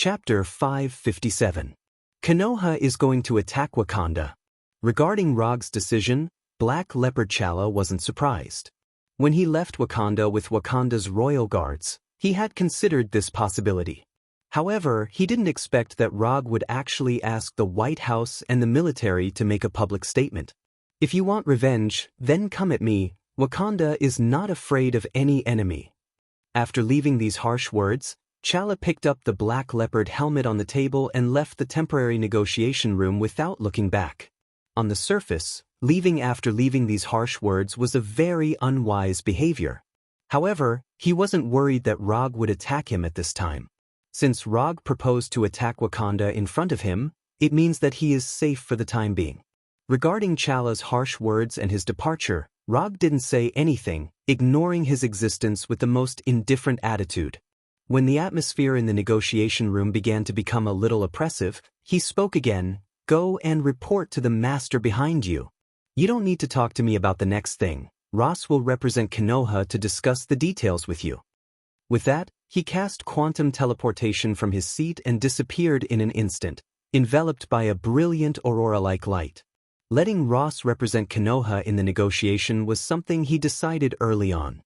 Chapter 557. Konoha is going to attack Wakanda. Regarding Rog's decision, Black Leopard T'Challa wasn't surprised. When he left Wakanda with Wakanda's royal guards, he had considered this possibility. However, he didn't expect that Rog would actually ask the White House and the military to make a public statement. If you want revenge, then come at me. Wakanda is not afraid of any enemy. After leaving these harsh words, T'Challa picked up the Black Leopard helmet on the table and left the temporary negotiation room without looking back. On the surface, leaving after leaving these harsh words was a very unwise behavior. However, he wasn't worried that Rog would attack him at this time. Since Rog proposed to attack Wakanda in front of him, it means that he is safe for the time being. Regarding T'Challa's harsh words and his departure, Rog didn't say anything, ignoring his existence with the most indifferent attitude. When the atmosphere in the negotiation room began to become a little oppressive, he spoke again. Go and report to the master behind you. You don't need to talk to me about the next thing. Ross will represent Konoha to discuss the details with you. With that, he cast quantum teleportation from his seat and disappeared in an instant, enveloped by a brilliant aurora-like light. Letting Ross represent Konoha in the negotiation was something he decided early on.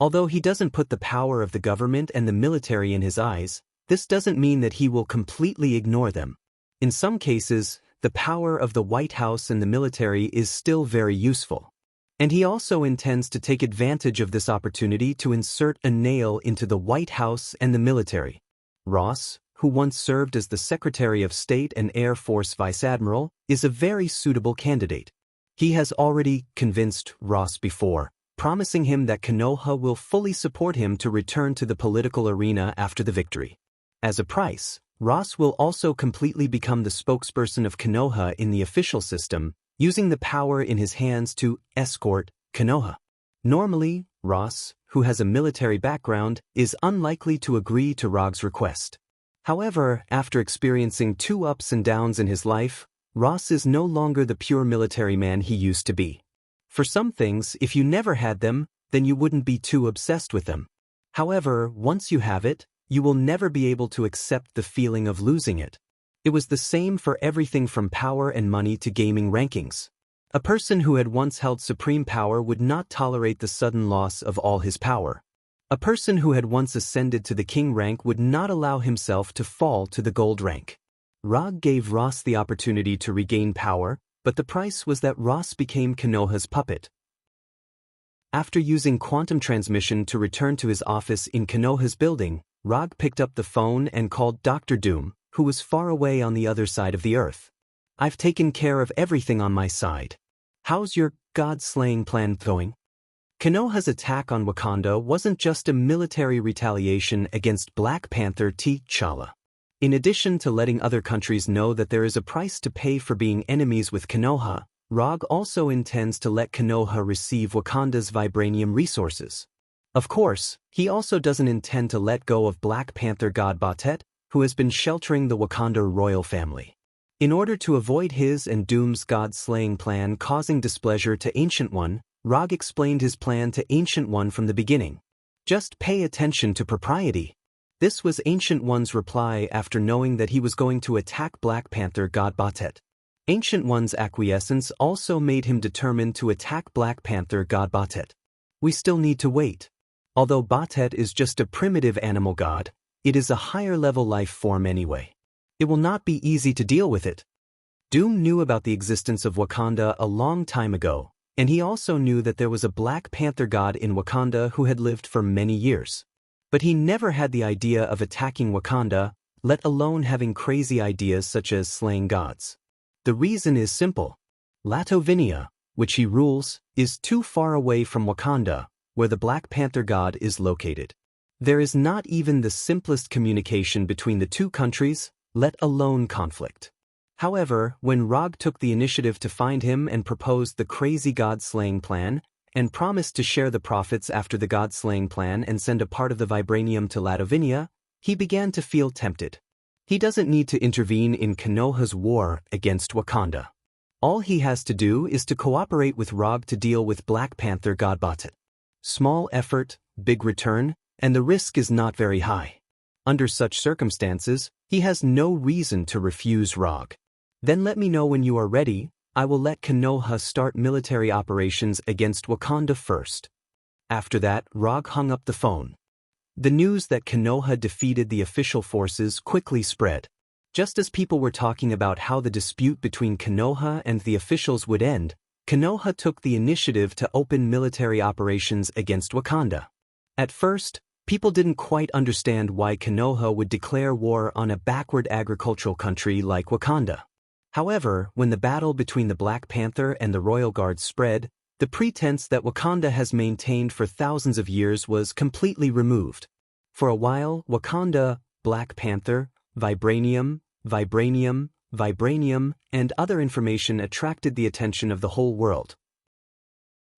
Although he doesn't put the power of the government and the military in his eyes, this doesn't mean that he will completely ignore them. In some cases, the power of the White House and the military is still very useful. And he also intends to take advantage of this opportunity to insert a nail into the White House and the military. Ross, who once served as the Secretary of State and Air Force Vice Admiral, is a very suitable candidate. He has already convinced Ross before, promising him that Konoha will fully support him to return to the political arena after the victory. As a price, Ross will also completely become the spokesperson of Konoha in the official system, using the power in his hands to escort Konoha. Normally, Ross, who has a military background, is unlikely to agree to Rog's request. However, after experiencing 2 ups and downs in his life, Ross is no longer the pure military man he used to be. For some things, if you never had them, then you wouldn't be too obsessed with them. However, once you have it, you will never be able to accept the feeling of losing it. It was the same for everything from power and money to gaming rankings. A person who had once held supreme power would not tolerate the sudden loss of all his power. A person who had once ascended to the king rank would not allow himself to fall to the gold rank. Rog gave Ross the opportunity to regain power, but the price was that Ross became Konoha's puppet. After using quantum transmission to return to his office in Konoha's building, Rog picked up the phone and called Dr. Doom, who was far away on the other side of the earth. I've taken care of everything on my side. How's your god-slaying plan going? Konoha's attack on Wakanda wasn't just a military retaliation against Black Panther T'Challa. In addition to letting other countries know that there is a price to pay for being enemies with Konoha, Rog also intends to let Konoha receive Wakanda's vibranium resources. Of course, he also doesn't intend to let go of Black Panther god Batet, who has been sheltering the Wakanda royal family. In order to avoid his and Doom's god-slaying plan causing displeasure to Ancient One, Rog explained his plan to Ancient One from the beginning. Just pay attention to propriety. This was Ancient One's reply after knowing that he was going to attack Black Panther god Batet. Ancient One's acquiescence also made him determined to attack Black Panther god Batet. We still need to wait. Although Batet is just a primitive animal god, it is a higher-level life form anyway. It will not be easy to deal with it. Doom knew about the existence of Wakanda a long time ago, and he also knew that there was a Black Panther god in Wakanda who had lived for many years. But he never had the idea of attacking Wakanda, let alone having crazy ideas such as slaying gods. The reason is simple. Latovinia, which he rules, is too far away from Wakanda, where the Black Panther god is located. There is not even the simplest communication between the two countries, let alone conflict. However, when Rog took the initiative to find him and proposed the crazy god-slaying plan, and promised to share the profits after the god-slaying plan and send a part of the vibranium to Latovinia, he began to feel tempted. He doesn't need to intervene in Konoha's war against Wakanda. All he has to do is to cooperate with Rog to deal with Black Panther god Batet. Small effort, big return, and the risk is not very high. Under such circumstances, he has no reason to refuse Rog. Then let me know when you are ready. I will let Konoha start military operations against Wakanda first. After that, Rog hung up the phone. The news that Konoha defeated the official forces quickly spread. Just as people were talking about how the dispute between Konoha and the officials would end, Konoha took the initiative to open military operations against Wakanda. At first, people didn't quite understand why Konoha would declare war on a backward agricultural country like Wakanda. However, when the battle between the Black Panther and the Royal Guard spread, the pretense that Wakanda has maintained for thousands of years was completely removed. For a while, Wakanda, Black Panther, vibranium, and other information attracted the attention of the whole world.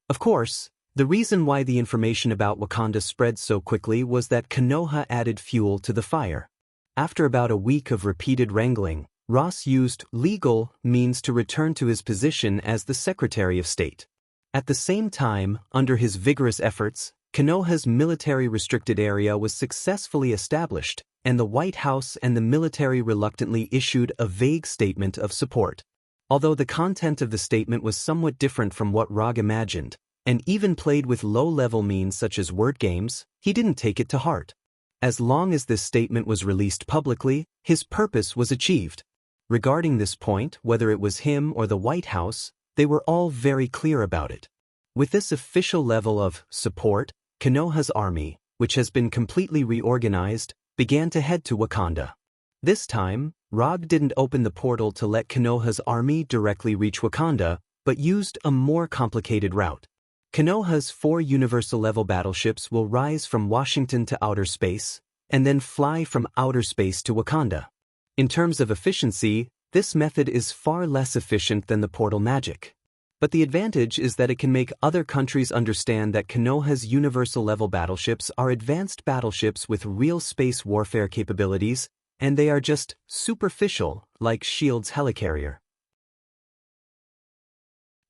Of course, the reason why the information about Wakanda spread so quickly was that Konoha added fuel to the fire. After about a week of repeated wrangling, Ross used legal means to return to his position as the Secretary of State. At the same time, under his vigorous efforts, Konoha's military restricted area was successfully established, and the White House and the military reluctantly issued a vague statement of support. Although the content of the statement was somewhat different from what Rog imagined, and even played with low-level means such as word games, he didn't take it to heart. As long as this statement was released publicly, his purpose was achieved. Regarding this point, whether it was him or the White House, they were all very clear about it. With this official level of support, Konoha's army, which has been completely reorganized, began to head to Wakanda. This time, Rog didn't open the portal to let Konoha's army directly reach Wakanda, but used a more complicated route. Konoha's 4 universal-level battleships will rise from Washington to outer space, and then fly from outer space to Wakanda. In terms of efficiency, this method is far less efficient than the portal magic. But the advantage is that it can make other countries understand that Konoha's universal-level battleships are advanced battleships with real space warfare capabilities, and they are just superficial, like S.H.I.E.L.D.'s helicarrier.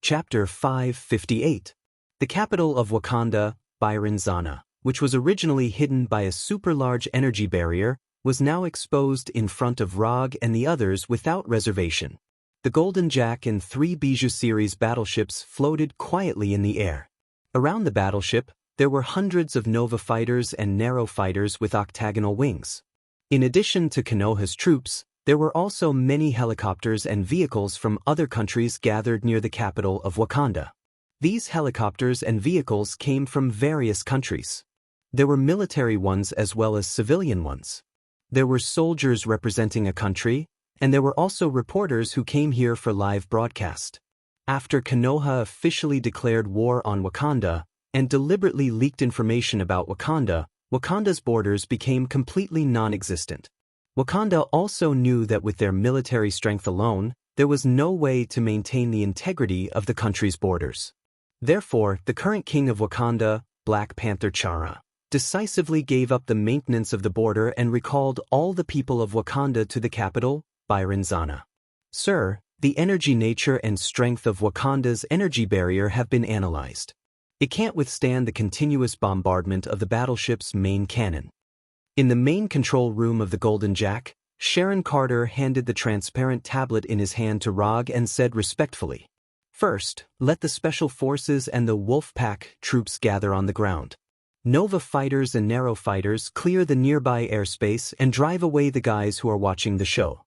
Chapter 558. The capital of Wakanda, Byronzana, which was originally hidden by a super-large energy barrier, was now exposed in front of Rog and the others without reservation. The Golden Jack and 3 Bijou series battleships floated quietly in the air. Around the battleship, there were hundreds of Nova fighters and Narrow fighters with octagonal wings. In addition to Konoha's troops, there were also many helicopters and vehicles from other countries gathered near the capital of Wakanda. These helicopters and vehicles came from various countries. There were military ones as well as civilian ones. There were soldiers representing a country, and there were also reporters who came here for live broadcast. After Konoha officially declared war on Wakanda and deliberately leaked information about Wakanda, Wakanda's borders became completely non-existent. Wakanda also knew that with their military strength alone, there was no way to maintain the integrity of the country's borders. Therefore, the current king of Wakanda, Black Panther T'Challa, decisively gave up the maintenance of the border and recalled all the people of Wakanda to the capital, Byronzana. Sir, the energy nature and strength of Wakanda's energy barrier have been analyzed. It can't withstand the continuous bombardment of the battleship's main cannon. In the main control room of the Golden Jack, Sharon Carter handed the transparent tablet in his hand to Rog and said respectfully, "First, let the Special Forces and the Wolf Pack troops gather on the ground. Nova fighters and Narrow fighters clear the nearby airspace and drive away the guys who are watching the show."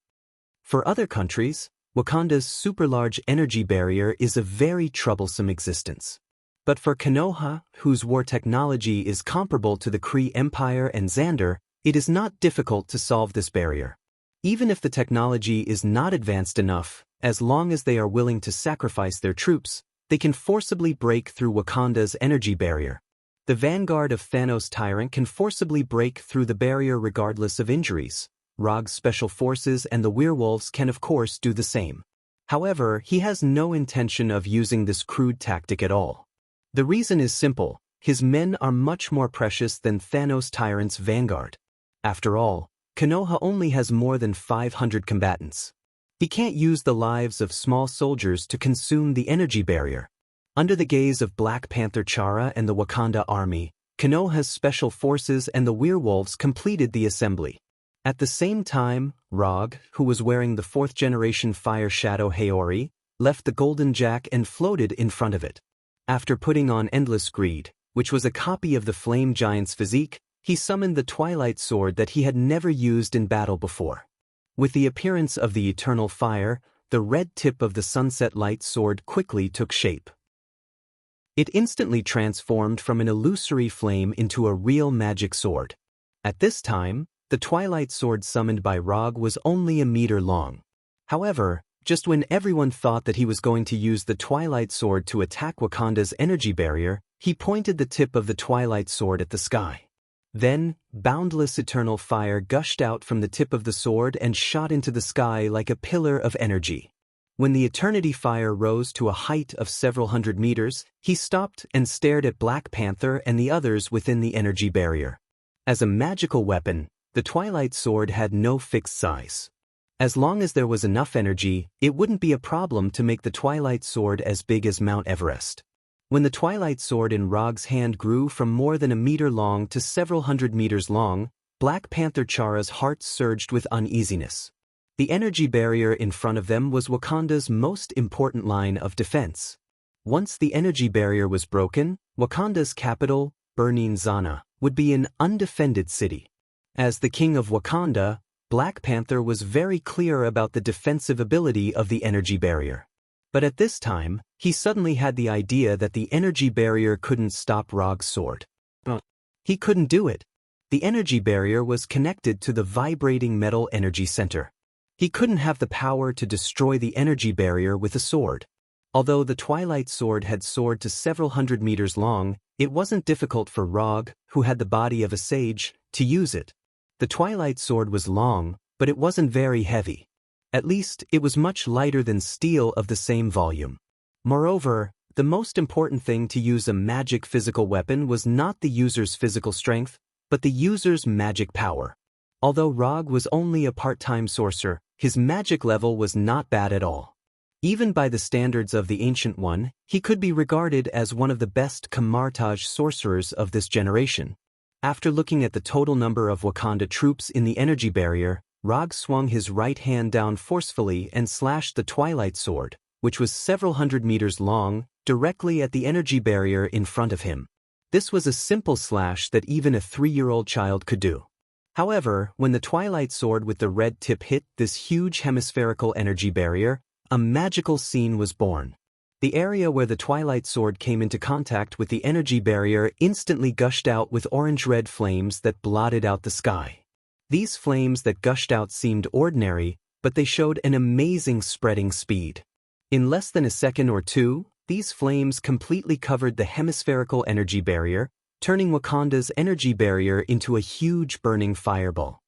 For other countries, Wakanda's super-large energy barrier is a very troublesome existence. But for Konoha, whose war technology is comparable to the Kree Empire and Xander, it is not difficult to solve this barrier. Even if the technology is not advanced enough, as long as they are willing to sacrifice their troops, they can forcibly break through Wakanda's energy barrier. The vanguard of Thanos' Tyrant can forcibly break through the barrier regardless of injuries. Rog's special forces and the werewolves can of course do the same. However, he has no intention of using this crude tactic at all. The reason is simple: his men are much more precious than Thanos' Tyrant's vanguard. After all, Konoha only has more than 500 combatants. He can't use the lives of small soldiers to consume the energy barrier. Under the gaze of Black Panther T'Challa and the Wakanda army, Konoha's special forces and the werewolves completed the assembly. At the same time, Rog, who was wearing the 4th-generation Fire Shadow Haori, left the Golden Jack and floated in front of it. After putting on Endless Greed, which was a copy of the Flame Giant's physique, he summoned the Twilight Sword that he had never used in battle before. With the appearance of the Eternal Fire, the red tip of the Sunset Light Sword quickly took shape. It instantly transformed from an illusory flame into a real magic sword. At this time, the Twilight Sword summoned by Rog was only a meter long. However, just when everyone thought that he was going to use the Twilight Sword to attack Wakanda's energy barrier, he pointed the tip of the Twilight Sword at the sky. Then, boundless eternal fire gushed out from the tip of the sword and shot into the sky like a pillar of energy. When the eternity fire rose to a height of several hundred meters, he stopped and stared at Black Panther and the others within the energy barrier. As a magical weapon, the Twilight Sword had no fixed size. As long as there was enough energy, it wouldn't be a problem to make the Twilight Sword as big as Mount Everest. When the Twilight Sword in Rog's hand grew from more than a meter long to several hundred meters long, Black Panther Chara's heart surged with uneasiness. The energy barrier in front of them was Wakanda's most important line of defense. Once the energy barrier was broken, Wakanda's capital, Burning Zana, would be an undefended city. As the king of Wakanda, Black Panther was very clear about the defensive ability of the energy barrier. But at this time, he suddenly had the idea that the energy barrier couldn't stop Rog's sword. He couldn't do it. The energy barrier was connected to the vibrating metal energy center. He couldn't have the power to destroy the energy barrier with a sword. Although the Twilight Sword had soared to several hundred meters long, it wasn't difficult for Rog, who had the body of a sage, to use it. The Twilight Sword was long, but it wasn't very heavy. At least, it was much lighter than steel of the same volume. Moreover, the most important thing to use a magic physical weapon was not the user's physical strength, but the user's magic power. Although Rog was only a part-time sorcerer, his magic level was not bad at all. Even by the standards of the Ancient One, he could be regarded as one of the best Kamartaj sorcerers of this generation. After looking at the total number of Wakanda troops in the energy barrier, Rog swung his right hand down forcefully and slashed the Twilight Sword, which was several hundred meters long, directly at the energy barrier in front of him. This was a simple slash that even a 3-year-old child could do. However, when the Twilight Sword with the red tip hit this huge hemispherical energy barrier, a magical scene was born. The area where the Twilight Sword came into contact with the energy barrier instantly gushed out with orange-red flames that blotted out the sky. These flames that gushed out seemed ordinary, but they showed an amazing spreading speed. In less than a second or two, these flames completely covered the hemispherical energy barrier, turning Wakanda's energy barrier into a huge burning fireball.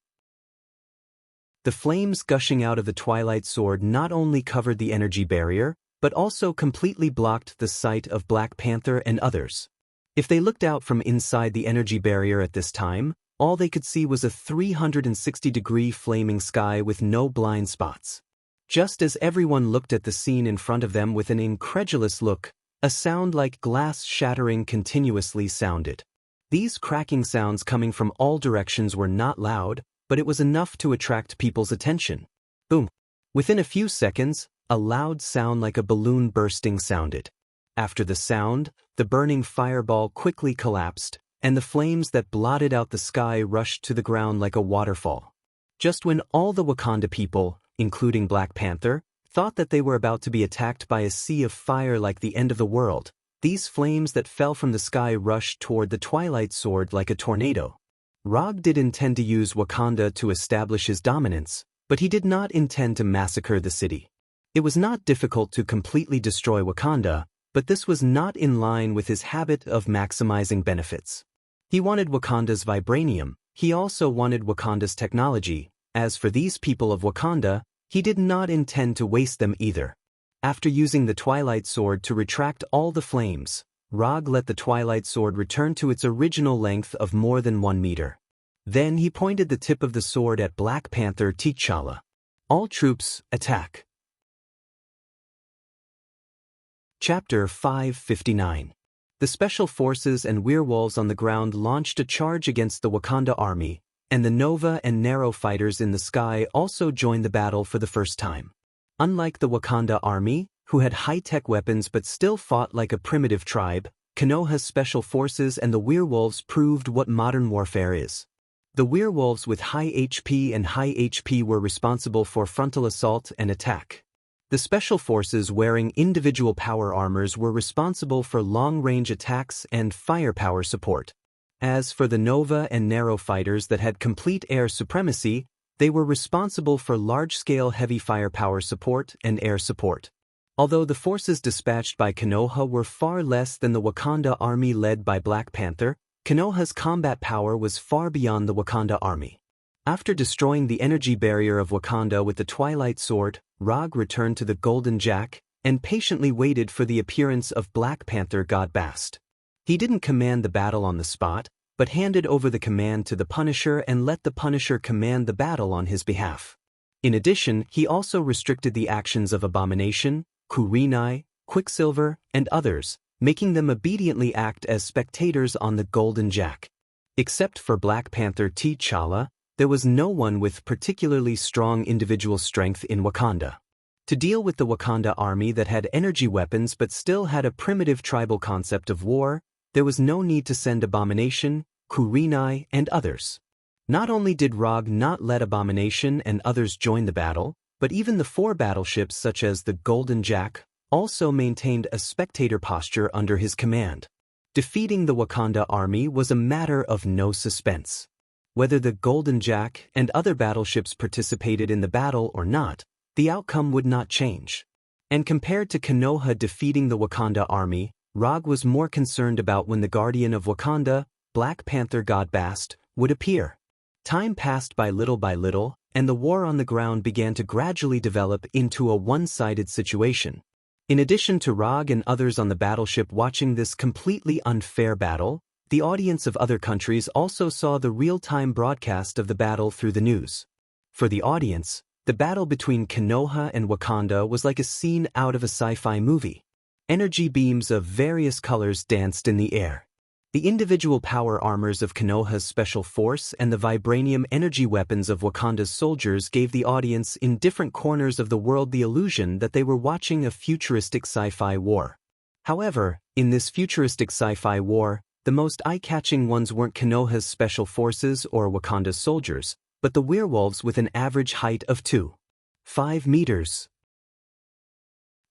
The flames gushing out of the Twilight Sword not only covered the energy barrier, but also completely blocked the sight of Black Panther and others. If they looked out from inside the energy barrier at this time, all they could see was a 360-degree flaming sky with no blind spots. Just as everyone looked at the scene in front of them with an incredulous look, a sound like glass shattering continuously sounded. These cracking sounds coming from all directions were not loud, but it was enough to attract people's attention. Boom! Within a few seconds, a loud sound like a balloon bursting sounded. After the sound, the burning fireball quickly collapsed, and the flames that blotted out the sky rushed to the ground like a waterfall. Just when all the Wakanda people, including Black Panther, thought that they were about to be attacked by a sea of fire like the end of the world, these flames that fell from the sky rushed toward the Twilight Sword like a tornado. Rog did intend to use Wakanda to establish his dominance, but he did not intend to massacre the city. It was not difficult to completely destroy Wakanda, but this was not in line with his habit of maximizing benefits. He wanted Wakanda's vibranium, he also wanted Wakanda's technology. As for these people of Wakanda, he did not intend to waste them either. After using the Twilight Sword to retract all the flames, Rog let the Twilight Sword return to its original length of more than 1 meter. Then he pointed the tip of the sword at Black Panther T'Challa. All troops, attack. Chapter 559. The Special Forces and werewolves on the ground launched a charge against the Wakanda army, and the Nova and Narrow fighters in the sky also joined the battle for the first time. Unlike the Wakanda army, who had high-tech weapons but still fought like a primitive tribe, Konoha's special forces and the werewolves proved what modern warfare is. The werewolves with high HP were responsible for frontal assault and attack. The special forces wearing individual power armors were responsible for long-range attacks and firepower support. As for the Nova and Narrow fighters that had complete air supremacy, they were responsible for large-scale heavy firepower support and air support. Although the forces dispatched by Konoha were far less than the Wakanda army led by Black Panther, Konoha's combat power was far beyond the Wakanda army. After destroying the energy barrier of Wakanda with the Twilight Sword, Rog returned to the Golden Jack and patiently waited for the appearance of Black Panther God Bast. He didn't command the battle on the spot, but handed over the command to the Punisher and let the Punisher command the battle on his behalf. In addition, he also restricted the actions of Abomination, Kurenai, Quicksilver, and others, making them obediently act as spectators on the Golden Jack. Except for Black Panther T'Challa, there was no one with particularly strong individual strength in Wakanda. To deal with the Wakanda army that had energy weapons but still had a primitive tribal concept of war, there was no need to send Abomination, Kurenai, and others. Not only did Rog not let Abomination and others join the battle, but even the 4 battleships such as the Golden Jack also maintained a spectator posture under his command. Defeating the Wakanda army was a matter of no suspense. Whether the Golden Jack and other battleships participated in the battle or not, the outcome would not change. And compared to Konoha defeating the Wakanda army, Rog was more concerned about when the Guardian of Wakanda, Black Panther God Bast, would appear. Time passed by little, and the war on the ground began to gradually develop into a one-sided situation. In addition to Rog and others on the battleship watching this completely unfair battle, the audience of other countries also saw the real-time broadcast of the battle through the news. For the audience, the battle between Konoha and Wakanda was like a scene out of a sci-fi movie. Energy beams of various colors danced in the air. The individual power armors of Konoha's special force and the vibranium energy weapons of Wakanda's soldiers gave the audience in different corners of the world the illusion that they were watching a futuristic sci-fi war. However, in this futuristic sci-fi war, the most eye-catching ones weren't Konoha's special forces or Wakanda's soldiers, but the werewolves with an average height of 2.5 meters.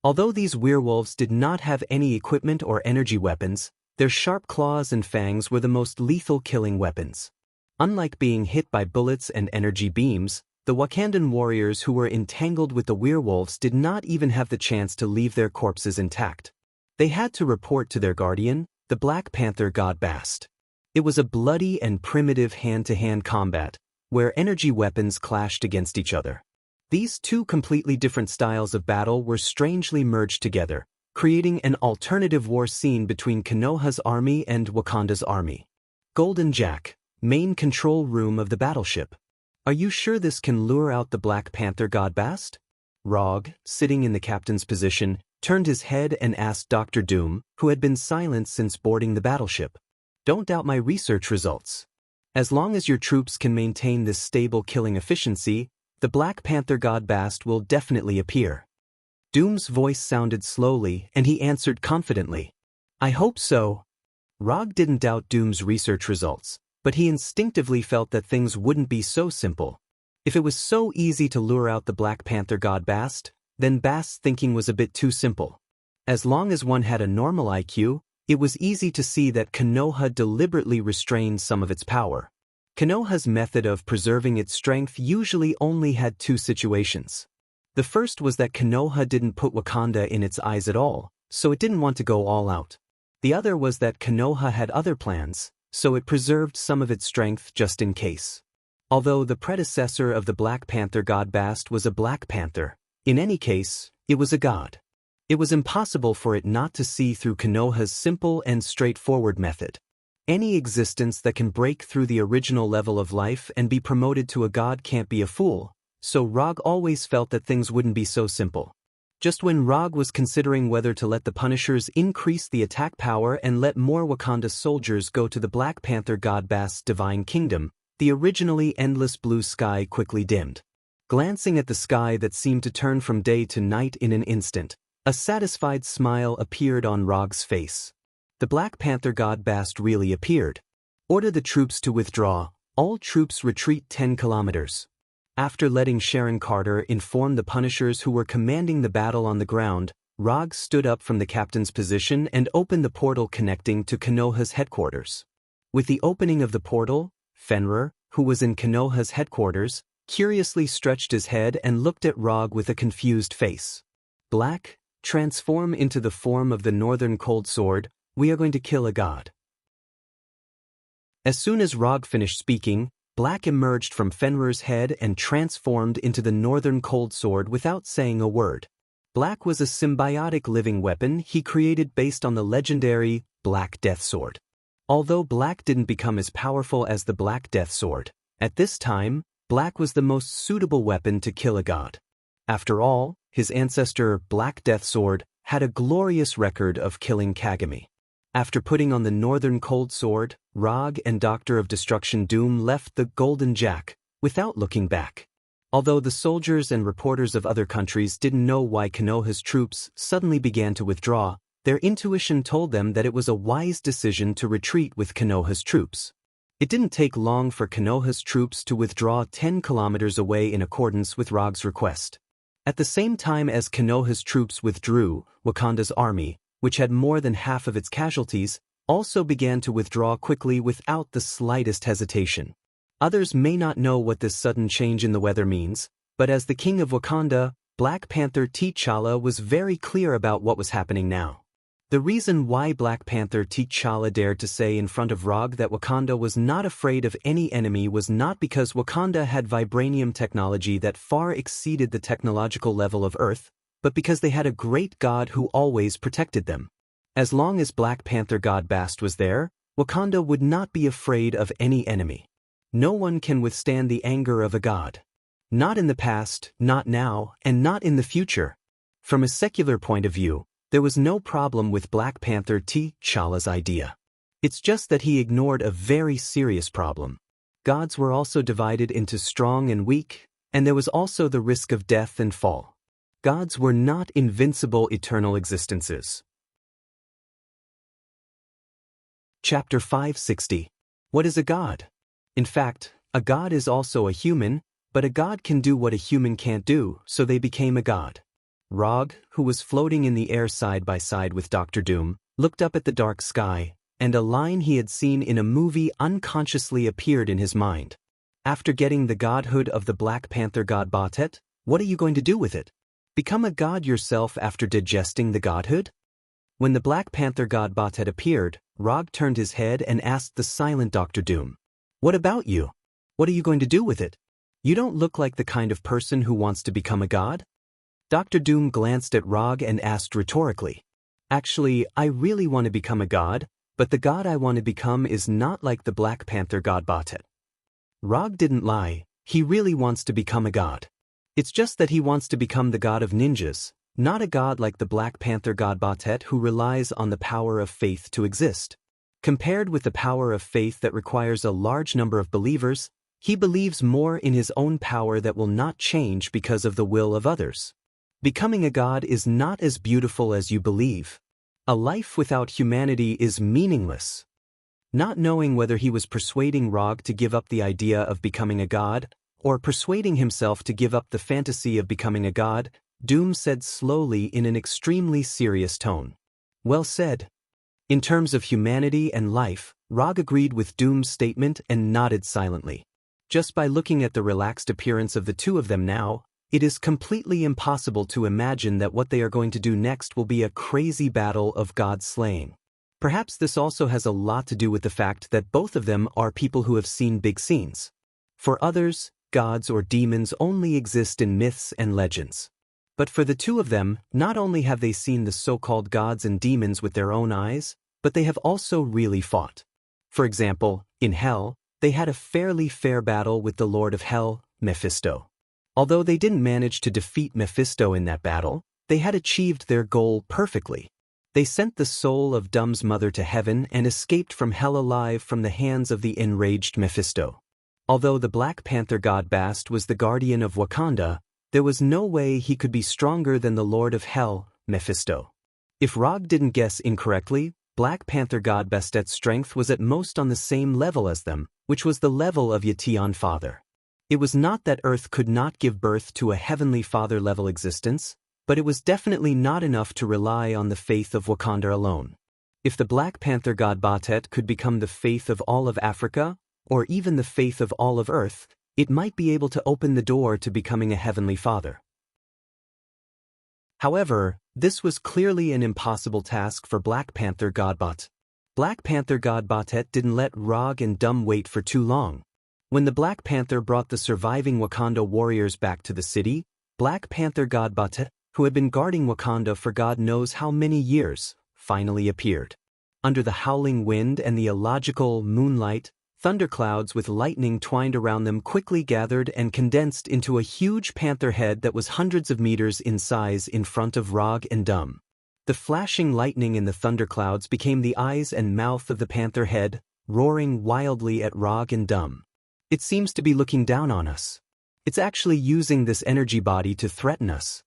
Although these werewolves did not have any equipment or energy weapons, their sharp claws and fangs were the most lethal killing weapons. Unlike being hit by bullets and energy beams, the Wakandan warriors who were entangled with the werewolves did not even have the chance to leave their corpses intact. They had to report to their guardian, the Black Panther God Bast. It was a bloody and primitive hand-to-hand combat, where energy weapons clashed against each other. These 2 completely different styles of battle were strangely merged together, creating an alternative war scene between Konoha's army and Wakanda's army. Golden Jack, main control room of the battleship. Are you sure this can lure out the Black Panther God Bast? Rog, sitting in the captain's position, turned his head and asked Dr. Doom, who had been silent since boarding the battleship. Don't doubt my research results. As long as your troops can maintain this stable killing efficiency, the Black Panther God Bast will definitely appear. Doom's voice sounded slowly, and he answered confidently. I hope so. Rog didn't doubt Doom's research results, but he instinctively felt that things wouldn't be so simple. If it was so easy to lure out the Black Panther God Bast, then Bast's thinking was a bit too simple. As long as one had a normal IQ, it was easy to see that Konoha deliberately restrained some of its power. Konoha's method of preserving its strength usually only had 2 situations. The first was that Konoha didn't put Wakanda in its eyes at all, so it didn't want to go all out. The other was that Konoha had other plans, so it preserved some of its strength just in case. Although the predecessor of the Black Panther God Bast was a Black Panther, in any case, it was a god. It was impossible for it not to see through Konoha's simple and straightforward method. Any existence that can break through the original level of life and be promoted to a god can't be a fool, so Rog always felt that things wouldn't be so simple. Just when Rog was considering whether to let the Punishers increase the attack power and let more Wakanda soldiers go to the Black Panther God Bast's divine kingdom, The originally endless blue sky quickly dimmed. Glancing at the sky that seemed to turn from day to night in an instant, a satisfied smile appeared on Rog's face. The Black Panther god Bast really appeared. Order the troops to withdraw. All troops retreat 10 kilometers. After letting Sharon Carter inform the Punishers who were commanding the battle on the ground, Rog stood up from the captain's position and opened the portal connecting to Konoha's headquarters. With the opening of the portal, Fenrir, who was in Konoha's headquarters, curiously stretched his head and looked at Rog with a confused face. Black, transform into the form of the Northern Cold Sword. We are going to kill a god. As soon as Rog finished speaking, Black emerged from Fenrir's head and transformed into the Northern Cold Sword without saying a word. Black was a symbiotic living weapon he created based on the legendary Black Death Sword. Although Black didn't become as powerful as the Black Death Sword, at this time, Black was the most suitable weapon to kill a god. After all, his ancestor, Black Death Sword, had a glorious record of killing Kagami. After putting on the Northern Cold Sword, Rog and Doctor of Destruction Doom left the Golden Jack, without looking back. Although the soldiers and reporters of other countries didn't know why Konoha's troops suddenly began to withdraw, their intuition told them that it was a wise decision to retreat with Konoha's troops. It didn't take long for Konoha's troops to withdraw 10 kilometers away in accordance with Rog's request. At the same time as Konoha's troops withdrew, Wakanda's army, which had more than half of its casualties, also began to withdraw quickly without the slightest hesitation. Others may not know what this sudden change in the weather means, but as the king of Wakanda, Black Panther T'Challa was very clear about what was happening now. The reason why Black Panther T'Challa dared to say in front of Rog that Wakanda was not afraid of any enemy was not because Wakanda had vibranium technology that far exceeded the technological level of Earth, but because they had a great god who always protected them. As long as Black Panther god Bast was there, Wakanda would not be afraid of any enemy. No one can withstand the anger of a god. Not in the past, not now, and not in the future. From a secular point of view, there was no problem with Black Panther T'Challa's idea. It's just that he ignored a very serious problem. Gods were also divided into strong and weak, and there was also the risk of death and fall. Gods were not invincible eternal existences. Chapter 560. What is a god? In fact, a god is also a human, but a god can do what a human can't do, so they became a god. Rog, who was floating in the air side by side with Dr. Doom, looked up at the dark sky, and a line he had seen in a movie unconsciously appeared in his mind. After getting the godhood of the Black Panther god Batet, what are you going to do with it? Become a god yourself after digesting the godhood? When the Black Panther god Batet appeared, Rog turned his head and asked the silent Dr. Doom, "What about you? What are you going to do with it? You don't look like the kind of person who wants to become a god." Dr. Doom glanced at Rog and asked rhetorically, "Actually, I really want to become a god, but the god I want to become is not like the Black Panther god Batet." Rog didn't lie, he really wants to become a god. It's just that he wants to become the god of ninjas, not a god like the Black Panther god Batet who relies on the power of faith to exist. Compared with the power of faith that requires a large number of believers, he believes more in his own power that will not change because of the will of others. Becoming a god is not as beautiful as you believe. A life without humanity is meaningless. Not knowing whether he was persuading Rog to give up the idea of becoming a god, or persuading himself to give up the fantasy of becoming a god, Doom said slowly in an extremely serious tone, "Well said." In terms of humanity and life, Rog agreed with Doom's statement and nodded silently. Just by looking at the relaxed appearance of the two of them now, it is completely impossible to imagine that what they are going to do next will be a crazy battle of god slaying. Perhaps this also has a lot to do with the fact that both of them are people who have seen big scenes. For others, gods or demons only exist in myths and legends. But for the two of them, not only have they seen the so-called gods and demons with their own eyes, but they have also really fought. For example, in Hell, they had a fairly fair battle with the Lord of Hell, Mephisto. Although they didn't manage to defeat Mephisto in that battle, they had achieved their goal perfectly. They sent the soul of Dum's mother to heaven and escaped from hell alive from the hands of the enraged Mephisto. Although the Black Panther god Bast was the guardian of Wakanda, there was no way he could be stronger than the Lord of Hell, Mephisto. If Rog didn't guess incorrectly, Black Panther god Bastet's strength was at most on the same level as them, which was the level of Yation Father. It was not that Earth could not give birth to a Heavenly Father-level existence, but it was definitely not enough to rely on the faith of Wakanda alone. If the Black Panther god Batet could become the faith of all of Africa, or even the faith of all of Earth, it might be able to open the door to becoming a Heavenly Father. However, this was clearly an impossible task for Black Panther god Bat. Black Panther god Batet didn't let Rog and Dum wait for too long. When the Black Panther brought the surviving Wakanda warriors back to the city, Black Panther god Batet, who had been guarding Wakanda for God knows how many years, finally appeared. Under the howling wind and the illogical moonlight, thunderclouds with lightning twined around them quickly gathered and condensed into a huge panther head that was hundreds of meters in size in front of Rog and Dum. The flashing lightning in the thunderclouds became the eyes and mouth of the panther head, roaring wildly at Rog and Dum. It seems to be looking down on us. It's actually using this energy body to threaten us.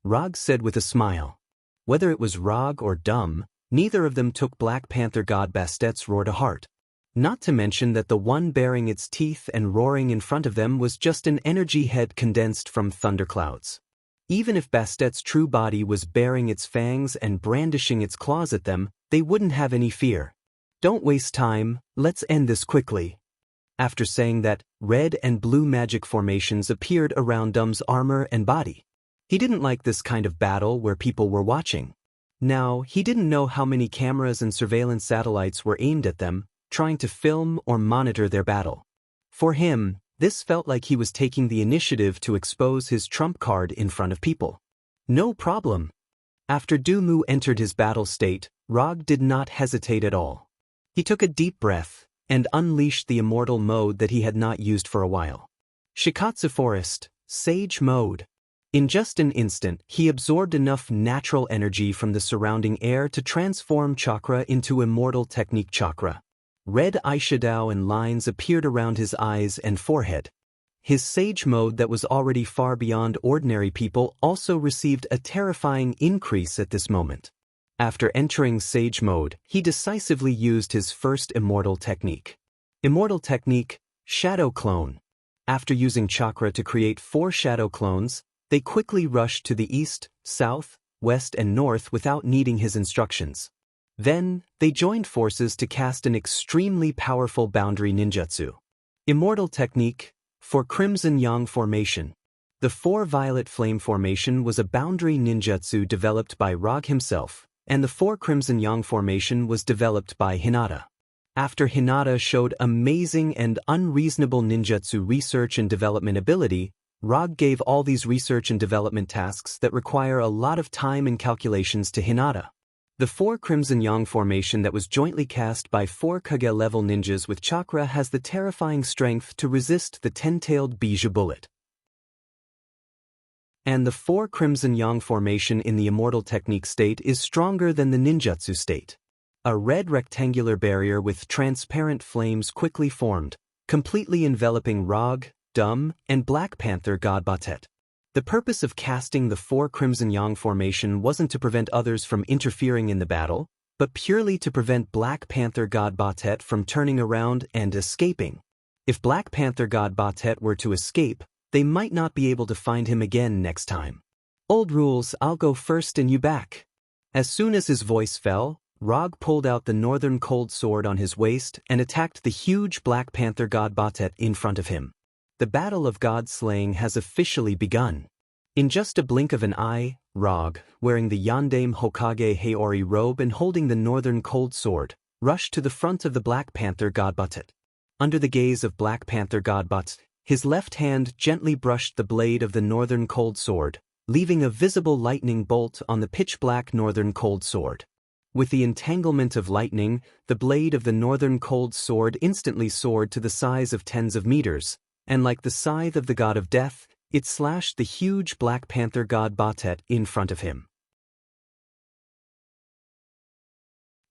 Rog said with a smile. Whether it was Rog or Dum, neither of them took Black Panther god Bastet's roar to heart. Not to mention that the one bearing its teeth and roaring in front of them was just an energy head condensed from thunderclouds. Even if Bastet's true body was baring its fangs and brandishing its claws at them, they wouldn't have any fear. Don't waste time, let's end this quickly. After saying that, red and blue magic formations appeared around Dum's armor and body. He didn't like this kind of battle where people were watching. Now, he didn't know how many cameras and surveillance satellites were aimed at them, trying to film or monitor their battle. For him, this felt like he was taking the initiative to expose his trump card in front of people. No problem. After Dumu entered his battle state, Rog did not hesitate at all. He took a deep breath and unleashed the immortal mode that he had not used for a while. Shikatsu Forest, Sage Mode. In just an instant, he absorbed enough natural energy from the surrounding air to transform chakra into immortal technique chakra. Red eyeshadow and lines appeared around his eyes and forehead. His sage mode that was already far beyond ordinary people also received a terrifying increase at this moment. After entering sage mode, he decisively used his first immortal technique. Immortal technique, Shadow Clone. After using chakra to create 4 shadow clones, they quickly rushed to the east, south, west and north without needing his instructions. Then, they joined forces to cast an extremely powerful boundary ninjutsu. Immortal technique, for Crimson Yang Formation. The 4 Violet Flame Formation was a boundary ninjutsu developed by Rog himself, and the 4 Crimson Yang Formation was developed by Hinata. After Hinata showed amazing and unreasonable ninjutsu research and development ability, Rog gave all these research and development tasks that require a lot of time and calculations to Hinata. The 4 Crimson Yang Formation that was jointly cast by 4 Kage-level ninjas with chakra has the terrifying strength to resist the 10-tailed Bijou bullet. And the 4 Crimson Yang Formation in the Immortal Technique state is stronger than the ninjutsu state. A red rectangular barrier with transparent flames quickly formed, completely enveloping Rog, Dum, and Black Panther god Batet. The purpose of casting the 4 Crimson Yang Formation wasn't to prevent others from interfering in the battle, but purely to prevent Black Panther god Batet from turning around and escaping. If Black Panther god Batet were to escape, they might not be able to find him again next time. Old rules, I'll go first and you back. As soon as his voice fell, Rog pulled out the Northern Cold Sword on his waist and attacked the huge Black Panther god Batet in front of him. The battle of god slaying has officially begun. In just a blink of an eye, Rog, wearing the Yandame Hokage Heiori robe and holding the Northern Cold Sword, rushed to the front of the Black Panther god Batet. Under the gaze of Black Panther god Batet, his left hand gently brushed the blade of the Northern Cold Sword, leaving a visible lightning bolt on the pitch-black Northern Cold Sword. With the entanglement of lightning, the blade of the Northern Cold Sword instantly soared to the size of tens of meters, and like the scythe of the god of death, it slashed the huge Black Panther god Batet in front of him.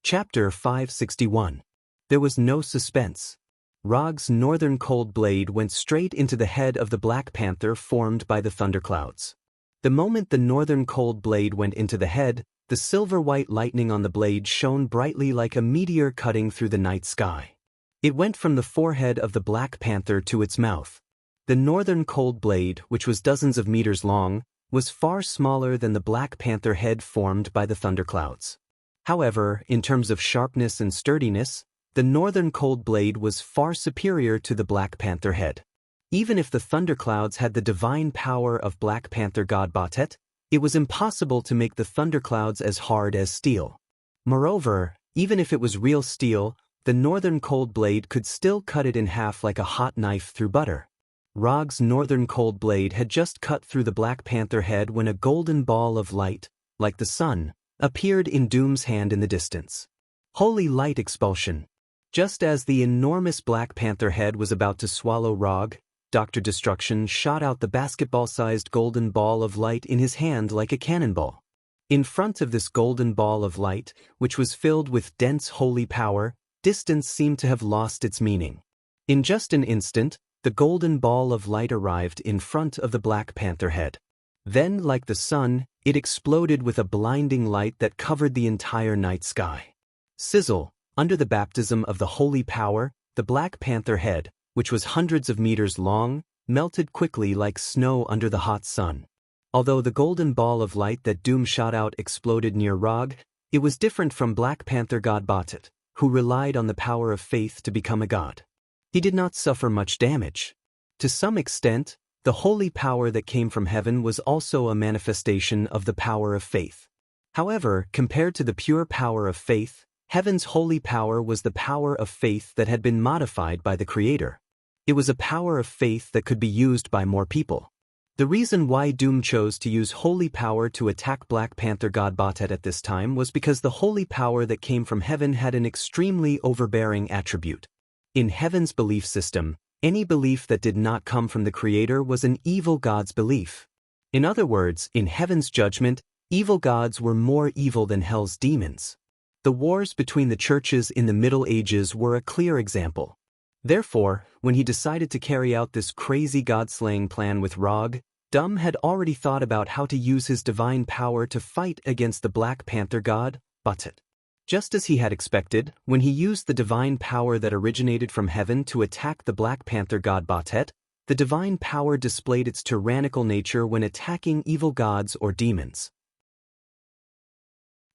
Chapter 561. There was no suspense. Rog's northern cold blade went straight into the head of the Black Panther formed by the thunderclouds. The moment the northern cold blade went into the head, the silver-white lightning on the blade shone brightly like a meteor cutting through the night sky. It went from the forehead of the Black Panther to its mouth. The northern cold blade, which was dozens of meters long, was far smaller than the Black Panther head formed by the thunderclouds. However, in terms of sharpness and sturdiness, the northern cold blade was far superior to the Black Panther head. Even if the thunderclouds had the divine power of Black Panther god Batet, it was impossible to make the thunderclouds as hard as steel. Moreover, even if it was real steel, the northern cold blade could still cut it in half like a hot knife through butter. Rog's northern cold blade had just cut through the Black Panther head when a golden ball of light, like the sun, appeared in Doom's hand in the distance. Holy light expulsion. Just as the enormous Black Panther head was about to swallow Rog, Dr. Destruction shot out the basketball-sized golden ball of light in his hand like a cannonball. In front of this golden ball of light, which was filled with dense holy power, distance seemed to have lost its meaning. In just an instant, the golden ball of light arrived in front of the Black Panther head. Then, like the sun, it exploded with a blinding light that covered the entire night sky. Sizzle. Under the baptism of the holy power, the Black Panther head, which was hundreds of meters long, melted quickly like snow under the hot sun. Although the golden ball of light that Doom shot out exploded near Rog, it was different from Black Panther god Batet, who relied on the power of faith to become a god. He did not suffer much damage. To some extent, the holy power that came from heaven was also a manifestation of the power of faith. However, compared to the pure power of faith, heaven's holy power was the power of faith that had been modified by the Creator. It was a power of faith that could be used by more people. The reason why Doom chose to use holy power to attack Black Panther god Batet at this time was because the holy power that came from heaven had an extremely overbearing attribute. In heaven's belief system, any belief that did not come from the Creator was an evil god's belief. In other words, in heaven's judgment, evil gods were more evil than hell's demons. The wars between the churches in the Middle Ages were a clear example. Therefore, when he decided to carry out this crazy god-slaying plan with Rog, Doom had already thought about how to use his divine power to fight against the Black Panther god, Batet. Just as he had expected, when he used the divine power that originated from heaven to attack the Black Panther god Batet, the divine power displayed its tyrannical nature when attacking evil gods or demons.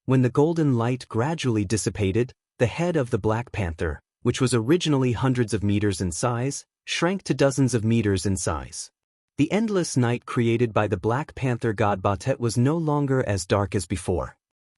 When the golden light gradually dissipated, the head of the Black Panther, which was originally hundreds of meters in size, shrank to dozens of meters in size. The endless night created by the Black Panther god Batet was no longer as dark as before.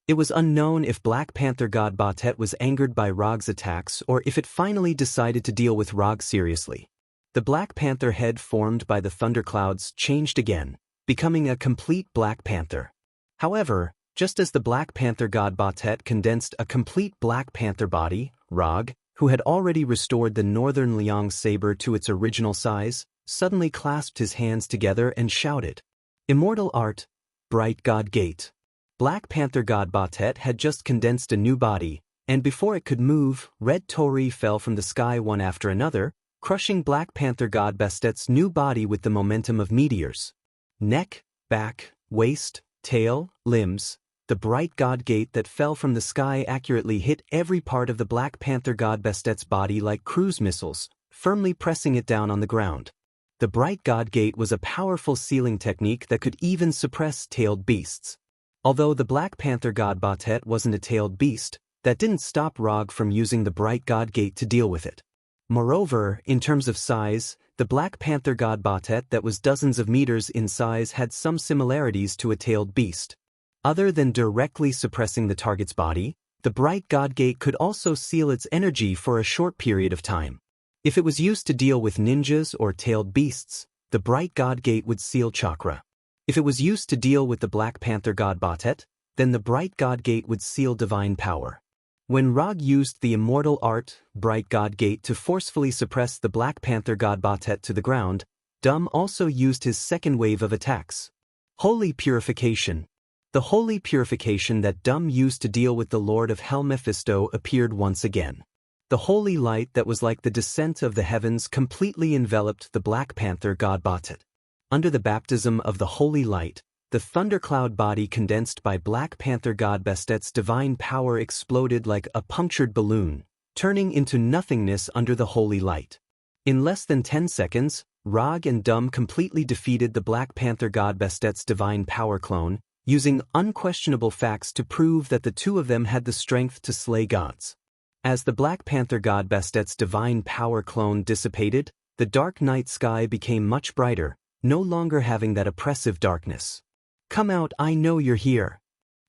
It was unknown if Black Panther god Batet was angered by Rog's attacks or if it finally decided to deal with Rog seriously. The Black Panther head formed by the thunderclouds changed again, becoming a complete Black Panther. However, just as the Black Panther god Batet condensed a complete Black Panther body, Rog, who had already restored the northern Liang saber to its original size, suddenly clasped his hands together and shouted, "Immortal art, bright god gate." Black Panther god Batet had just condensed a new body, and before it could move, red torii fell from the sky one after another, crushing Black Panther god Bastet's new body with the momentum of meteors. Neck, back, waist, tail, limbs. The bright god gate that fell from the sky accurately hit every part of the Black Panther god Bastet's body like cruise missiles, firmly pressing it down on the ground. The bright god gate was a powerful sealing technique that could even suppress tailed beasts. Although the Black Panther god Batet wasn't a tailed beast, that didn't stop Rog from using the bright god gate to deal with it. Moreover, in terms of size, the Black Panther god Batet that was dozens of meters in size had some similarities to a tailed beast. Other than directly suppressing the target's body, the bright god gate could also seal its energy for a short period of time. If it was used to deal with ninjas or tailed beasts, the bright god gate would seal chakra. If it was used to deal with the Black Panther god Batet, then the bright god gate would seal divine power. When Rog used the immortal art, bright god gate to forcefully suppress the Black Panther god Batet to the ground, Doom also used his second wave of attacks. Holy purification. The holy purification that Doom used to deal with the Lord of Hell Mephisto appeared once again. The holy light that was like the descent of the heavens completely enveloped the Black Panther god Batet. Under the baptism of the holy light, the thundercloud body condensed by Black Panther god Bastet's divine power exploded like a punctured balloon, turning into nothingness under the holy light. In less than 10 seconds, Rog and Dum completely defeated the Black Panther god Bastet's divine power clone, using unquestionable facts to prove that the two of them had the strength to slay gods. As the Black Panther god Bastet's divine power clone dissipated, the dark night sky became much brighter, no longer having that oppressive darkness. "Come out, I know you're here."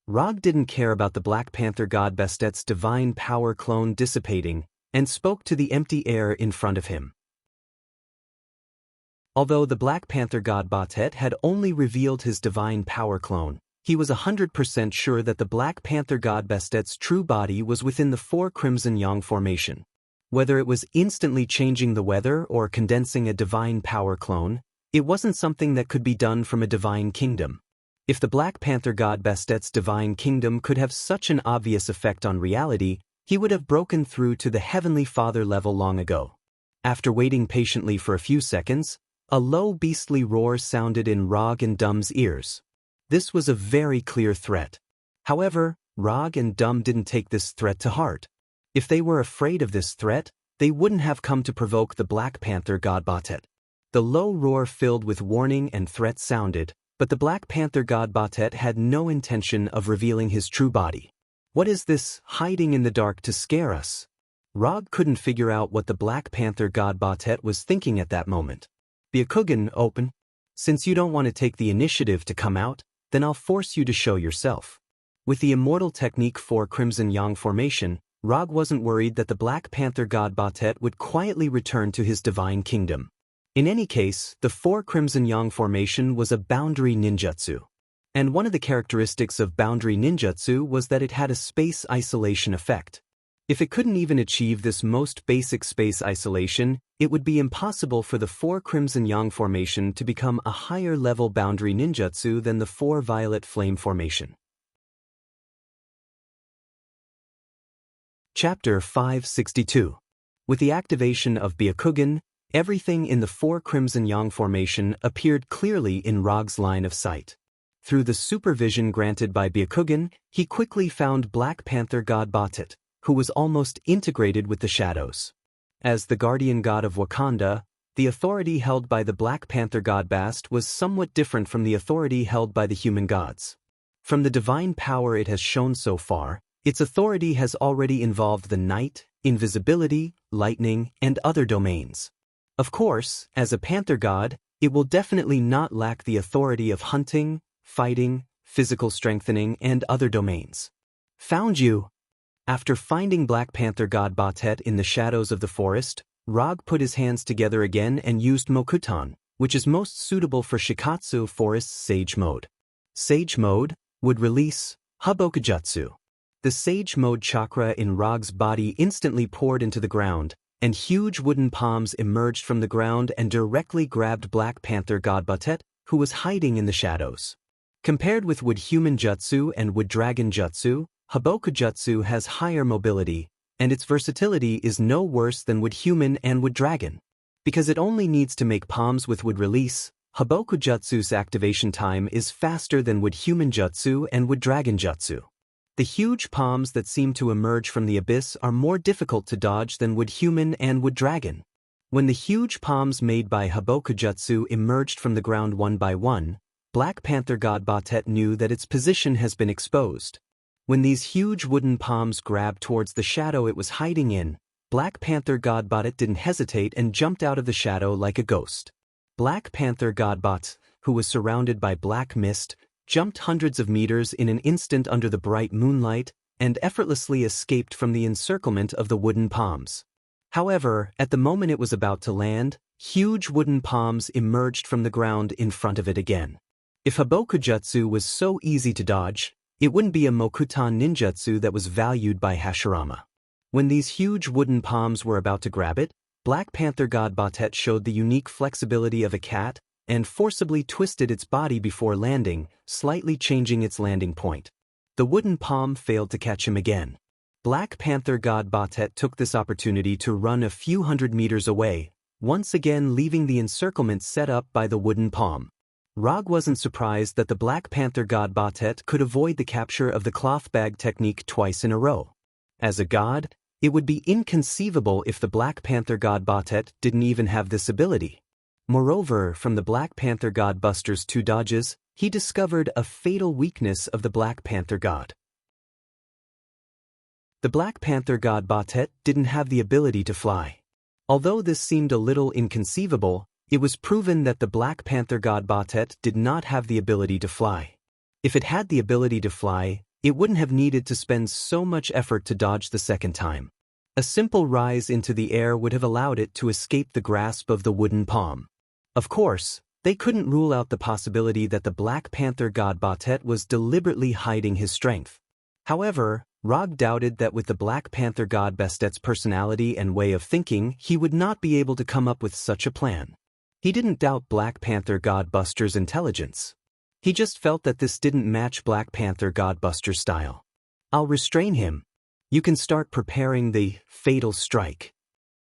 Rog didn't care about the Black Panther god Bastet's divine power clone dissipating, and spoke to the empty air in front of him. Although the Black Panther god Batet had only revealed his divine power clone, he was 100% sure that the Black Panther god Bastet's true body was within the 4 Crimson Yang formation. Whether it was instantly changing the weather or condensing a divine power clone, it wasn't something that could be done from a divine kingdom. If the Black Panther god Bastet's divine kingdom could have such an obvious effect on reality, he would have broken through to the Heavenly Father level long ago. After waiting patiently for a few seconds, a low beastly roar sounded in Rog and Dum's ears. This was a very clear threat. However, Rog and Dum didn't take this threat to heart. If they were afraid of this threat, they wouldn't have come to provoke the Black Panther god Batet. The low roar filled with warning and threat sounded, but the Black Panther god Batet had no intention of revealing his true body. "What is this, hiding in the dark to scare us?" Rog couldn't figure out what the Black Panther god Batet was thinking at that moment. "Byakugan, open. Since you don't want to take the initiative to come out, then I'll force you to show yourself." With the immortal technique 4 Crimson Yang formation, Rog wasn't worried that the Black Panther god Batet would quietly return to his divine kingdom. In any case, the 4 Crimson Yang formation was a boundary ninjutsu. And one of the characteristics of boundary ninjutsu was that it had a space isolation effect. If it couldn't even achieve this most basic space isolation, it would be impossible for the 4 Crimson Yang formation to become a higher-level boundary ninjutsu than the 4 Violet Flame formation. Chapter 562. With the activation of Byakugan, everything in the 4 Crimson Yang formation appeared clearly in Rog's line of sight. Through the supervision granted by Byakugan, he quickly found Black Panther god Batet, who was almost integrated with the shadows. As the guardian god of Wakanda, the authority held by the Black Panther god Bast was somewhat different from the authority held by the human gods. From the divine power it has shown so far, its authority has already involved the night, invisibility, lightning, and other domains. Of course, as a panther god, it will definitely not lack the authority of hunting, fighting, physical strengthening, and other domains. "Found you!" After finding Black Panther god Batet in the shadows of the forest, Rog put his hands together again and used Mokutan, which is most suitable for Shikatsu Forest's Sage Mode. Sage Mode would release Habokujutsu. The Sage Mode chakra in Rog's body instantly poured into the ground, and huge wooden palms emerged from the ground and directly grabbed Black Panther god Batet, who was hiding in the shadows. Compared with Wood Human Jutsu and Wood Dragon Jutsu, Habokujutsu has higher mobility, and its versatility is no worse than Wood Human and Wood Dragon. Because it only needs to make palms with Wood release, Habokujutsu's activation time is faster than Wood Human Jutsu and Wood Dragon Jutsu. The huge palms that seem to emerge from the abyss are more difficult to dodge than Wood Human and Wood Dragon. When the huge palms made by Habokujutsu emerged from the ground one by one, Black Panther god Batet knew that its position has been exposed. When these huge wooden palms grabbed towards the shadow it was hiding in, Black Panther god Batet didn't hesitate and jumped out of the shadow like a ghost. Black Panther god Batet, who was surrounded by black mist, jumped hundreds of meters in an instant under the bright moonlight, and effortlessly escaped from the encirclement of the wooden palms. However, at the moment it was about to land, huge wooden palms emerged from the ground in front of it again. If Habokujutsu was so easy to dodge, it wouldn't be a Mokutan ninjutsu that was valued by Hashirama. When these huge wooden palms were about to grab it, Black Panther god Batet showed the unique flexibility of a cat and forcibly twisted its body before landing, slightly changing its landing point. The wooden palm failed to catch him again. Black Panther god Batet took this opportunity to run a few hundred meters away, once again leaving the encirclement set up by the wooden palm. Rog wasn't surprised that the Black Panther god Batet could avoid the capture of the cloth bag technique twice in a row. As a god, it would be inconceivable if the Black Panther god Batet didn't even have this ability. Moreover, from the Black Panther god Buster's 2 dodges, he discovered a fatal weakness of the Black Panther god. The Black Panther god Batet didn't have the ability to fly. Although this seemed a little inconceivable, it was proven that the Black Panther god Batet did not have the ability to fly. If it had the ability to fly, it wouldn't have needed to spend so much effort to dodge the second time. A simple rise into the air would have allowed it to escape the grasp of the wooden palm. Of course, they couldn't rule out the possibility that the Black Panther god Batet was deliberately hiding his strength. However, Rog doubted that with the Black Panther god Bastet's personality and way of thinking, he would not be able to come up with such a plan. He didn't doubt Black Panther god Buster's intelligence. He just felt that this didn't match Black Panther god Buster's style. "I'll restrain him. You can start preparing the fatal strike."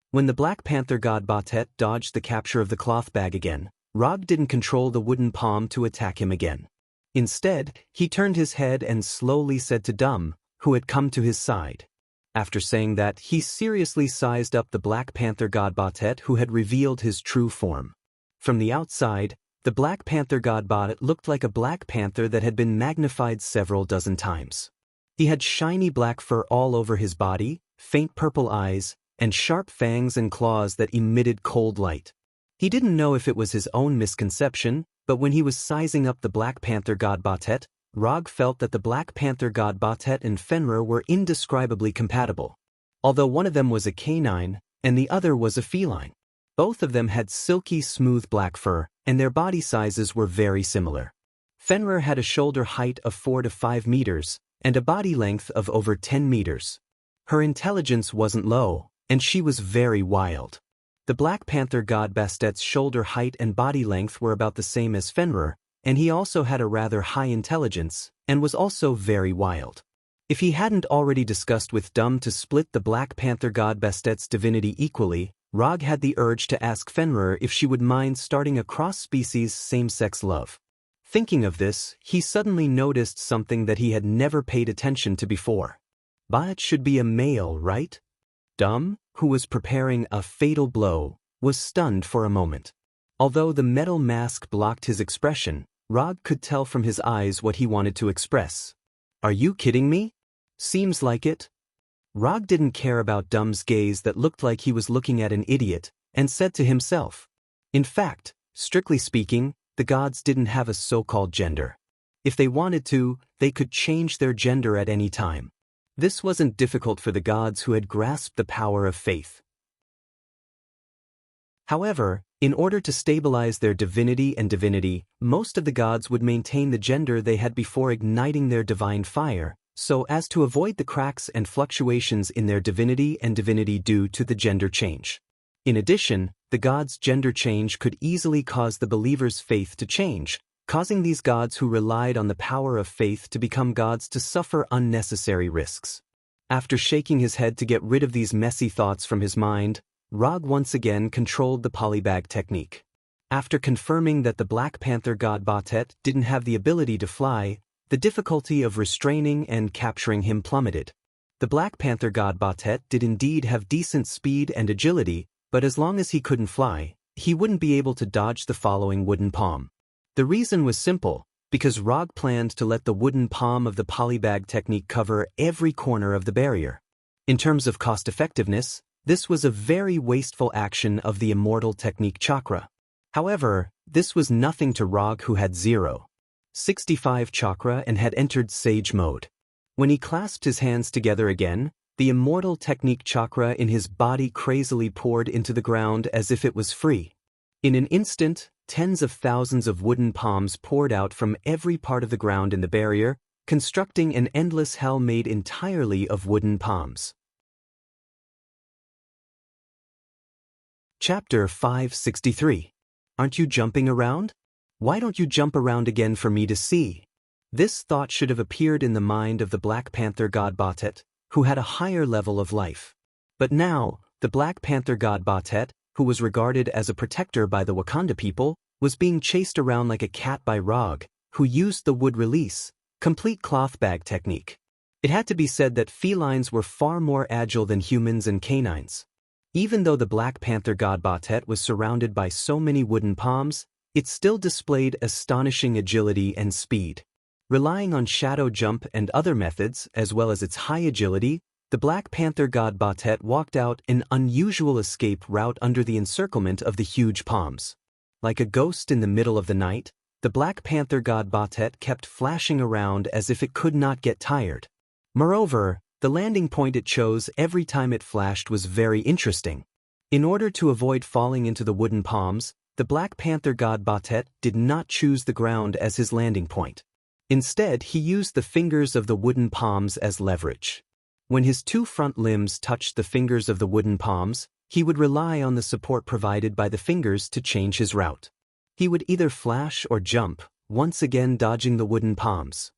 When the Black Panther god Batet dodged the capture of the cloth bag again, Rog didn't control the wooden palm to attack him again. Instead, he turned his head and slowly said to Dum, who had come to his side. After saying that, he seriously sized up the Black Panther god Batet, who had revealed his true form. From the outside, the Black Panther god Batet looked like a black panther that had been magnified several dozen times. He had shiny black fur all over his body, faint purple eyes, and sharp fangs and claws that emitted cold light. He didn't know if it was his own misconception, but when he was sizing up the Black Panther god Batet, Rog felt that the Black Panther god Batet and Fenrir were indescribably compatible. Although one of them was a canine, and the other was a feline. Both of them had silky smooth black fur, and their body sizes were very similar. Fenrir had a shoulder height of 4 to 5 meters, and a body length of over 10 meters. Her intelligence wasn't low, and she was very wild. The Black Panther god Bastet's shoulder height and body length were about the same as Fenrir, and he also had a rather high intelligence, and was also very wild. If he hadn't already discussed with Dum to split the Black Panther god Bastet's divinity equally, Rog had the urge to ask Fenrir if she would mind starting a cross-species same-sex love. Thinking of this, he suddenly noticed something that he had never paid attention to before. Baet should be a male, right? Dum, who was preparing a fatal blow, was stunned for a moment. Although the metal mask blocked his expression, Rog could tell from his eyes what he wanted to express. "Are you kidding me? Seems like it." Rog didn't care about Dum's gaze that looked like he was looking at an idiot, and said to himself, "In fact, strictly speaking, the gods didn't have a so-called gender. If they wanted to, they could change their gender at any time. This wasn't difficult for the gods who had grasped the power of faith." However, in order to stabilize their divinity, most of the gods would maintain the gender they had before igniting their divine fire, so as to avoid the cracks and fluctuations in their divinity due to the gender change. In addition, the gods' gender change could easily cause the believer's faith to change, causing these gods who relied on the power of faith to become gods to suffer unnecessary risks. After shaking his head to get rid of these messy thoughts from his mind, Rog once again controlled the polybag technique. After confirming that the Black Panther god Batet didn't have the ability to fly, the difficulty of restraining and capturing him plummeted. The Black Panther god Batet did indeed have decent speed and agility, but as long as he couldn't fly, he wouldn't be able to dodge the following wooden palm. The reason was simple, because Rog planned to let the wooden palm of the polybag technique cover every corner of the barrier. In terms of cost-effectiveness, this was a very wasteful action of the immortal technique chakra. However, this was nothing to Rog, who had 0.65 chakra and had entered sage mode. When he clasped his hands together again, the immortal technique chakra in his body crazily poured into the ground as if it was free. In an instant, tens of thousands of wooden palms poured out from every part of the ground in the barrier, constructing an endless hell made entirely of wooden palms. Chapter 563. Aren't you jumping around? Why don't you jump around again for me to see? This thought should have appeared in the mind of the Black Panther god Batet, who had a higher level of life. But now, the Black Panther god Batet, who was regarded as a protector by the Wakanda people, was being chased around like a cat by Rog, who used the wood release, complete cloth bag technique. It had to be said that felines were far more agile than humans and canines. Even though the Black Panther god Batet was surrounded by so many wooden palms, it still displayed astonishing agility and speed. Relying on shadow jump and other methods, as well as its high agility, the Black Panther god Batet walked out an unusual escape route under the encirclement of the huge palms. Like a ghost in the middle of the night, the Black Panther god Batet kept flashing around as if it could not get tired. Moreover, the landing point it chose every time it flashed was very interesting. In order to avoid falling into the wooden palms, the Black Panther god Batet did not choose the ground as his landing point. Instead, he used the fingers of the wooden palms as leverage. When his two front limbs touched the fingers of the wooden palms, he would rely on the support provided by the fingers to change his route. He would either flash or jump, once again dodging the wooden palms.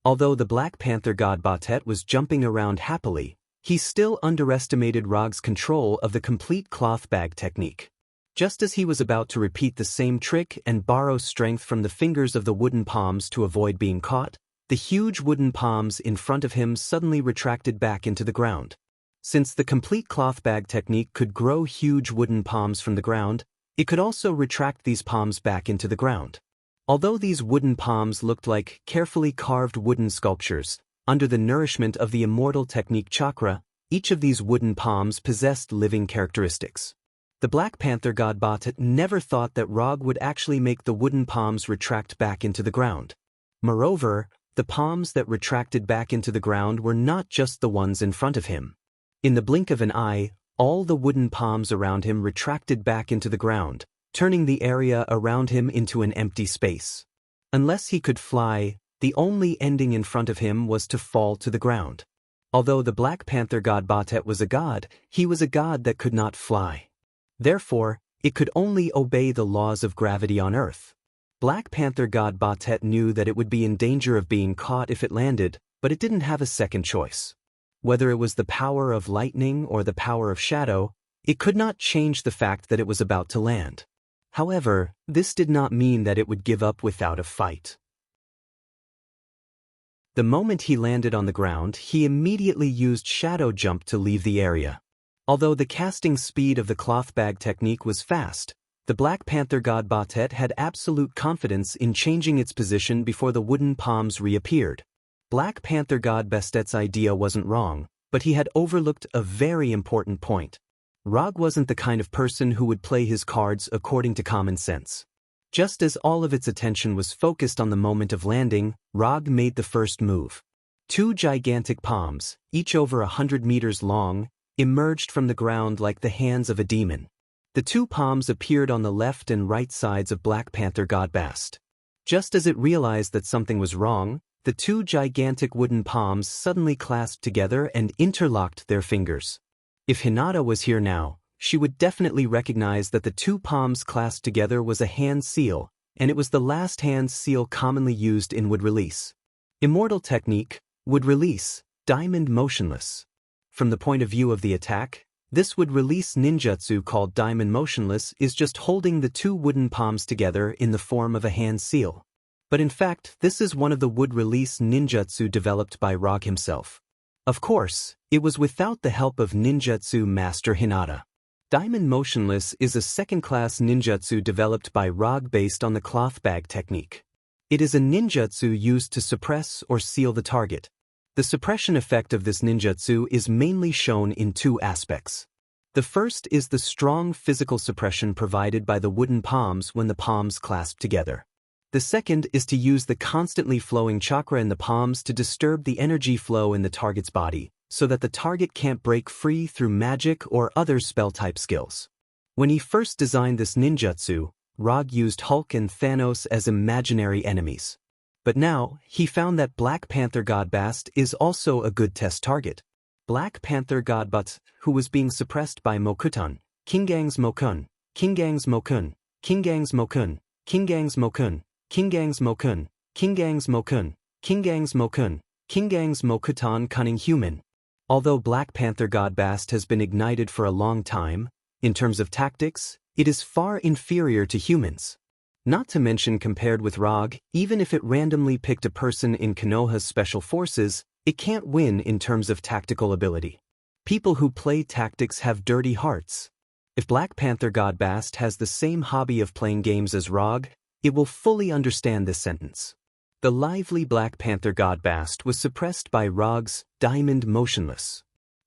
Although the Black Panther god Batet was jumping around happily, he still underestimated Rog's control of the complete cloth bag technique. Just as he was about to repeat the same trick and borrow strength from the fingers of the wooden palms to avoid being caught, the huge wooden palms in front of him suddenly retracted back into the ground. Since the complete cloth bag technique could grow huge wooden palms from the ground, it could also retract these palms back into the ground. Although these wooden palms looked like carefully carved wooden sculptures, under the nourishment of the immortal technique chakra, each of these wooden palms possessed living characteristics. The Black Panther god Batet never thought that Rog would actually make the wooden palms retract back into the ground. Moreover, the palms that retracted back into the ground were not just the ones in front of him. In the blink of an eye, all the wooden palms around him retracted back into the ground, turning the area around him into an empty space. Unless he could fly, the only ending in front of him was to fall to the ground. Although the Black Panther god Batet was a god, he was a god that could not fly. Therefore, it could only obey the laws of gravity on Earth. Black Panther god Batet knew that it would be in danger of being caught if it landed, but it didn't have a second choice. Whether it was the power of lightning or the power of shadow, it could not change the fact that it was about to land. However, this did not mean that it would give up without a fight. The moment he landed on the ground, he immediately used shadow jump to leave the area. Although the casting speed of the cloth bag technique was fast, the Black Panther god Batet had absolute confidence in changing its position before the wooden palms reappeared. Black Panther god Bastet's idea wasn't wrong, but he had overlooked a very important point. Rog wasn't the kind of person who would play his cards according to common sense. Just as all of its attention was focused on the moment of landing, Rog made the first move. Two gigantic palms, each over 100 meters long, emerged from the ground like the hands of a demon. The two palms appeared on the left and right sides of Black Panther god Bast. Just as it realized that something was wrong, the two gigantic wooden palms suddenly clasped together and interlocked their fingers. If Hinata was here now, she would definitely recognize that the two palms clasped together was a hand seal, and it was the last hand seal commonly used in wood release. Immortal technique, wood release, diamond motionless. From the point of view of the attack, this wood release ninjutsu called diamond motionless is just holding the two wooden palms together in the form of a hand seal. But in fact, this is one of the wood release ninjutsu developed by Rog himself. Of course, it was without the help of ninjutsu master Hinata. Diamond motionless is a second-class ninjutsu developed by Rog based on the cloth bag technique. It is a ninjutsu used to suppress or seal the target. The suppression effect of this ninjutsu is mainly shown in two aspects. The first is the strong physical suppression provided by the wooden palms when the palms clasp together. The second is to use the constantly flowing chakra in the palms to disturb the energy flow in the target's body, so that the target can't break free through magic or other spell-type skills. When he first designed this ninjutsu, Rog used Hulk and Thanos as imaginary enemies. But now, he found that Black Panther god Bast is also a good test target. Black Panther god Butts, who was being suppressed by Mokutan, Kingang's Mokun, Kingang's Mokun, Kingang's Mokun, Kingang's Mokun, Kingang's Mokun, Kingang's Mokun, Kingang's Mokun, Kingang's Mokutan cunning human. Although Black Panther God Bast has been ignited for a long time, in terms of tactics, it is far inferior to humans. Not to mention compared with Rog, even if it randomly picked a person in Konoha's special forces, it can't win in terms of tactical ability. People who play tactics have dirty hearts. If Black Panther God Bast has the same hobby of playing games as Rog, it will fully understand this sentence. The lively Black Panther God Bast was suppressed by Rog's Diamond Motionless.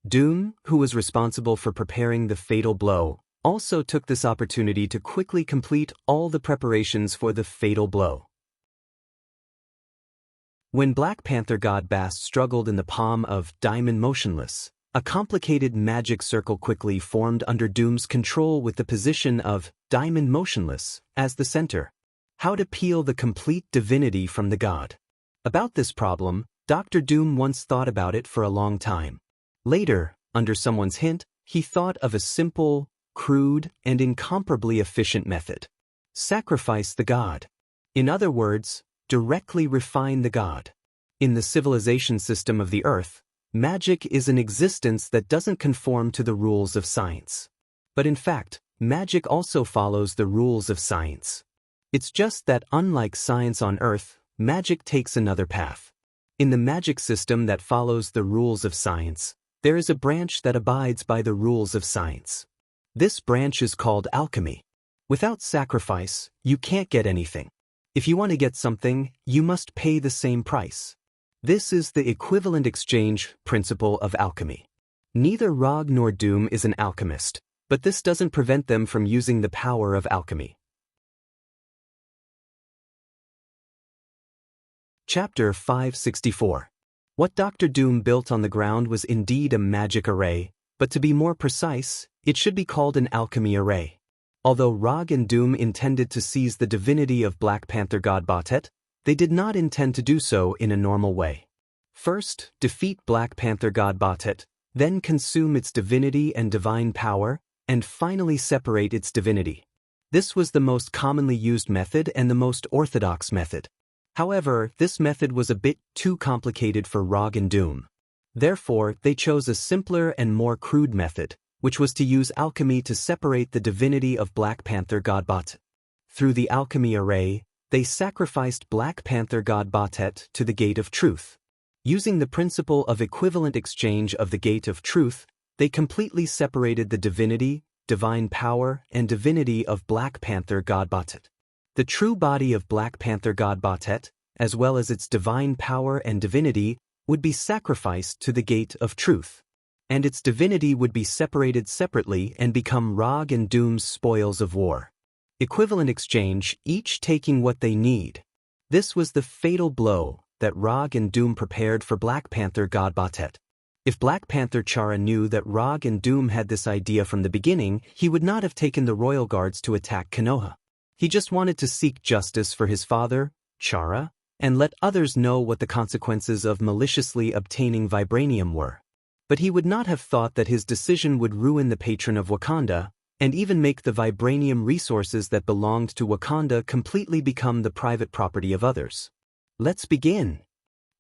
Doom, who was responsible for preparing the fatal blow, also took this opportunity to quickly complete all the preparations for the fatal blow. When Black Panther God Bast struggled in the palm of Diamond Motionless, a complicated magic circle quickly formed under Doom's control with the position of Diamond Motionless as the center. How to peel the complete divinity from the god. About this problem, Dr. Doom once thought about it for a long time. Later, under someone's hint, he thought of a simple, crude, and incomparably efficient method. Sacrifice the god. In other words, directly refine the god. In the civilization system of the earth, magic is an existence that doesn't conform to the rules of science. But in fact, magic also follows the rules of science. It's just that unlike science on earth, magic takes another path. In the magic system that follows the rules of science, there is a branch that abides by the rules of science. This branch is called alchemy. Without sacrifice, you can't get anything. If you want to get something, you must pay the same price. This is the equivalent exchange principle of alchemy. Neither Rog nor Doom is an alchemist, but this doesn't prevent them from using the power of alchemy. Chapter 564. What Dr. Doom built on the ground was indeed a magic array, but to be more precise, it should be called an alchemy array. Although Rog and Doom intended to seize the divinity of Black Panther God Batet, they did not intend to do so in a normal way. First, defeat Black Panther God Batet, then consume its divinity and divine power, and finally separate its divinity. This was the most commonly used method and the most orthodox method. However, this method was a bit too complicated for Rog and Doom. Therefore, they chose a simpler and more crude method, which was to use alchemy to separate the divinity of Black Panther God Batet. Through the alchemy array, they sacrificed Black Panther God Batet to the Gate of Truth. Using the principle of equivalent exchange of the Gate of Truth, they completely separated the divinity, divine power, and divinity of Black Panther God Batet. The true body of Black Panther God Batet, as well as its divine power and divinity, would be sacrificed to the Gate of Truth. And its divinity would be separated separately and become Rog and Doom's spoils of war. Equivalent exchange, each taking what they need. This was the fatal blow that Rog and Doom prepared for Black Panther God Batet. If Black Panther Chara knew that Rog and Doom had this idea from the beginning, he would not have taken the royal guards to attack Konoha. He just wanted to seek justice for his father, Chara, and let others know what the consequences of maliciously obtaining vibranium were. But he would not have thought that his decision would ruin the patron of Wakanda, and even make the vibranium resources that belonged to Wakanda completely become the private property of others. Let's begin.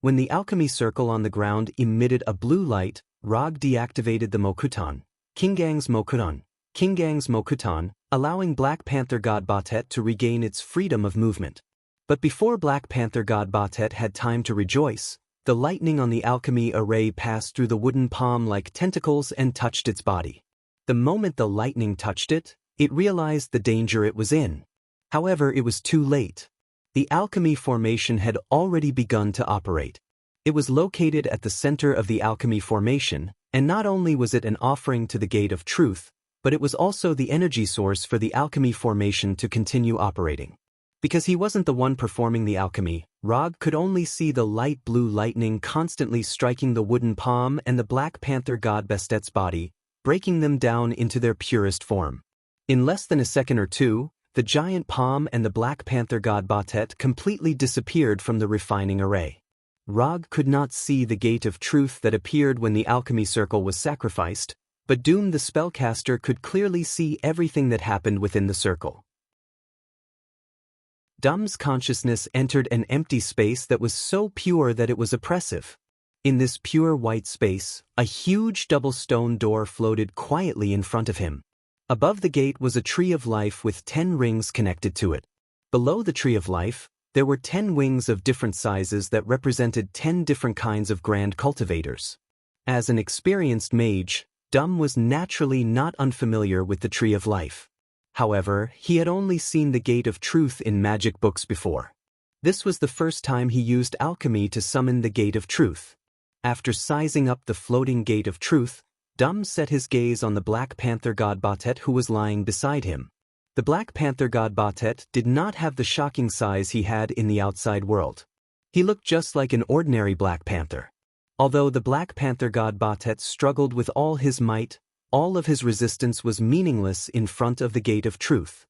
When the alchemy circle on the ground emitted a blue light, Rog deactivated the Mokutan, Kingang's Mokutan, allowing Black Panther God Batet to regain its freedom of movement. But before Black Panther God Batet had time to rejoice, the lightning on the alchemy array passed through the wooden palm like tentacles and touched its body. The moment the lightning touched it, it realized the danger it was in. However, it was too late. The alchemy formation had already begun to operate. It was located at the center of the alchemy formation, and not only was it an offering to the Gate of Truth, but it was also the energy source for the alchemy formation to continue operating. Because he wasn't the one performing the alchemy, Rog could only see the light blue lightning constantly striking the wooden palm and the Black Panther God Bastet's body, breaking them down into their purest form. In less than a second or two, the giant palm and the Black Panther God Batet completely disappeared from the refining array. Rog could not see the Gate of Truth that appeared when the alchemy circle was sacrificed, but Doom the spellcaster could clearly see everything that happened within the circle. Doom's consciousness entered an empty space that was so pure that it was oppressive. In this pure white space, a huge double stone door floated quietly in front of him. Above the gate was a tree of life with 10 rings connected to it. Below the tree of life, there were 10 wings of different sizes that represented 10 different kinds of grand cultivators. As an experienced mage, Dum was naturally not unfamiliar with the Tree of Life. However, he had only seen the Gate of Truth in magic books before. This was the first time he used alchemy to summon the Gate of Truth. After sizing up the floating Gate of Truth, Dum set his gaze on the Black Panther god Batet who was lying beside him. The Black Panther god Batet did not have the shocking size he had in the outside world. He looked just like an ordinary Black Panther. Although the Black Panther god Batet struggled with all his might, all of his resistance was meaningless in front of the Gate of Truth.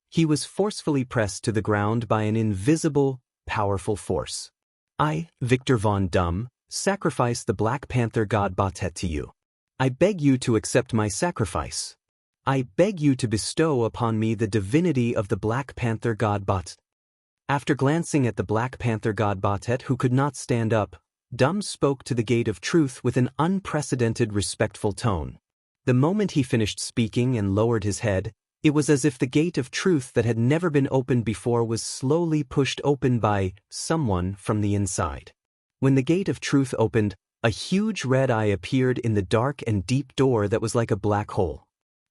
He was forcefully pressed to the ground by an invisible, powerful force. I, Victor von Dum, sacrifice the Black Panther god Batet to you. I beg you to accept my sacrifice. I beg you to bestow upon me the divinity of the Black Panther god Batet. After glancing at the Black Panther god Batet who could not stand up, Dum spoke to the Gate of Truth with an unprecedented respectful tone. The moment he finished speaking and lowered his head, it was as if the Gate of Truth that had never been opened before was slowly pushed open by someone from the inside. When the Gate of Truth opened, a huge red eye appeared in the dark and deep door that was like a black hole.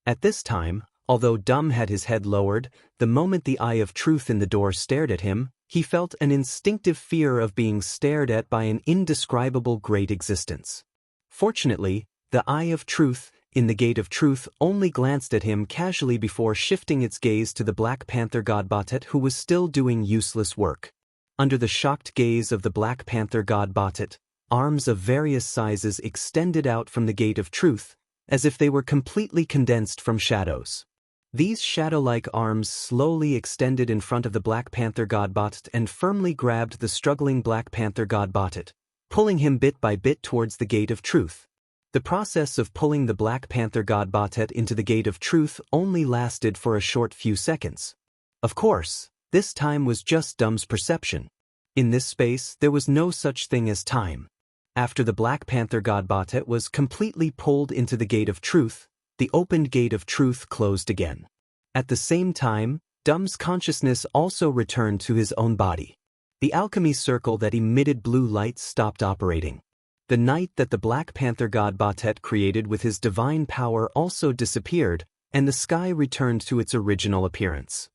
At this time, although Dum had his head lowered, the moment the Eye of Truth in the door stared at him, he felt an instinctive fear of being stared at by an indescribable great existence. Fortunately, the Eye of Truth in the Gate of Truth only glanced at him casually before shifting its gaze to the Black Panther god Batet who was still doing useless work. Under the shocked gaze of the Black Panther god Batet, arms of various sizes extended out from the Gate of Truth, as if they were completely condensed from shadows. These shadow-like arms slowly extended in front of the Black Panther god Batet and firmly grabbed the struggling Black Panther god Batet, pulling him bit by bit towards the Gate of Truth. The process of pulling the Black Panther god Batet into the Gate of Truth only lasted for a short few seconds. Of course, this time was just Dum's perception. In this space, there was no such thing as time. After the Black Panther god Batet was completely pulled into the Gate of Truth, the opened Gate of Truth closed again. At the same time, Dum's consciousness also returned to his own body. The alchemy circle that emitted blue light stopped operating. The night that the Black Panther god Batet created with his divine power also disappeared, and the sky returned to its original appearance.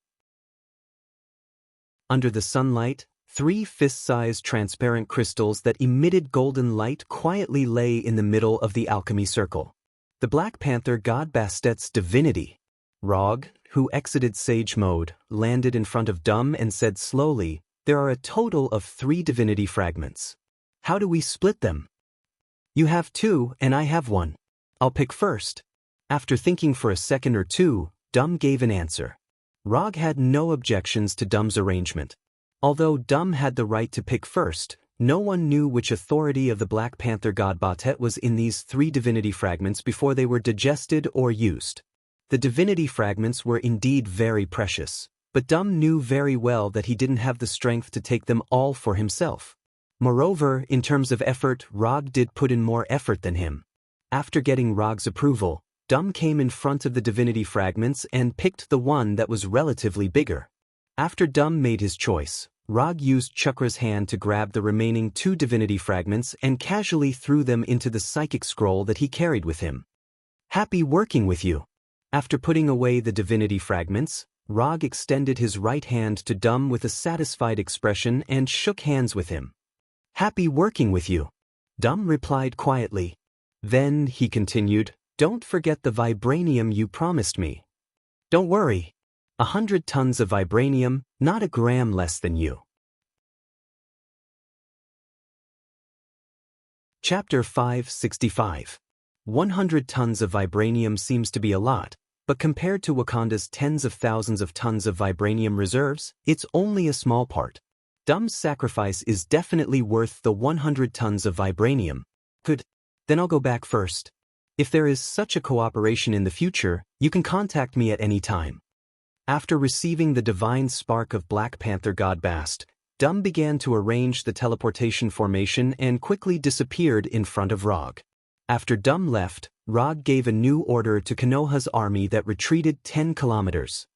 Under the sunlight, 3 fist-sized transparent crystals that emitted golden light quietly lay in the middle of the alchemy circle. The Black Panther god Bastet's divinity, Rog, who exited sage mode, landed in front of Dum and said slowly, "There are a total of 3 divinity fragments. How do we split them?" "You have 2 and I have 1. I'll pick first." After thinking for a second or two, Dum gave an answer. Rog had no objections to Dum's arrangement. Although Dum had the right to pick first, no one knew which authority of the Black Panther god Batet was in these 3 divinity fragments before they were digested or used. The divinity fragments were indeed very precious, but Dum knew very well that he didn't have the strength to take them all for himself. Moreover, in terms of effort, Rog did put in more effort than him. After getting Rog's approval, Dum came in front of the divinity fragments and picked the one that was relatively bigger. After Dum made his choice, Rog used Chakra's hand to grab the remaining 2 divinity fragments and casually threw them into the psychic scroll that he carried with him. "Happy working with you." After putting away the divinity fragments, Rog extended his right hand to Dum with a satisfied expression and shook hands with him. "Happy working with you." Dum replied quietly. "Then," he continued, "don't forget the vibranium you promised me." "Don't worry. 100 tons of vibranium, not a gram less than you." Chapter 565. 100 tons of vibranium seems to be a lot, but compared to Wakanda's tens of thousands of tons of vibranium reserves, it's only a small part. Dum's sacrifice is definitely worth the 100 tons of vibranium. Good. Then I'll go back first. If there is such a cooperation in the future, you can contact me at any time. After receiving the divine spark of Black Panther god Bast, Dum began to arrange the teleportation formation and quickly disappeared in front of Rog. After Dum left, Rog gave a new order to Konoha's army that retreated 10 kilometers.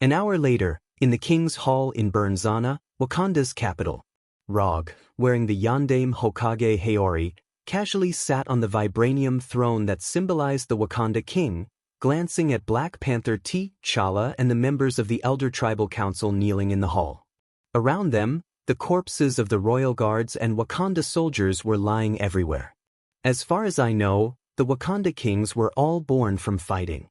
An hour later, in the King's Hall in Bernzana, Wakanda's capital, Rog, wearing the Yondaime Hokage Haori, casually sat on the vibranium throne that symbolized the Wakanda king, glancing at Black Panther T'Challa and the members of the Elder Tribal Council kneeling in the hall. Around them, the corpses of the royal guards and Wakanda soldiers were lying everywhere. As far as I know, the Wakanda kings were all born from fighting.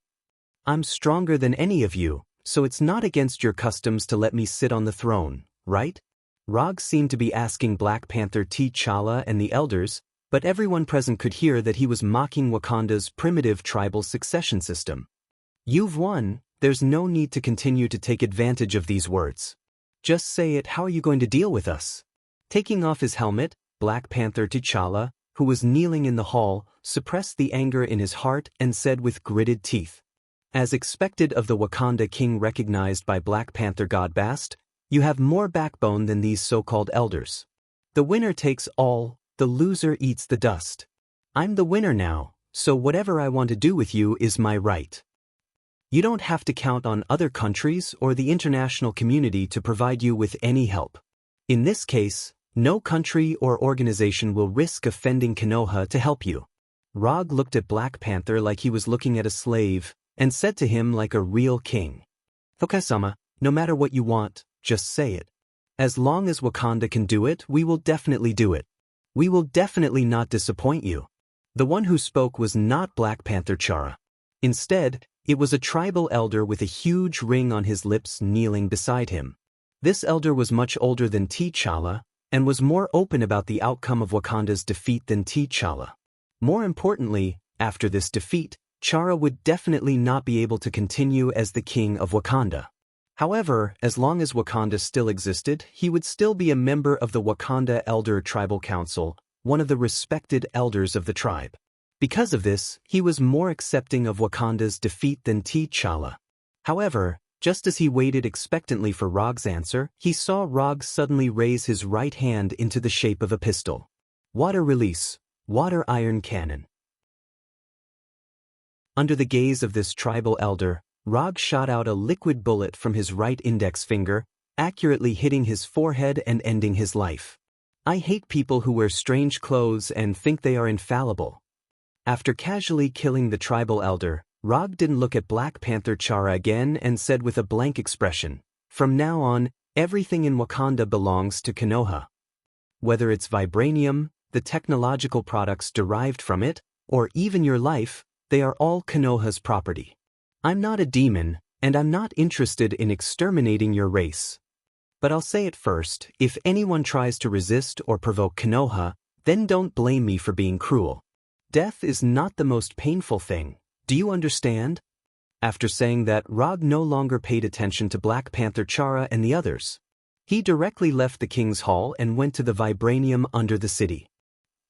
I'm stronger than any of you, so it's not against your customs to let me sit on the throne, right? Rog seemed to be asking Black Panther T'Challa and the elders, but everyone present could hear that he was mocking Wakanda's primitive tribal succession system. You've won, there's no need to continue to take advantage of these words. Just say it. How are you going to deal with us? Taking off his helmet, Black Panther T'Challa, who was kneeling in the hall, suppressed the anger in his heart and said with gritted teeth, as expected of the Wakanda king recognized by Black Panther God Bast, you have more backbone than these so-called elders. The winner takes all, the loser eats the dust. I'm the winner now, so whatever I want to do with you is my right. You don't have to count on other countries or the international community to provide you with any help. In this case, no country or organization will risk offending Konoha to help you. Rog looked at Black Panther like he was looking at a slave, and said to him like a real king. Hokage-sama, no matter what you want, just say it. As long as Wakanda can do it, we will definitely do it. We will definitely not disappoint you. The one who spoke was not Black Panther Chara. Instead, it was a tribal elder with a huge ring on his lips kneeling beside him. This elder was much older than T'Challa, and was more open about the outcome of Wakanda's defeat than T'Challa. More importantly, after this defeat, Chara would definitely not be able to continue as the king of Wakanda. However, as long as Wakanda still existed, he would still be a member of the Wakanda Elder Tribal Council, one of the respected elders of the tribe. Because of this, he was more accepting of Wakanda's defeat than T'Challa. However, just as he waited expectantly for Rog's answer, he saw Rog suddenly raise his right hand into the shape of a pistol. Water release, water iron cannon. Under the gaze of this tribal elder, Rog shot out a liquid bullet from his right index finger, accurately hitting his forehead and ending his life. I hate people who wear strange clothes and think they are infallible. After casually killing the tribal elder, Rog didn't look at Black Panther Chara again and said with a blank expression, from now on, everything in Wakanda belongs to Konoha. Whether it's vibranium, the technological products derived from it, or even your life, they are all Konoha's property. I'm not a demon, and I'm not interested in exterminating your race. But I'll say it first, if anyone tries to resist or provoke Konoha, then don't blame me for being cruel. Death is not the most painful thing, do you understand? After saying that, Rog no longer paid attention to Black Panther Chara and the others. He directly left the King's Hall and went to the vibranium under the city.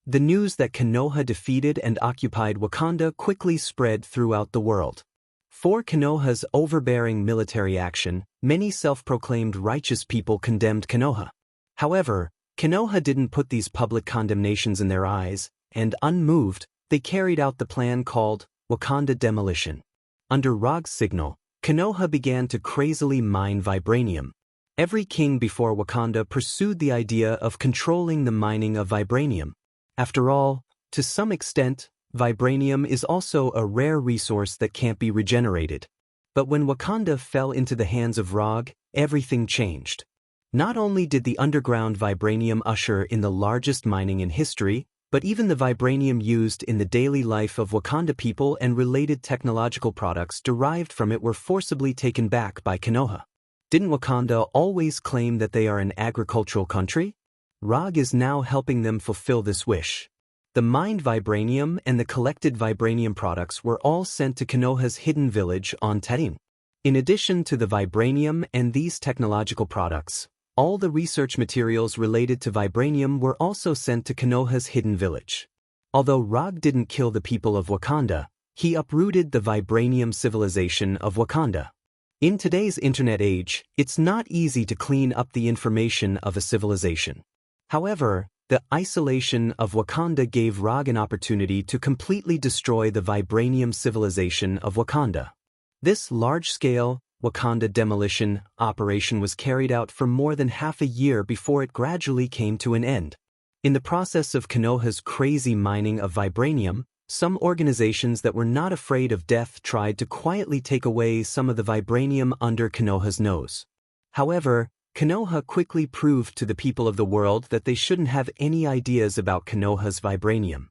The news that Konoha defeated and occupied Wakanda quickly spread throughout the world. For Konoha's overbearing military action, many self-proclaimed righteous people condemned Konoha. However, Konoha didn't put these public condemnations in their eyes, and unmoved, they carried out the plan called Wakanda Demolition. Under Rog's signal, Konoha began to crazily mine vibranium. Every king before Wakanda pursued the idea of controlling the mining of vibranium. After all, to some extent, vibranium is also a rare resource that can't be regenerated. But when Wakanda fell into the hands of Rog, everything changed. Not only did the underground vibranium usher in the largest mining in history, but even the vibranium used in the daily life of Wakanda people and related technological products derived from it were forcibly taken back by Konoha. Didn't Wakanda always claim that they are an agricultural country? Rog is now helping them fulfill this wish. The mined vibranium and the collected vibranium products were all sent to Konoha's hidden village on Tarim. In addition to the vibranium and these technological products, all the research materials related to vibranium were also sent to Konoha's hidden village. Although Rog didn't kill the people of Wakanda, he uprooted the vibranium civilization of Wakanda. In today's internet age, it's not easy to clean up the information of a civilization. However, the isolation of Wakanda gave Rog an opportunity to completely destroy the vibranium civilization of Wakanda. This large-scale Wakanda demolition operation was carried out for more than half a year before it gradually came to an end. In the process of Konoha's crazy mining of vibranium, some organizations that were not afraid of death tried to quietly take away some of the vibranium under Konoha's nose. However, Konoha quickly proved to the people of the world that they shouldn't have any ideas about Konoha's vibranium.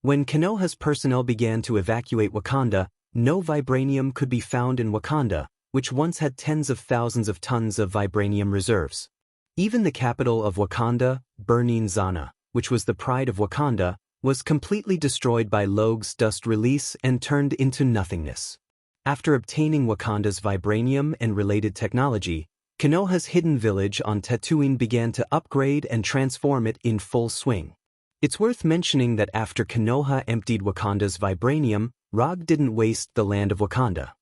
When Konoha's personnel began to evacuate Wakanda, no vibranium could be found in Wakanda, which once had tens of thousands of tons of vibranium reserves. Even the capital of Wakanda, Burning Zana, which was the pride of Wakanda, was completely destroyed by Logue's dust release and turned into nothingness. After obtaining Wakanda's vibranium and related technology, Konoha's hidden village on Tatooine began to upgrade and transform it in full swing. It's worth mentioning that after Konoha emptied Wakanda's vibranium, Rog didn't waste the land of Wakanda.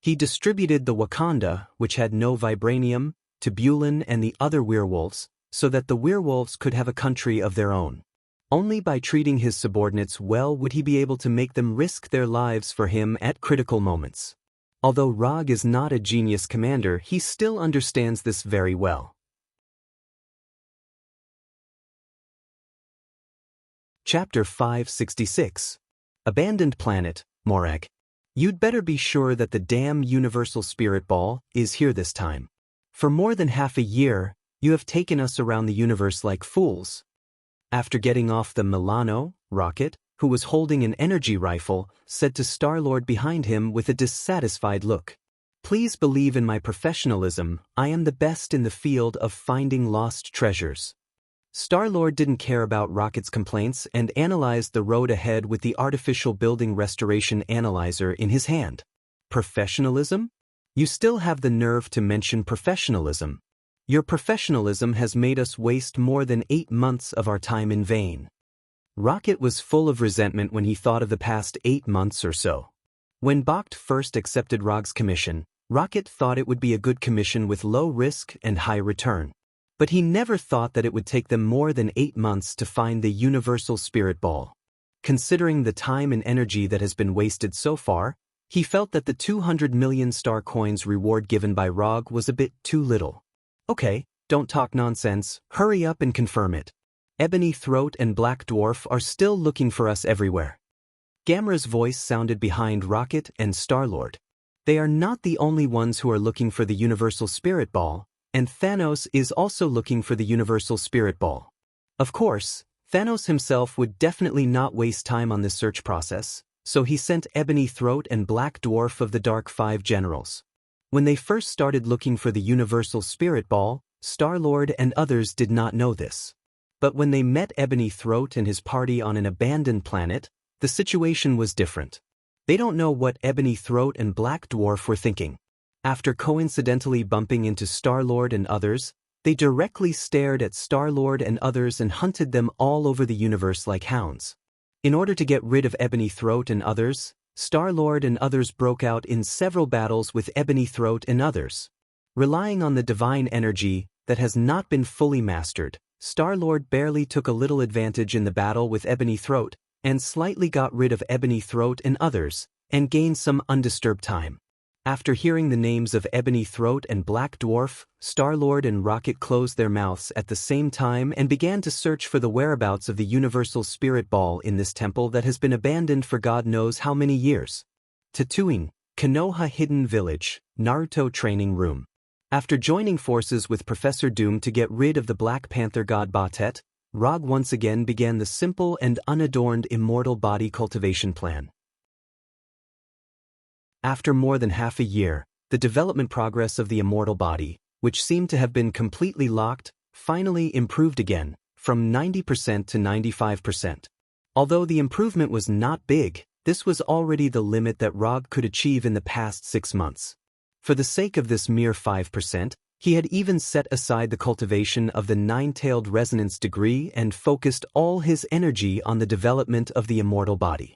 He distributed the Wakanda, which had no vibranium, to Bulin and the other werewolves, so that the werewolves could have a country of their own. Only by treating his subordinates well would he be able to make them risk their lives for him at critical moments. Although Rog is not a genius commander, he still understands this very well. Chapter 566. Abandoned Planet, Morag. You'd better be sure that the damn Universal Spirit Ball is here this time. For more than half a year, you have taken us around the universe like fools. After getting off the Milano, Rocket, who was holding an energy rifle, said to Star-Lord behind him with a dissatisfied look. Please believe in my professionalism, I am the best in the field of finding lost treasures. Star-Lord didn't care about Rocket's complaints and analyzed the road ahead with the artificial building restoration analyzer in his hand. Professionalism? You still have the nerve to mention professionalism. Your professionalism has made us waste more than 8 months of our time in vain. Rocket was full of resentment when he thought of the past 8 months or so. When Bakht first accepted Rog's commission, Rocket thought it would be a good commission with low risk and high return. But he never thought that it would take them more than 8 months to find the Universal Spirit Ball. Considering the time and energy that has been wasted so far, he felt that the 200 million star coins reward given by Rog was a bit too little. Okay, don't talk nonsense, hurry up and confirm it. Ebony Throat and Black Dwarf are still looking for us everywhere. Gamera's voice sounded behind Rocket and Star-Lord. They are not the only ones who are looking for the Universal Spirit Ball, and Thanos is also looking for the Universal Spirit Ball. Of course, Thanos himself would definitely not waste time on this search process, so he sent Ebony Throat and Black Dwarf of the Dark Five Generals. When they first started looking for the Universal Spirit Ball, Star-Lord and others did not know this. But when they met Ebony Throat and his party on an abandoned planet, the situation was different. They don't know what Ebony Throat and Black Dwarf were thinking. After coincidentally bumping into Star-Lord and others, they directly stared at Star-Lord and others and hunted them all over the universe like hounds. In order to get rid of Ebony Throat and others, Star-Lord and others broke out in several battles with Ebony Throat and others. Relying on the divine energy that has not been fully mastered, Star-Lord barely took a little advantage in the battle with Ebony Throat and slightly got rid of Ebony Throat and others, and gained some undisturbed time. After hearing the names of Ebony Throat and Black Dwarf, Star-Lord and Rocket closed their mouths at the same time and began to search for the whereabouts of the Universal Spirit Ball in this temple that has been abandoned for God knows how many years. Tatooine, Konoha Hidden Village, Naruto Training Room. After joining forces with Professor Doom to get rid of the Black Panther god Batet, Rog once again began the simple and unadorned immortal body cultivation plan. After more than half a year, the development progress of the immortal body, which seemed to have been completely locked, finally improved again, from 90% to 95%. Although the improvement was not big, this was already the limit that Rog could achieve in the past 6 months. For the sake of this mere 5%, he had even set aside the cultivation of the nine-tailed resonance degree and focused all his energy on the development of the immortal body.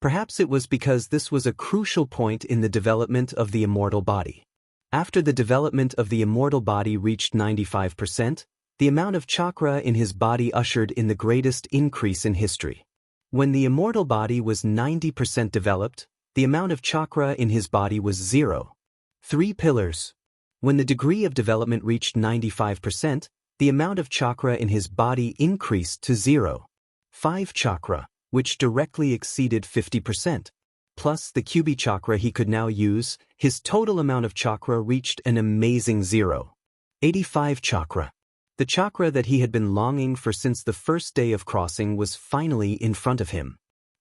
Perhaps it was because this was a crucial point in the development of the immortal body. After the development of the immortal body reached 95%, the amount of chakra in his body ushered in the greatest increase in history. When the immortal body was 90% developed, the amount of chakra in his body was 0. 3 pillars. When the degree of development reached 95%, the amount of chakra in his body increased to 0. 5 chakra, which directly exceeded 50%. Plus the QB chakra he could now use, his total amount of chakra reached an amazing 0. 85 chakra. The chakra that he had been longing for since the first day of crossing was finally in front of him.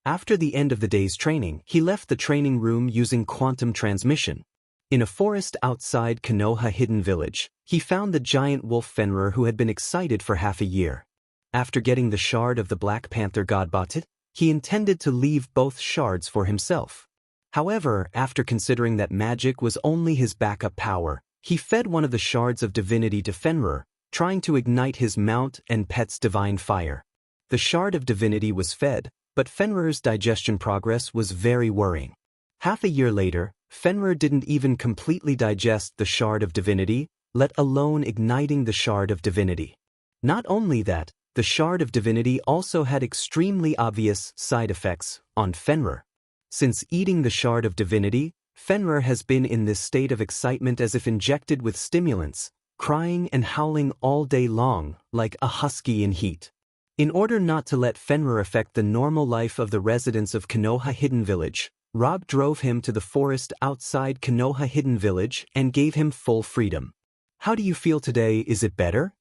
After the end of the day's training, he left the training room using quantum transmission. In a forest outside Konoha Hidden Village, he found the giant wolf Fenrir who had been excited for half a year. After getting the shard of the Black Panther god Batit, he intended to leave both shards for himself. However, after considering that magic was only his backup power, he fed one of the shards of divinity to Fenrir, trying to ignite his mount and pet's divine fire. The shard of divinity was fed, but Fenrir's digestion progress was very worrying. Half a year later, Fenrir didn't even completely digest the shard of divinity, let alone igniting the shard of divinity. Not only that, the shard of divinity also had extremely obvious side effects on Fenrir. Since eating the shard of divinity, Fenrir has been in this state of excitement as if injected with stimulants, crying and howling all day long, like a husky in heat. In order not to let Fenrir affect the normal life of the residents of Konoha Hidden Village, Rog drove him to the forest outside Konoha Hidden Village and gave him full freedom. How do you feel today? Is it better?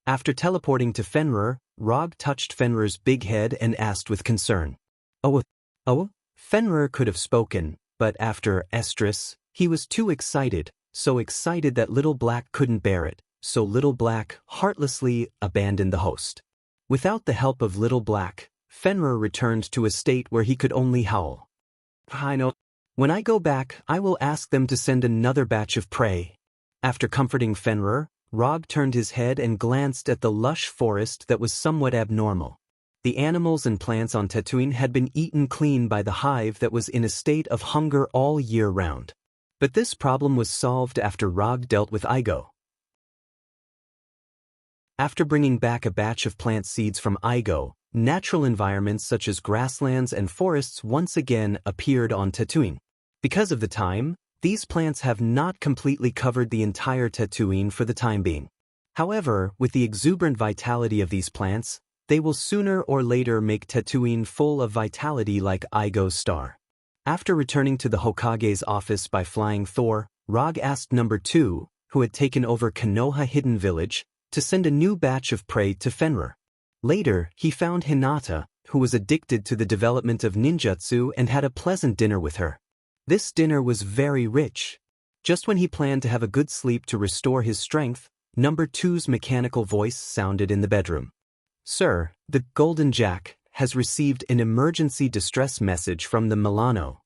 After teleporting to Fenrir, Rog touched Fenrir's big head and asked with concern. Oh? Fenrir could have spoken, but after Estrus, he was too excited, so excited that Little Black couldn't bear it, so Little Black heartlessly abandoned the host. Without the help of Little Black, Fenrir returned to a state where he could only howl. I know. When I go back, I will ask them to send another batch of prey. After comforting Fenrir, Rog turned his head and glanced at the lush forest that was somewhat abnormal. The animals and plants on Tatooine had been eaten clean by the hive that was in a state of hunger all year round. But this problem was solved after Rog dealt with Igo. After bringing back a batch of plant seeds from Igo, natural environments such as grasslands and forests once again appeared on Tatooine. Because of the time, these plants have not completely covered the entire Tatooine for the time being. However, with the exuberant vitality of these plants, they will sooner or later make Tatooine full of vitality like Igo's star. After returning to the Hokage's office by flying Thor, Rog asked Number 2, who had taken over Konoha Hidden Village, to send a new batch of prey to Fenrir. Later, he found Hinata, who was addicted to the development of ninjutsu and had a pleasant dinner with her. This dinner was very rich. Just when he planned to have a good sleep to restore his strength, Number 2's mechanical voice sounded in the bedroom. Sir, the Golden Jack has received an emergency distress message from the Milano.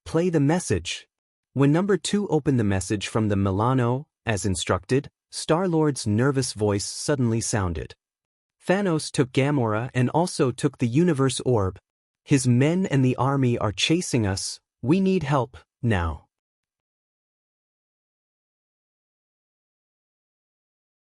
Play the message. When Number 2 opened the message from the Milano, as instructed, Star-Lord's nervous voice suddenly sounded. Thanos took Gamora and also took the Universe Orb. His men and the army are chasing us. We need help, now.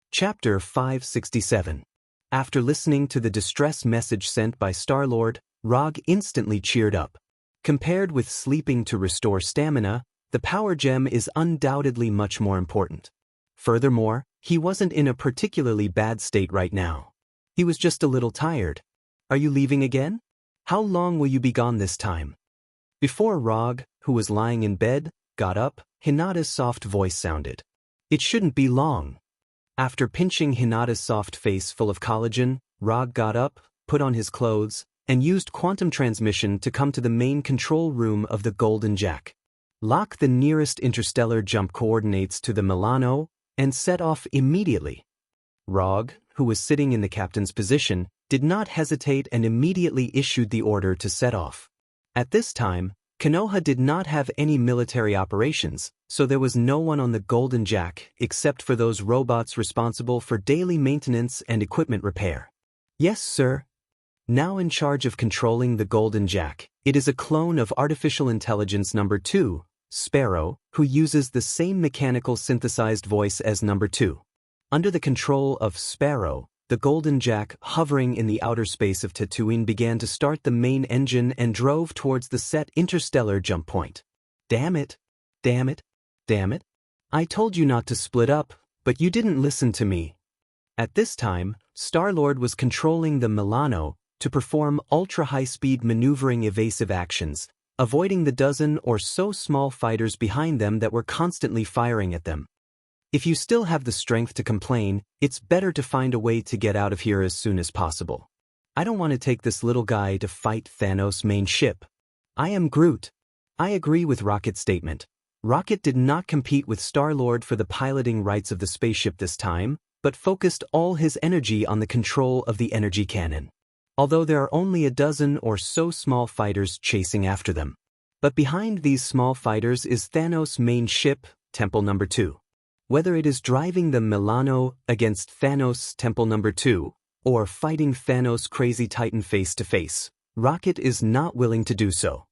Chapter 567. After listening to the distress message sent by Star-Lord, Rog instantly cheered up. Compared with sleeping to restore stamina, the power gem is undoubtedly much more important. Furthermore, he wasn't in a particularly bad state right now. He was just a little tired. Are you leaving again? How long will you be gone this time? Before Rog, who was lying in bed, got up, Hinata's soft voice sounded. It shouldn't be long. After pinching Hinata's soft face full of collagen, Rog got up, put on his clothes, and used quantum transmission to come to the main control room of the Golden Jack. Lock the nearest interstellar jump coordinates to the Milano, and set off immediately. Rog, who was sitting in the captain's position, did not hesitate and immediately issued the order to set off. At this time, Konoha did not have any military operations, so there was no one on the Golden Jack except for those robots responsible for daily maintenance and equipment repair. Yes, sir. now in charge of controlling the Golden Jack. It is a clone of artificial intelligence number 2, Sparrow, who uses the same mechanical synthesized voice as number 2. Under the control of Sparrow, the Golden Jack, hovering in the outer space of Tatooine, began to start the main engine and drove towards the set interstellar jump point. Damn it! Damn it! Damn it! I told you not to split up, but you didn't listen to me. At this time, Star-Lord was controlling the Milano to perform ultra-high-speed maneuvering evasive actions, avoiding the dozen or so small fighters behind them that were constantly firing at them. If you still have the strength to complain, it's better to find a way to get out of here as soon as possible. I don't want to take this little guy to fight Thanos' main ship. I am Groot. I agree with Rocket's statement. Rocket did not compete with Star-Lord for the piloting rights of the spaceship this time, but focused all his energy on the control of the energy cannon. Although there are only a dozen or so small fighters chasing after them. But behind these small fighters is Thanos' main ship, Temple Number 2. Whether it is driving the Milano against Thanos' Temple Number 2, or fighting Thanos' crazy Titan face to face, Rocket is not willing to do so.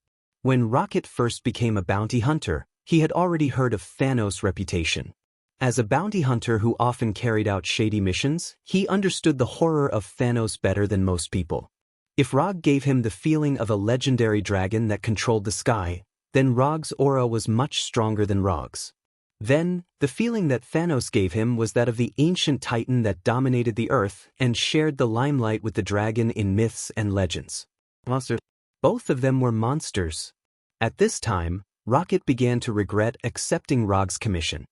When Rocket first became a bounty hunter, he had already heard of Thanos' reputation. As a bounty hunter who often carried out shady missions, he understood the horror of Thanos better than most people. If Rog gave him the feeling of a legendary dragon that controlled the sky, then Rog's aura was much stronger than Rog's. Then, the feeling that Thanos gave him was that of the ancient Titan that dominated the Earth and shared the limelight with the dragon in myths and legends. Both of them were monsters. At this time, Rocket began to regret accepting Rog's commission.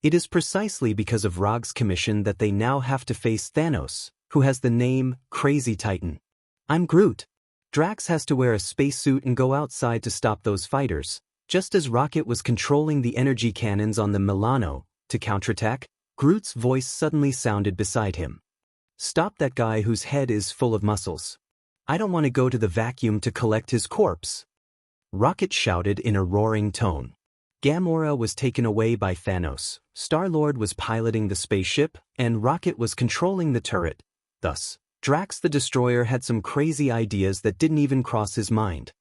It is precisely because of Rog's commission that they now have to face Thanos, who has the name Crazy Titan. I'm Groot. Drax has to wear a spacesuit and go outside to stop those fighters. Just as Rocket was controlling the energy cannons on the Milano to counterattack, Groot's voice suddenly sounded beside him. Stop that guy whose head is full of muscles. I don't want to go to the vacuum to collect his corpse. Rocket shouted in a roaring tone. Gamora was taken away by Thanos, Star-Lord was piloting the spaceship, and Rocket was controlling the turret. Thus, Drax the Destroyer had some crazy ideas that didn't even cross his mind.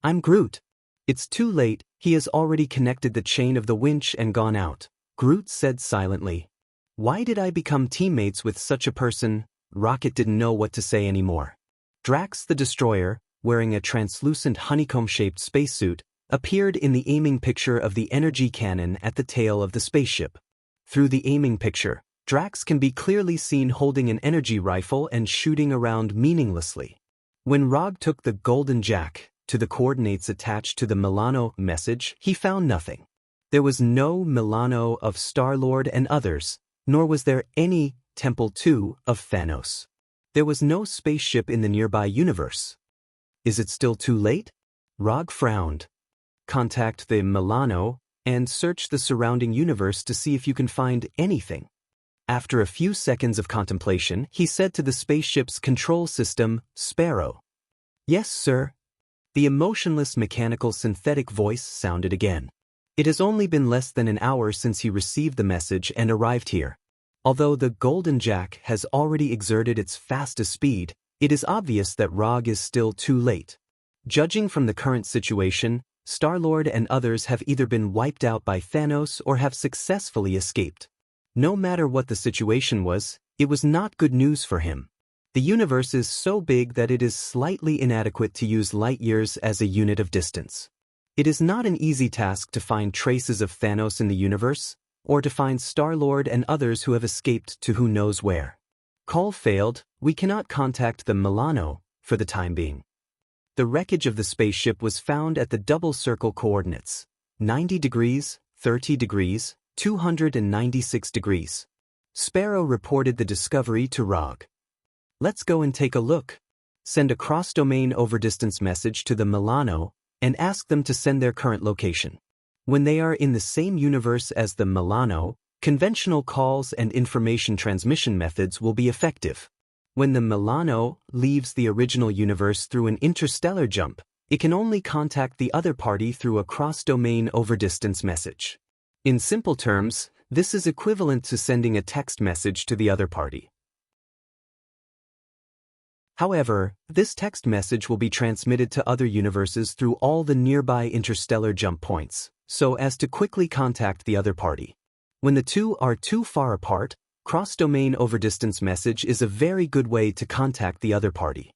I'm Groot. It's too late, he has already connected the chain of the winch and gone out, Groot said silently. Why did I become teammates with such a person? Rocket didn't know what to say anymore. Drax the Destroyer, wearing a translucent honeycomb-shaped spacesuit, appeared in the aiming picture of the energy cannon at the tail of the spaceship. Through the aiming picture, Drax can be clearly seen holding an energy rifle and shooting around meaninglessly. When Rog took the Golden Jack to the coordinates attached to the Milano message, he found nothing. There was no Milano of Star-Lord and others, nor was there any Temple 2 of Thanos. There was no spaceship in the nearby universe. Is it still too late? Rog frowned. Contact the Milano and search the surrounding universe to see if you can find anything. After a few seconds of contemplation, he said to the spaceship's control system, Sparrow. Yes, sir. The emotionless mechanical synthetic voice sounded again. It has only been less than an hour since he received the message and arrived here. Although the Golden Jack has already exerted its fastest speed, it is obvious that Rog is still too late. Judging from the current situation, Star-Lord and others have either been wiped out by Thanos or have successfully escaped. No matter what the situation was, it was not good news for him. The universe is so big that it is slightly inadequate to use light years as a unit of distance. It is not an easy task to find traces of Thanos in the universe, or to find Star-Lord and others who have escaped to who knows where. Call failed, we cannot contact the Milano for the time being. The wreckage of the spaceship was found at the double circle coordinates, 90 degrees, 30 degrees, 296 degrees. Sparrow reported the discovery to Rog. Let's go and take a look. Send a cross-domain overdistance message to the Milano and ask them to send their current location. When they are in the same universe as the Milano, conventional calls and information transmission methods will be effective. When the Milano leaves the original universe through an interstellar jump, it can only contact the other party through a cross-domain overdistance message. In simple terms, this is equivalent to sending a text message to the other party. However, this text message will be transmitted to other universes through all the nearby interstellar jump points, so as to quickly contact the other party. When the two are too far apart, cross-domain over-distance message is a very good way to contact the other party.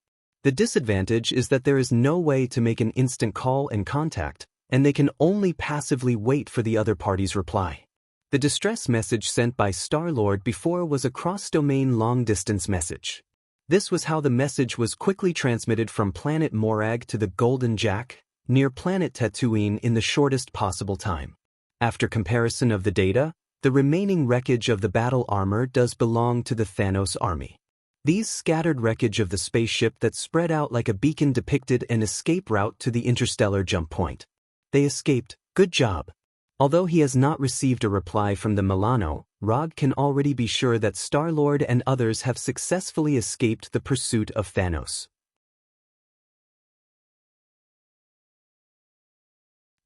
The disadvantage is that there is no way to make an instant call and contact, and they can only passively wait for the other party's reply. The distress message sent by Star-Lord before was a cross-domain long-distance message. This was how the message was quickly transmitted from planet Morag to the Golden Jack, near planet Tatooine in the shortest possible time. After comparison of the data, the remaining wreckage of the battle armor does belong to the Thanos army. These scattered wreckage of the spaceship that spread out like a beacon depicted an escape route to the interstellar jump point. They escaped, good job. Although he has not received a reply from the Milano, Rog can already be sure that Star-Lord and others have successfully escaped the pursuit of Thanos.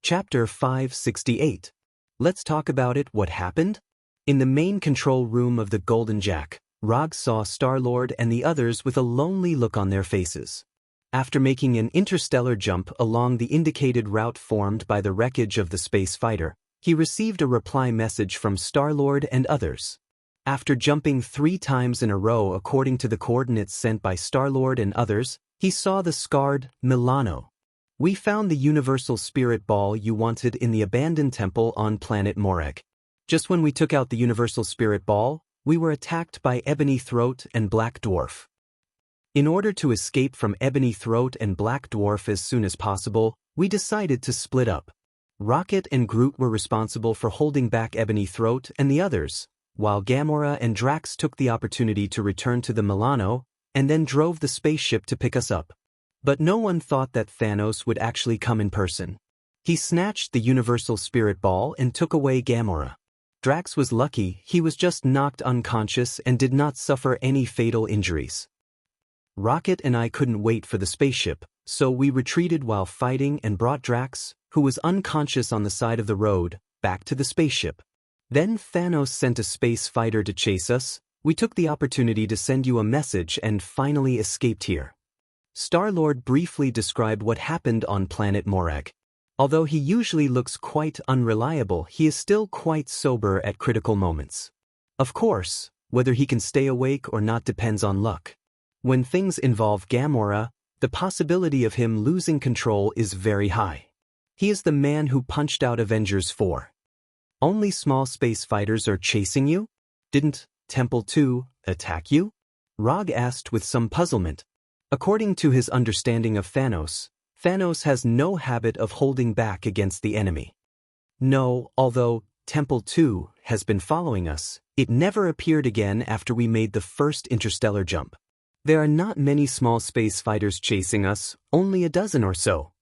Chapter 568. Let's talk about it. What happened? In the main control room of the Golden Jack, Rog saw Star-Lord and the others with a lonely look on their faces. After making an interstellar jump along the indicated route formed by the wreckage of the space fighter, he received a reply message from Star-Lord and others. After jumping 3 times in a row according to the coordinates sent by Star-Lord and others, he saw the scarred Milano. We found the universal spirit ball you wanted in the abandoned temple on planet Morag. Just when we took out the universal spirit ball, we were attacked by Ebony Throat and Black Dwarf. In order to escape from Ebony Throat and Black Dwarf as soon as possible, we decided to split up. Rocket and Groot were responsible for holding back Ebony Throat and the others, while Gamora and Drax took the opportunity to return to the Milano and then drove the spaceship to pick us up. But no one thought that Thanos would actually come in person. He snatched the Universal Spirit Ball and took away Gamora. Drax was lucky; he was just knocked unconscious and did not suffer any fatal injuries. Rocket and I couldn't wait for the spaceship, so we retreated while fighting and brought Drax, who was unconscious on the side of the road, back to the spaceship. Then Thanos sent a space fighter to chase us. We took the opportunity to send you a message and finally escaped here. Star-Lord briefly described what happened on planet Morag. Although he usually looks quite unreliable, he is still quite sober at critical moments. Of course, whether he can stay awake or not depends on luck. When things involve Gamora, the possibility of him losing control is very high. He is the man who punched out Avengers 4. Only small space fighters are chasing you? Didn't Temple 2 attack you? Rog asked with some puzzlement. According to his understanding of Thanos, Thanos has no habit of holding back against the enemy. No, although Temple 2 has been following us, it never appeared again after we made the first interstellar jump. There are not many small space fighters chasing us, only a dozen or so.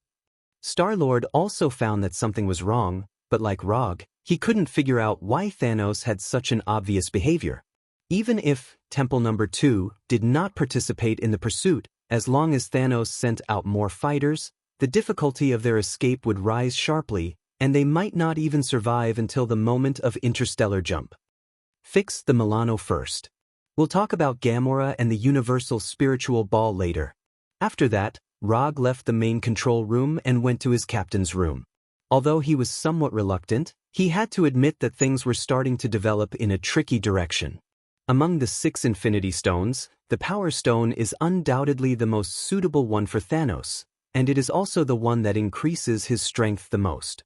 Star-Lord also found that something was wrong, but like Rog, he couldn't figure out why Thanos had such an obvious behavior. Even if Temple Number 2 did not participate in the pursuit, as long as Thanos sent out more fighters, the difficulty of their escape would rise sharply, and they might not even survive until the moment of interstellar jump. Fix the Milano first. We'll talk about Gamora and the Universal Spiritual Ball later. After that, Rog left the main control room and went to his captain's room. Although he was somewhat reluctant, he had to admit that things were starting to develop in a tricky direction. Among the 6 Infinity Stones, the Power Stone is undoubtedly the most suitable one for Thanos, and it is also the one that increases his strength the most.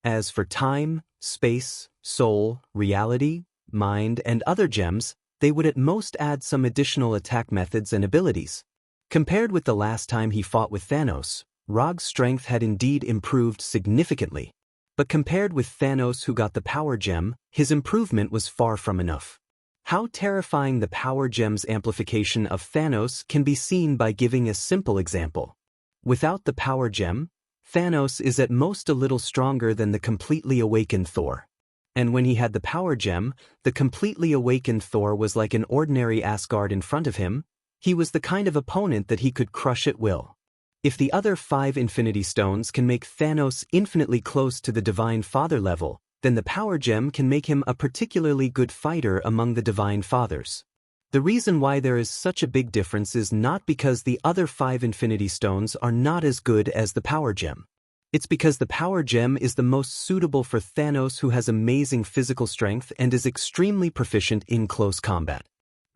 As for time, space, soul, reality, mind, and other gems, they would at most add some additional attack methods and abilities. Compared with the last time he fought with Thanos, Rog's strength had indeed improved significantly. But compared with Thanos, who got the Power Gem, his improvement was far from enough. How terrifying the Power Gem's amplification of Thanos can be seen by giving a simple example. Without the Power Gem, Thanos is at most a little stronger than the completely awakened Thor. And when he had the Power Gem, the completely awakened Thor was like an ordinary Asgard in front of him. He was the kind of opponent that he could crush at will. If the other 5 Infinity Stones can make Thanos infinitely close to the Divine Father level, then the Power Gem can make him a particularly good fighter among the Divine Fathers. The reason why there is such a big difference is not because the other 5 Infinity Stones are not as good as the Power Gem. It's because the Power Gem is the most suitable for Thanos, who has amazing physical strength and is extremely proficient in close combat.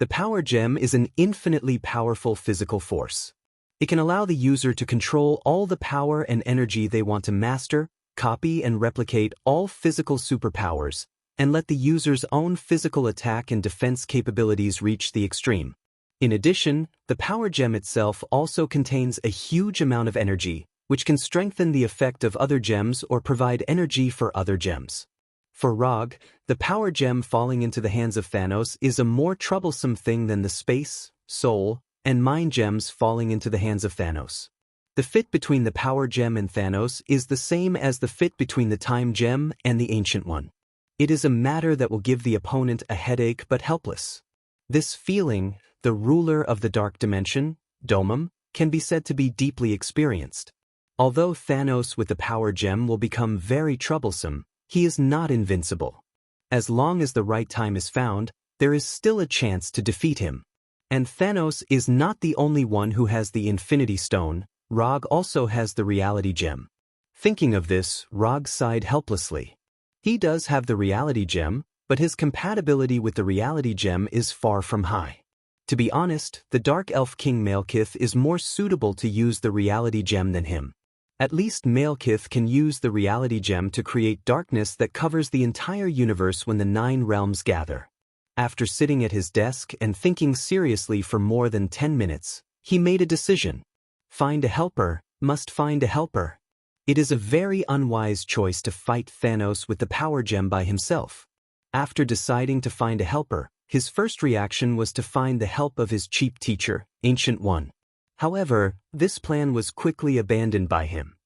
The Power Gem is an infinitely powerful physical force. It can allow the user to control all the power and energy they want to master, copy and replicate all physical superpowers, and let the user's own physical attack and defense capabilities reach the extreme. In addition, the Power Gem itself also contains a huge amount of energy, which can strengthen the effect of other gems or provide energy for other gems. For Rog, the Power Gem falling into the hands of Thanos is a more troublesome thing than the Space, Soul, and Mind Gems falling into the hands of Thanos. The fit between the Power Gem and Thanos is the same as the fit between the Time Gem and the Ancient One. It is a matter that will give the opponent a headache but helpless. This feeling, the ruler of the Dark Dimension, Domum, can be said to be deeply experienced. Although Thanos with the Power Gem will become very troublesome, he is not invincible. As long as the right time is found, there is still a chance to defeat him. And Thanos is not the only one who has the Infinity Stone. Rog also has the Reality Gem. Thinking of this, Rog sighed helplessly. He does have the Reality Gem, but his compatibility with the Reality Gem is far from high. To be honest, the Dark Elf King Malekith is more suitable to use the Reality Gem than him. At least Malekith can use the Reality Gem to create darkness that covers the entire universe when the 9 realms gather. After sitting at his desk and thinking seriously for more than 10 minutes, he made a decision. Find a helper, must find a helper. It is a very unwise choice to fight Thanos with the Power Gem by himself. After deciding to find a helper, his first reaction was to find the help of his cheap teacher, Ancient One. However, this plan was quickly abandoned by him.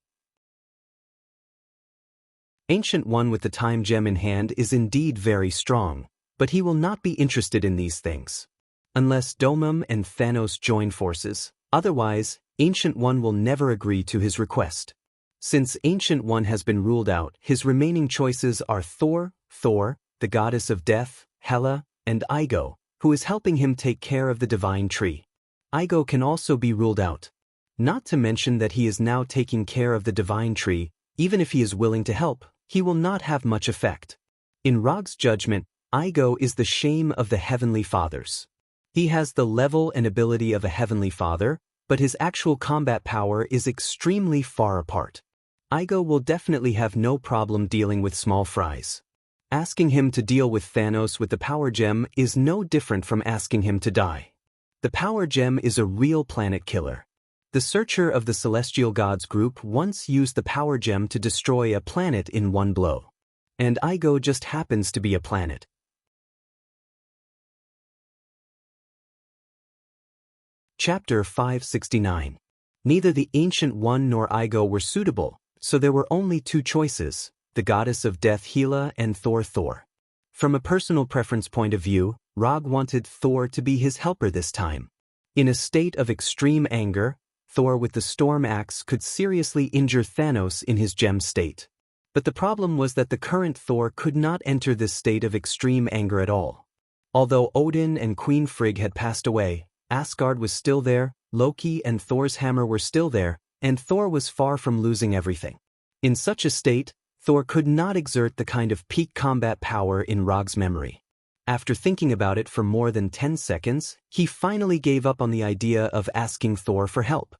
Ancient One with the Time Gem in hand is indeed very strong, but he will not be interested in these things. Unless Domum and Thanos join forces, otherwise, Ancient One will never agree to his request. Since Ancient One has been ruled out, his remaining choices are Thor, the goddess of death, Hela, and Igo, who is helping him take care of the divine tree. Igo can also be ruled out. Not to mention that he is now taking care of the divine tree. Even if he is willing to help, he will not have much effect. In Rog's judgment, Igo is the shame of the Heavenly Fathers. He has the level and ability of a Heavenly Father, but his actual combat power is extremely far apart. Igo will definitely have no problem dealing with small fries. Asking him to deal with Thanos with the Power Gem is no different from asking him to die. The Power Gem is a real planet killer. The Searcher of the Celestial Gods group once used the Power Gem to destroy a planet in one blow. And Igo just happens to be a planet. Chapter 569. Neither the Ancient One nor Igo were suitable, so there were only 2 choices, the goddess of death Hela and Thor. From a personal preference point of view, Rog wanted Thor to be his helper this time. In a state of extreme anger, Thor with the Storm Axe could seriously injure Thanos in his gem state. But the problem was that the current Thor could not enter this state of extreme anger at all. Although Odin and Queen Frigg had passed away, Asgard was still there, Loki and Thor's hammer were still there, and Thor was far from losing everything. In such a state, Thor could not exert the kind of peak combat power in Rog's memory. After thinking about it for more than 10 seconds, he finally gave up on the idea of asking Thor for help.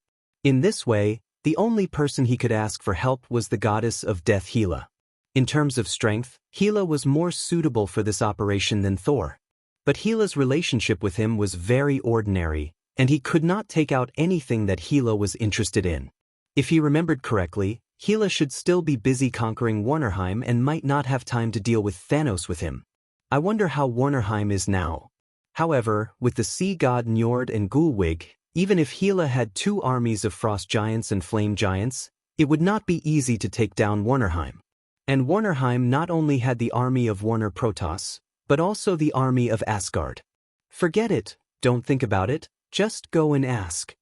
In this way, the only person he could ask for help was the goddess of death Hela. In terms of strength, Hela was more suitable for this operation than Thor. But Hela's relationship with him was very ordinary, and he could not take out anything that Hela was interested in. If he remembered correctly, Hela should still be busy conquering Warnerheim and might not have time to deal with Thanos with him. I wonder how Warnerheim is now. However, with the sea god Njord and Gulwig, even if Hela had 2 armies of frost giants and flame giants, it would not be easy to take down Warnerheim. And Warnerheim not only had the army of Warner Protoss, but also the army of Asgard. Forget it, don't think about it, just go and ask.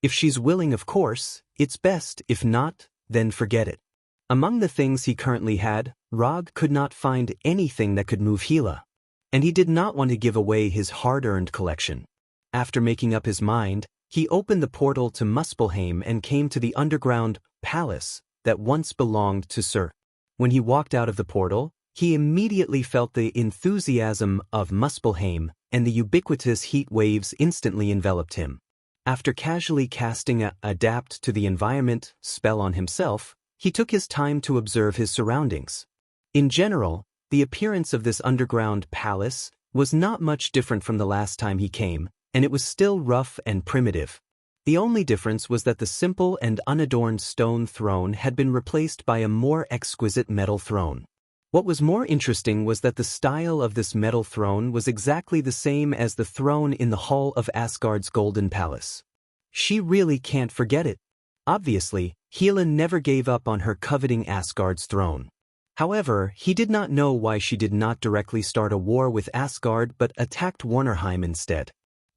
If she's willing, of course, it's best. If not, then forget it. Among the things he currently had, Rog could not find anything that could move Hela. and he did not want to give away his hard-earned collection. After making up his mind, he opened the portal to Muspelheim and came to the underground palace that once belonged to Sir. When he walked out of the portal, he immediately felt the enthusiasm of Muspelheim, and the ubiquitous heat waves instantly enveloped him. After casually casting a Adapt to the Environment spell on himself, he took his time to observe his surroundings. In general, the appearance of this underground palace was not much different from the last time he came, and it was still rough and primitive. The only difference was that the simple and unadorned stone throne had been replaced by a more exquisite metal throne. What was more interesting was that the style of this metal throne was exactly the same as the throne in the hall of Asgard's Golden Palace. She really can't forget it. Obviously, Hela never gave up on her coveting Asgard's throne. However, he did not know why she did not directly start a war with Asgard but attacked Warnerheim instead.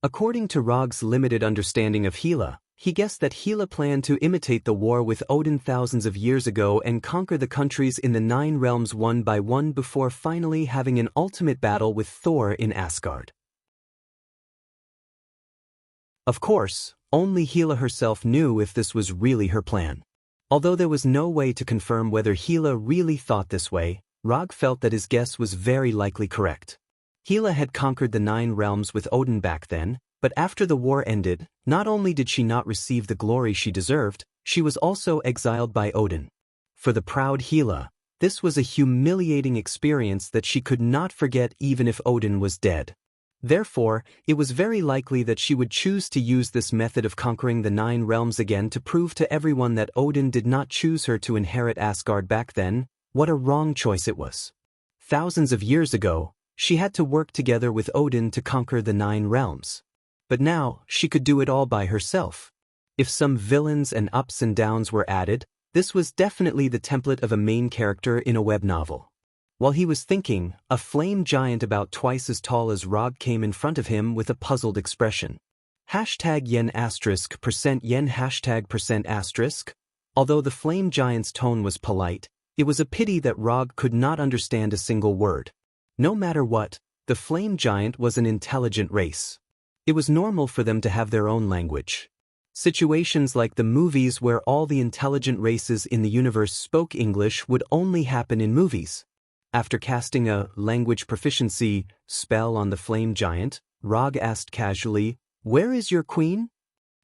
According to Rog's limited understanding of Hela, he guessed that Hela planned to imitate the war with Odin thousands of years ago and conquer the countries in the 9 realms one by one before finally having an ultimate battle with Thor in Asgard. Of course, only Hela herself knew if this was really her plan. Although there was no way to confirm whether Hela really thought this way, Rog felt that his guess was very likely correct. Hela had conquered the 9 realms with Odin back then, but after the war ended, not only did she not receive the glory she deserved, she was also exiled by Odin. For the proud Hela, this was a humiliating experience that she could not forget even if Odin was dead. Therefore, it was very likely that she would choose to use this method of conquering the 9 realms again to prove to everyone that Odin did not choose her to inherit Asgard back then. What a wrong choice it was. Thousands of years ago, she had to work together with Odin to conquer the 9 realms. But now, she could do it all by herself. If some villains and ups and downs were added, this was definitely the template of a main character in a web novel. While he was thinking, a flame giant about twice as tall as Rog came in front of him with a puzzled expression. #yen*%yen %%. Although the flame giant's tone was polite, it was a pity that Rog could not understand a single word. No matter what, the flame giant was an intelligent race. It was normal for them to have their own language. Situations like the movies where all the intelligent races in the universe spoke English would only happen in movies. After casting a language proficiency spell on the flame giant, Rog asked casually, "Where is your queen?"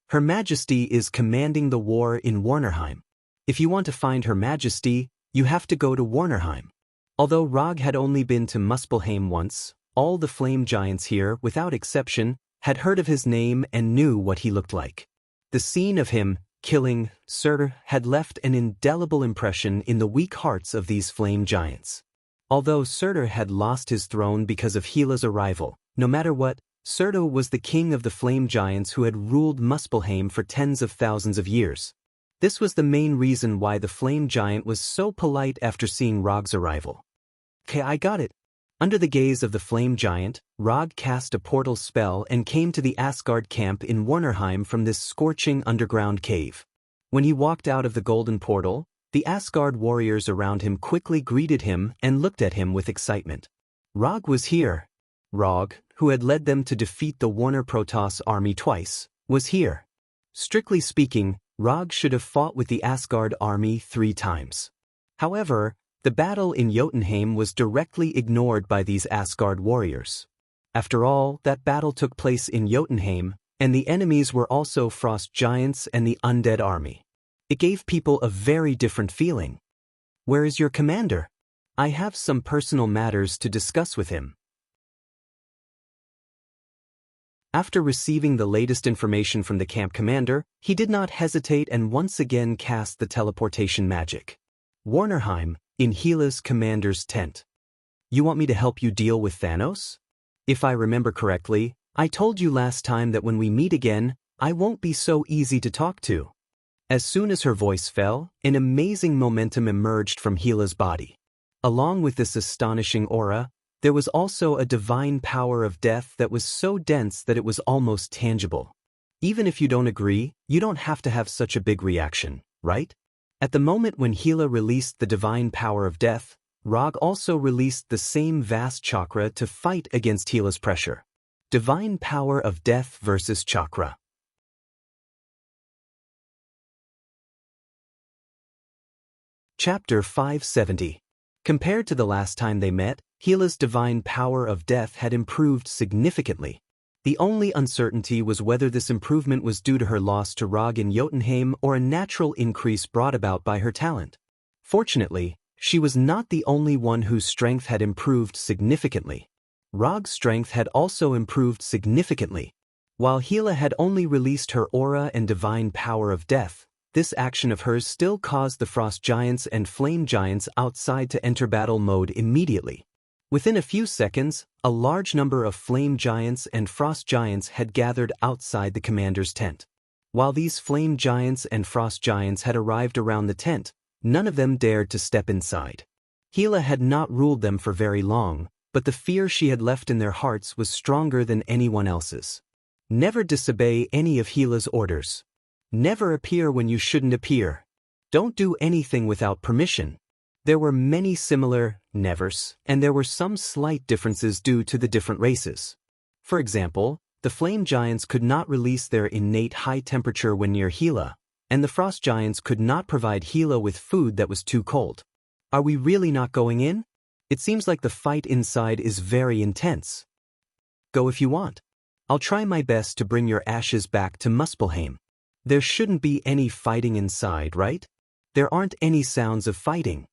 "Her Majesty is commanding the war in Warnerheim. If you want to find Her Majesty, you have to go to Warnerheim." Although Rog had only been to Muspelheim once, all the flame giants here, without exception, had heard of his name and knew what he looked like. The scene of him killing Surtur had left an indelible impression in the weak hearts of these flame giants. Although Surtur had lost his throne because of Hela's arrival, no matter what, Surtur was the king of the flame giants who had ruled Muspelheim for tens of thousands of years. This was the main reason why the flame giant was so polite after seeing Rog's arrival. "Okay, I got it." Under the gaze of the flame giant, Rog cast a portal spell and came to the Asgard camp in Warnerheim from this scorching underground cave. When he walked out of the golden portal, the Asgard warriors around him quickly greeted him and looked at him with excitement. Rog was here. Rog, who had led them to defeat the Warner Protoss army twice, was here. Strictly speaking, Rog should have fought with the Asgard army 3 times. However, the battle in Jotunheim was directly ignored by these Asgard warriors. After all, that battle took place in Jotunheim, and the enemies were also frost giants and the undead army. It gave people a very different feeling. "Where is your commander? I have some personal matters to discuss with him." After receiving the latest information from the camp commander, he did not hesitate and once again cast the teleportation magic. Warnerheim, in Hela's commander's tent. "You want me to help you deal with Thanos? If I remember correctly, I told you last time that when we meet again, I won't be so easy to talk to." As soon as her voice fell, an amazing momentum emerged from Hela's body. Along with this astonishing aura, there was also a divine power of death that was so dense that it was almost tangible. Even if you don't agree, you don't have to have such a big reaction, right? At the moment when Hela released the divine power of death, Rog also released the same vast chakra to fight against Hila's pressure. Divine power of death versus chakra. Chapter 570. Compared to the last time they met, Hila's divine power of death had improved significantly. The only uncertainty was whether this improvement was due to her loss to Rog in Jotunheim or a natural increase brought about by her talent. Fortunately, she was not the only one whose strength had improved significantly. Rog's strength had also improved significantly. While Hila had only released her aura and divine power of death, this action of hers still caused the frost giants and flame giants outside to enter battle mode immediately. Within a few seconds, a large number of flame giants and frost giants had gathered outside the commander's tent. While these flame giants and frost giants had arrived around the tent, none of them dared to step inside. Hila had not ruled them for very long, but the fear she had left in their hearts was stronger than anyone else's. Never disobey any of Hila's orders. Never appear when you shouldn't appear. Don't do anything without permission. There were many similar nevers, and there were some slight differences due to the different races. For example, the flame giants could not release their innate high temperature when near Hila, and the frost giants could not provide Hila with food that was too cold. Are we really not going in? It seems like the fight inside is very intense. Go if you want. I'll try my best to bring your ashes back to Muspelheim. There shouldn't be any fighting inside, right? There aren't any sounds of fighting.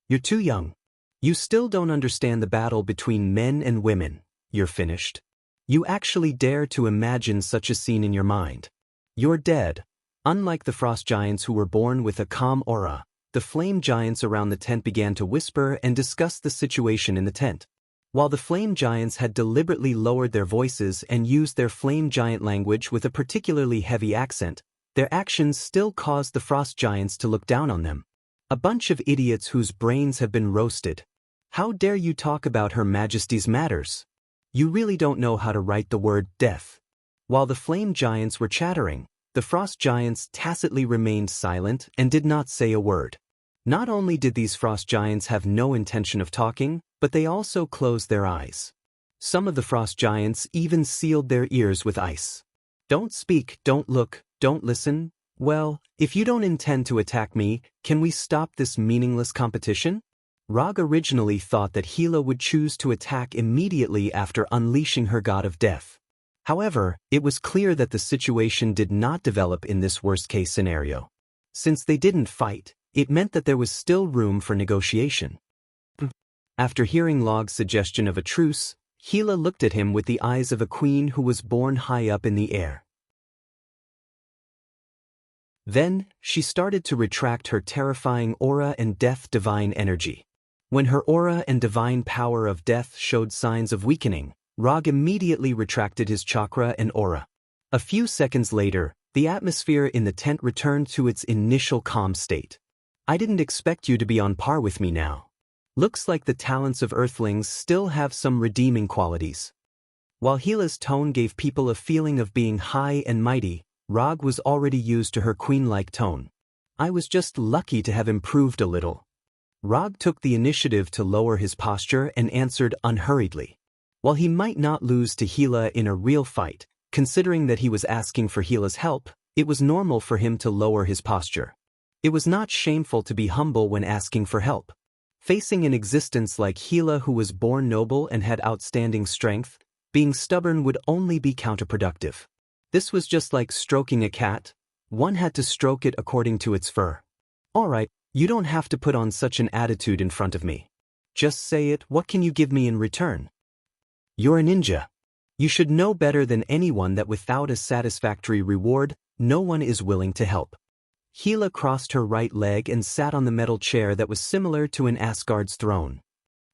You're too young. You still don't understand the battle between men and women. You're finished. You actually dare to imagine such a scene in your mind. You're dead. Unlike the frost giants who were born with a calm aura, the flame giants around the tent began to whisper and discuss the situation in the tent. While the flame giants had deliberately lowered their voices and used their flame giant language with a particularly heavy accent, their actions still caused the frost giants to look down on them. A bunch of idiots whose brains have been roasted. How dare you talk about Her Majesty's matters? You really don't know how to write the word death. While the flame giants were chattering, the frost giants tacitly remained silent and did not say a word. Not only did these frost giants have no intention of talking, but they also closed their eyes. Some of the frost giants even sealed their ears with ice. Don't speak, don't look, don't listen. Well, if you don't intend to attack me, can we stop this meaningless competition? Rog originally thought that Hila would choose to attack immediately after unleashing her god of death. However, it was clear that the situation did not develop in this worst-case scenario. Since they didn't fight, it meant that there was still room for negotiation. After hearing Log's suggestion of a truce, Hila looked at him with the eyes of a queen who was born high up in the air. Then, she started to retract her terrifying aura and death divine energy. When her aura and divine power of death showed signs of weakening, Rog immediately retracted his chakra and aura. A few seconds later, the atmosphere in the tent returned to its initial calm state. I didn't expect you to be on par with me now. Looks like the talents of Earthlings still have some redeeming qualities. While Hila's tone gave people a feeling of being high and mighty, Rog was already used to her queen-like tone. I was just lucky to have improved a little. Rog took the initiative to lower his posture and answered unhurriedly. While he might not lose to Hila in a real fight, considering that he was asking for Hila's help, it was normal for him to lower his posture. It was not shameful to be humble when asking for help. Facing an existence like Hila who was born noble and had outstanding strength, being stubborn would only be counterproductive. This was just like stroking a cat. One had to stroke it according to its fur. All right, you don't have to put on such an attitude in front of me. Just say it. What can you give me in return? You're a ninja. You should know better than anyone that without a satisfactory reward, no one is willing to help. Hila crossed her right leg and sat on the metal chair that was similar to an Asgard's throne.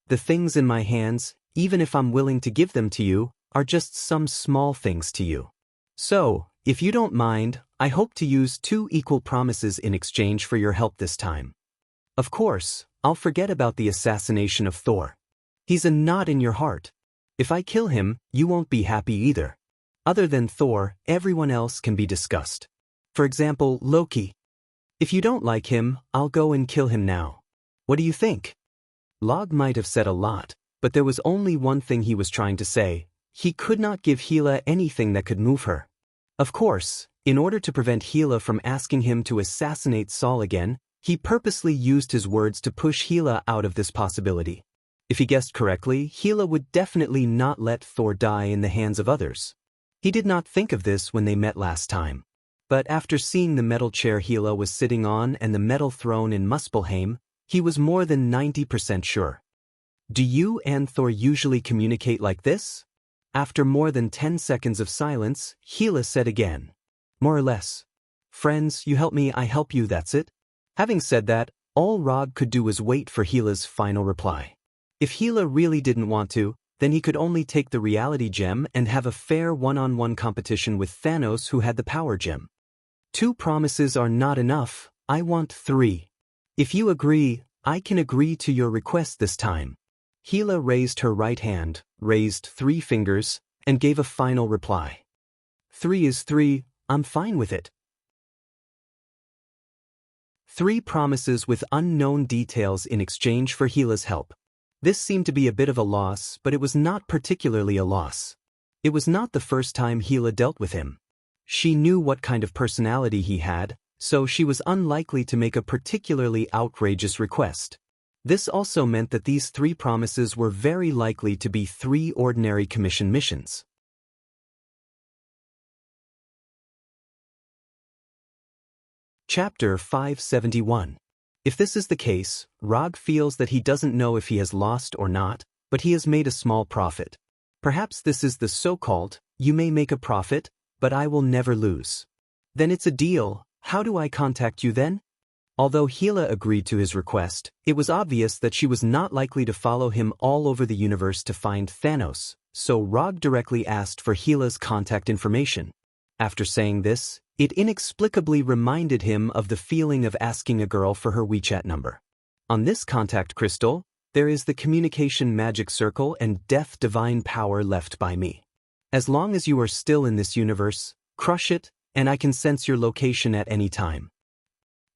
The things in my hands, even if I'm willing to give them to you, are just some small things to you. So, if you don't mind, I hope to use 2 equal promises in exchange for your help this time. Of course, I'll forget about the assassination of Thor. He's a knot in your heart. If I kill him, you won't be happy either. Other than Thor, everyone else can be discussed. For example, Loki. If you don't like him, I'll go and kill him now. What do you think? Log might have said a lot, but there was only one thing he was trying to say. He could not give Gila anything that could move her. Of course, in order to prevent Gila from asking him to assassinate Saul again, he purposely used his words to push Gila out of this possibility. If he guessed correctly, Gila would definitely not let Thor die in the hands of others. He did not think of this when they met last time. But after seeing the metal chair Gila was sitting on and the metal throne in Muspelheim, he was more than 90% sure. Do you and Thor usually communicate like this? After more than 10 seconds of silence, Gila said again. More or less. Friends, you help me, I help you, that's it. Having said that, all Rog could do was wait for Gila's final reply. If Gila really didn't want to, then he could only take the reality gem and have a fair one-on-one competition with Thanos, who had the power gem. 2 promises are not enough, I want 3. If you agree, I can agree to your request this time. Gila raised her right hand, raised 3 fingers, and gave a final reply. 3 is 3, I'm fine with it. 3 promises with unknown details in exchange for Gila's help. This seemed to be a bit of a loss, but it was not particularly a loss. It was not the first time Gila dealt with him. She knew what kind of personality he had, so she was unlikely to make a particularly outrageous request. This also meant that these 3 promises were very likely to be 3 ordinary commission missions. Chapter 571. If this is the case, Rog feels that he doesn't know if he has lost or not, but he has made a small profit. Perhaps this is the so-called, you may make a profit, but I will never lose. Then it's a deal. How do I contact you then? Although Gila agreed to his request, it was obvious that she was not likely to follow him all over the universe to find Thanos, so Rog directly asked for Gila's contact information. After saying this, it inexplicably reminded him of the feeling of asking a girl for her WeChat number. On this contact crystal, there is the communication magic circle and death divine power left by me. As long as you are still in this universe, crush it, and I can sense your location at any time.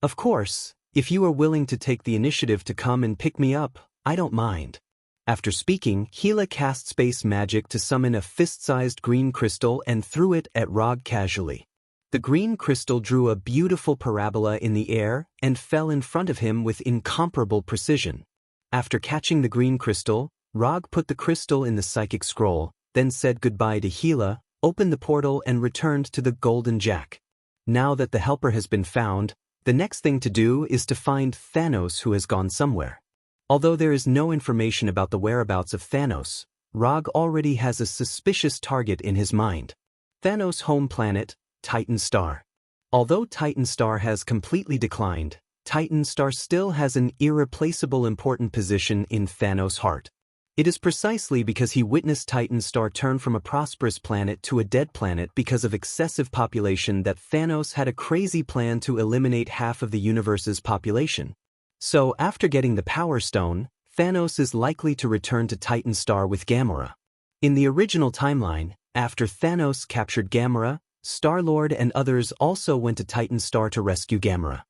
Of course, if you are willing to take the initiative to come and pick me up, I don't mind. After speaking, Gila cast space magic to summon a fist-sized green crystal and threw it at Rog casually. The green crystal drew a beautiful parabola in the air and fell in front of him with incomparable precision. After catching the green crystal, Rog put the crystal in the psychic scroll, then said goodbye to Gila, opened the portal and returned to the Golden Jack. Now that the helper has been found, the next thing to do is to find Thanos, who has gone somewhere. Although there is no information about the whereabouts of Thanos, Rog already has a suspicious target in his mind. Thanos' home planet, Titan Star. Although Titan Star has completely declined, Titan Star still has an irreplaceable important position in Thanos' heart. It is precisely because he witnessed Titan Star turn from a prosperous planet to a dead planet because of excessive population that Thanos had a crazy plan to eliminate half of the universe's population. So after getting the Power Stone, Thanos is likely to return to Titan Star with Gamora. In the original timeline, after Thanos captured Gamora, Star-Lord and others also went to Titan Star to rescue Gamora.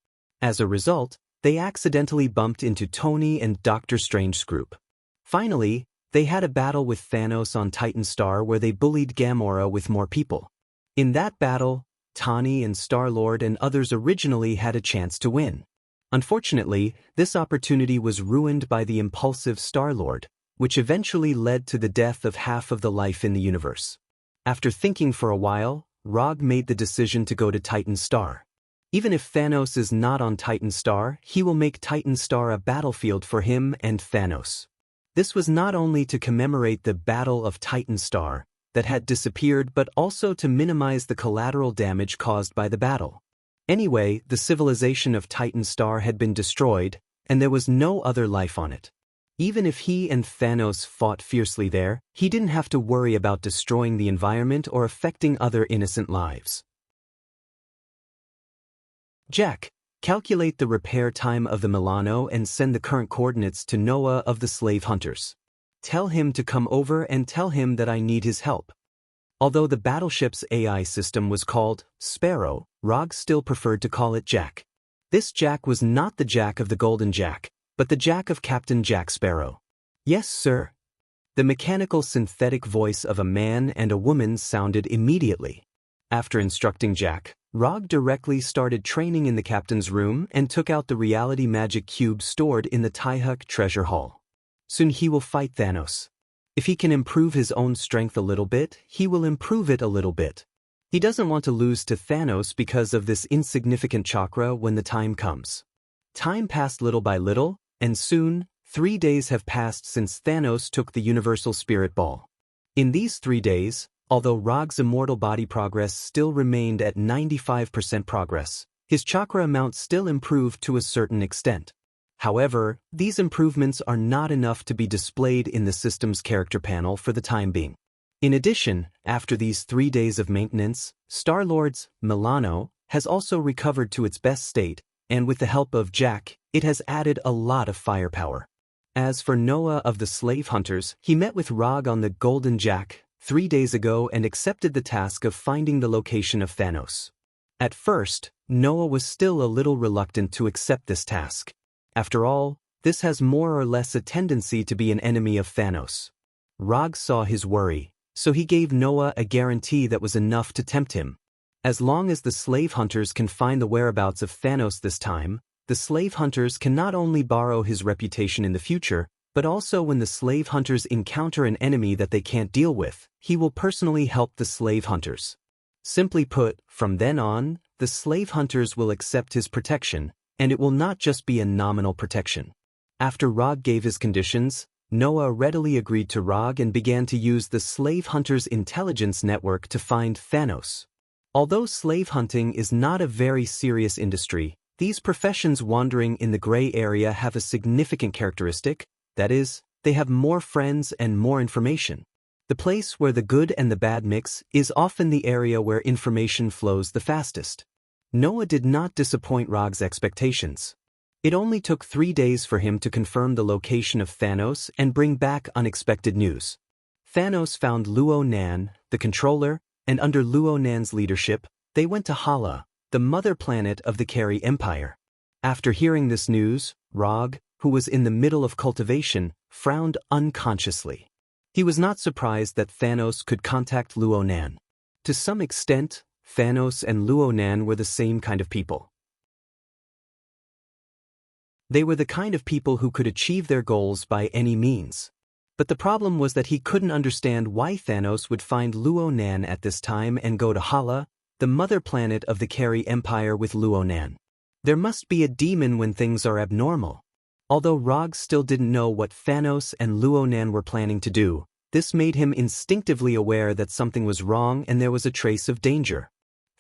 As a result, they accidentally bumped into Tony and Doctor Strange's group. Finally, they had a battle with Thanos on Titan Star where they bullied Gamora with more people. In that battle, Tony and Star-Lord and others originally had a chance to win. Unfortunately, this opportunity was ruined by the impulsive Star-Lord, which eventually led to the death of half of the life in the universe. After thinking for a while, Rog made the decision to go to Titan Star. Even if Thanos is not on Titan Star, he will make Titan Star a battlefield for him and Thanos. This was not only to commemorate the Battle of Titan Star that had disappeared but also to minimize the collateral damage caused by the battle. Anyway, the civilization of Titan Star had been destroyed, and there was no other life on it. Even if he and Thanos fought fiercely there, he didn't have to worry about destroying the environment or affecting other innocent lives. Jack, calculate the repair time of the Milano and send the current coordinates to Noah of the Slave Hunters. Tell him to come over and tell him that I need his help. Although the battleship's AI system was called Sparrow, Rog still preferred to call it Jack. This Jack was not the Jack of the Golden Jack, but the Jack of Captain Jack Sparrow. Yes, sir. The mechanical synthetic voice of a man and a woman sounded immediately. After instructing Jack, Rog directly started training in the captain's room and took out the reality magic cube stored in the Taihuk treasure hall. Soon he will fight Thanos. If he can improve his own strength a little bit, he will improve it a little bit. He doesn't want to lose to Thanos because of this insignificant chakra when the time comes. Time passed little by little, and soon, 3 days have passed since Thanos took the Universal Spirit Ball. In these 3 days, although Rog's immortal body progress still remained at 95% progress, his chakra amount still improved to a certain extent. However, these improvements are not enough to be displayed in the system's character panel for the time being. In addition, after these 3 days of maintenance, Star-Lord's Milano has also recovered to its best state, and with the help of Jack, it has added a lot of firepower. As for Noah of the Slave Hunters, he met with Rog on the Golden Jack 3 days ago and accepted the task of finding the location of Thanos. At first, Noah was still a little reluctant to accept this task. After all, this has more or less a tendency to be an enemy of Thanos. Rog saw his worry, so he gave Noah a guarantee that was enough to tempt him. As long as the slave hunters can find the whereabouts of Thanos this time, the slave hunters can not only borrow his reputation in the future, but also when the slave hunters encounter an enemy that they can't deal with, he will personally help the slave hunters. Simply put, from then on, the slave hunters will accept his protection, and it will not just be a nominal protection. After Rog gave his conditions, Noah readily agreed to Rog and began to use the slave hunters' intelligence network to find Thanos. Although slave hunting is not a very serious industry, these professions wandering in the gray area have a significant characteristic, that is, they have more friends and more information. The place where the good and the bad mix is often the area where information flows the fastest. Noah did not disappoint Rog's expectations. It only took 3 days for him to confirm the location of Thanos and bring back unexpected news. Thanos found Luo Nan, the controller, and under Luo Nan's leadership, they went to Hala, the mother planet of the Carey Empire. After hearing this news, Rog, who was in the middle of cultivation, frowned unconsciously. He was not surprised that Thanos could contact Luo Nan. To some extent, Thanos and Luo Nan were the same kind of people. They were the kind of people who could achieve their goals by any means. But the problem was that he couldn't understand why Thanos would find Luo Nan at this time and go to Hala, the mother planet of the Carey Empire, with Luo Nan. There must be a demon when things are abnormal. Although Rog still didn't know what Thanos and Luo Nan were planning to do, this made him instinctively aware that something was wrong and there was a trace of danger.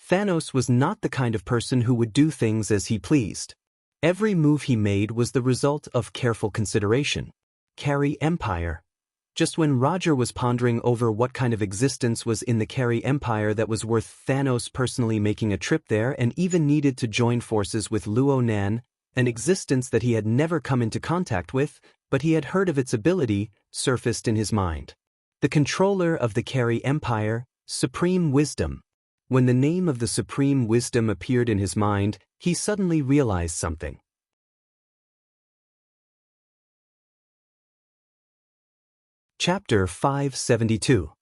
Thanos was not the kind of person who would do things as he pleased. Every move he made was the result of careful consideration. Carey Empire. Just when Roger was pondering over what kind of existence was in the Carey Empire that was worth Thanos personally making a trip there and even needed to join forces with Luo Nan, an existence that he had never come into contact with, but he had heard of its ability, surfaced in his mind. The controller of the Carey Empire, Supreme Wisdom. When the name of the Supreme Wisdom appeared in his mind, he suddenly realized something. Chapter 572.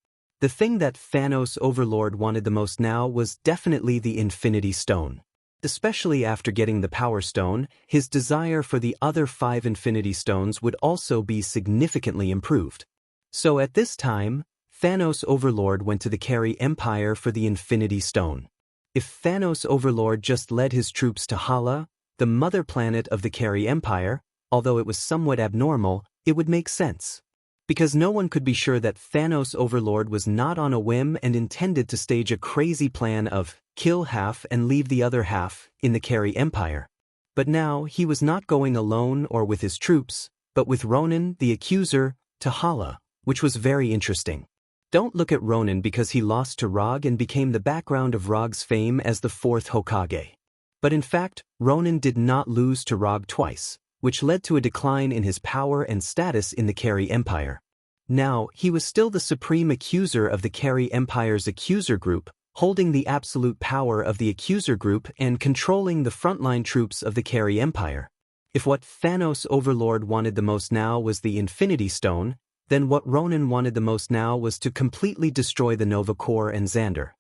The thing that Thanos Overlord wanted the most now was definitely the Infinity Stone. Especially after getting the Power Stone, his desire for the other 5 Infinity Stones would also be significantly improved. So at this time, Thanos Overlord went to the Carey Empire for the Infinity Stone. If Thanos Overlord just led his troops to Hala, the mother planet of the Carey Empire, although it was somewhat abnormal, it would make sense. Because no one could be sure that Thanos Overlord was not on a whim and intended to stage a crazy plan of kill half and leave the other half in the Carey Empire. But now he was not going alone or with his troops, but with Ronan, the Accuser, to Hala, which was very interesting. Don't look at Ronan because he lost to Rog and became the background of Rog's fame as the 4th Hokage. But in fact, Ronan did not lose to Rog twice, which led to a decline in his power and status in the Carey Empire. Now, he was still the supreme accuser of the Carey Empire's accuser group, holding the absolute power of the accuser group and controlling the frontline troops of the Carey Empire. If what Thanos Overlord wanted the most now was the Infinity Stone, then what Ronan wanted the most now was to completely destroy the Nova Corps and Xander.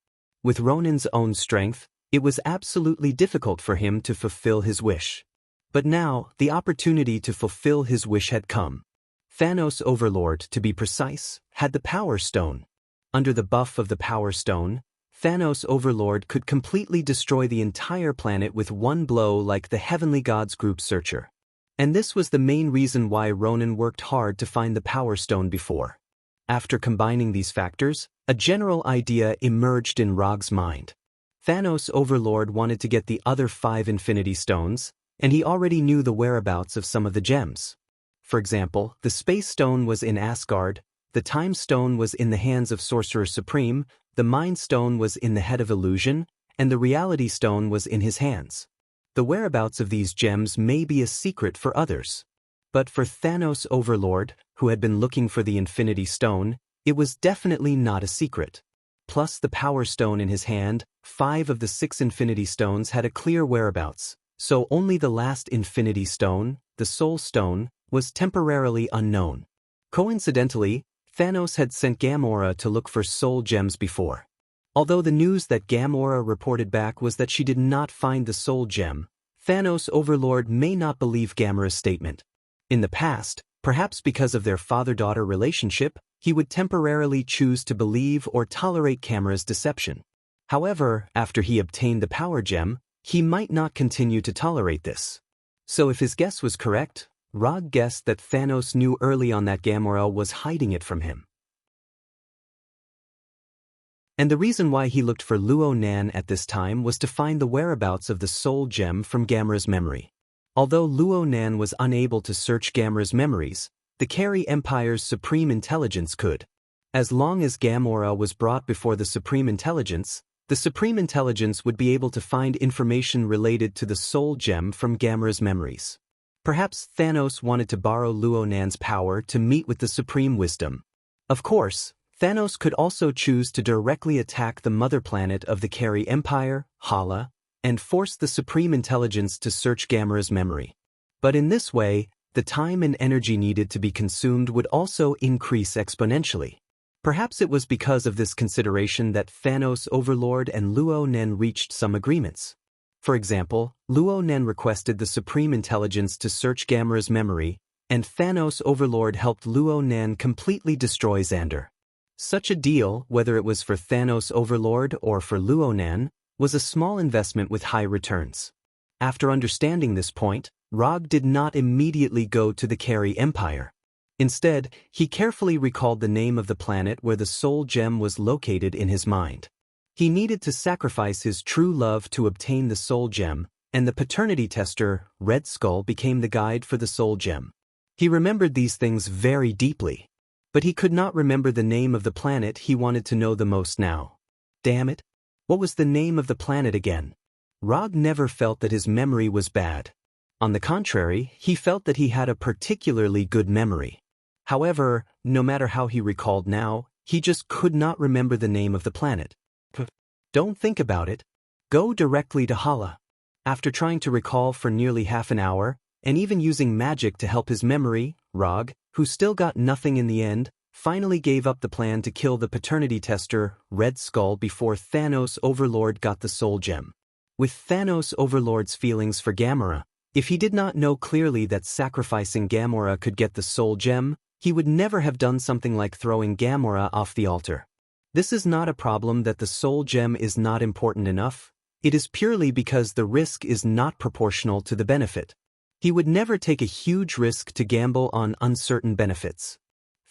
With Ronan's own strength, it was absolutely difficult for him to fulfill his wish. But now, the opportunity to fulfill his wish had come. Thanos Overlord, to be precise, had the Power Stone. Under the buff of the Power Stone, Thanos Overlord could completely destroy the entire planet with one blow like the Heavenly Gods Group Searcher. And this was the main reason why Ronan worked hard to find the Power Stone before. After combining these factors, a general idea emerged in Rog's mind. Thanos Overlord wanted to get the other 5 Infinity Stones, and he already knew the whereabouts of some of the gems. For example, the Space Stone was in Asgard, the Time Stone was in the hands of Sorcerer Supreme, the Mind Stone was in the head of Illusion, and the Reality Stone was in his hands. The whereabouts of these gems may be a secret for others. But for Thanos Overlord, who had been looking for the Infinity Stone, it was definitely not a secret. Plus the Power Stone in his hand, 5 of the 6 Infinity Stones had a clear whereabouts, so only the last Infinity Stone, the Soul Stone, was temporarily unknown. Coincidentally, Thanos had sent Gamora to look for soul gems before. Although the news that Gamora reported back was that she did not find the soul gem, Thanos Overlord may not believe Gamora's statement. In the past, perhaps because of their father-daughter relationship, he would temporarily choose to believe or tolerate Gamora's deception. However, after he obtained the power gem, he might not continue to tolerate this. So if his guess was correct, Rog guessed that Thanos knew early on that Gamora was hiding it from him. And the reason why he looked for Luo Nan at this time was to find the whereabouts of the soul gem from Gamora's memory. Although Luo Nan was unable to search Gamora's memories, the Carey Empire's Supreme Intelligence could. As long as Gamora was brought before the Supreme Intelligence, the Supreme Intelligence would be able to find information related to the soul gem from Gamora's memories. Perhaps Thanos wanted to borrow Luo Nan's power to meet with the Supreme Wisdom. Of course, Thanos could also choose to directly attack the mother planet of the Carey Empire, Hala, and force the Supreme Intelligence to search Gamora's memory. But in this way, the time and energy needed to be consumed would also increase exponentially. Perhaps it was because of this consideration that Thanos Overlord and Luo Nan reached some agreements. For example, Luo Nan requested the Supreme Intelligence to search Gamora's memory, and Thanos Overlord helped Luo Nan completely destroy Xander. Such a deal, whether it was for Thanos Overlord or for Luo Nan, was a small investment with high returns. After understanding this point, Rog did not immediately go to the Carey Empire. Instead, he carefully recalled the name of the planet where the soul gem was located in his mind. He needed to sacrifice his true love to obtain the soul gem, and the paternity tester, Red Skull, became the guide for the soul gem. He remembered these things very deeply. But he could not remember the name of the planet he wanted to know the most now. Damn it! What was the name of the planet again? Rog never felt that his memory was bad. On the contrary, he felt that he had a particularly good memory. However, no matter how he recalled now, he just could not remember the name of the planet. Don't think about it. Go directly to Hala. After trying to recall for nearly half an hour, and even using magic to help his memory, Rog, who still got nothing in the end, finally gave up the plan to kill the paternity tester, Red Skull, before Thanos Overlord got the soul gem. With Thanos Overlord's feelings for Gamora, if he did not know clearly that sacrificing Gamora could get the soul gem, he would never have done something like throwing Gamora off the altar. This is not a problem that the soul gem is not important enough. It is purely because the risk is not proportional to the benefit. He would never take a huge risk to gamble on uncertain benefits.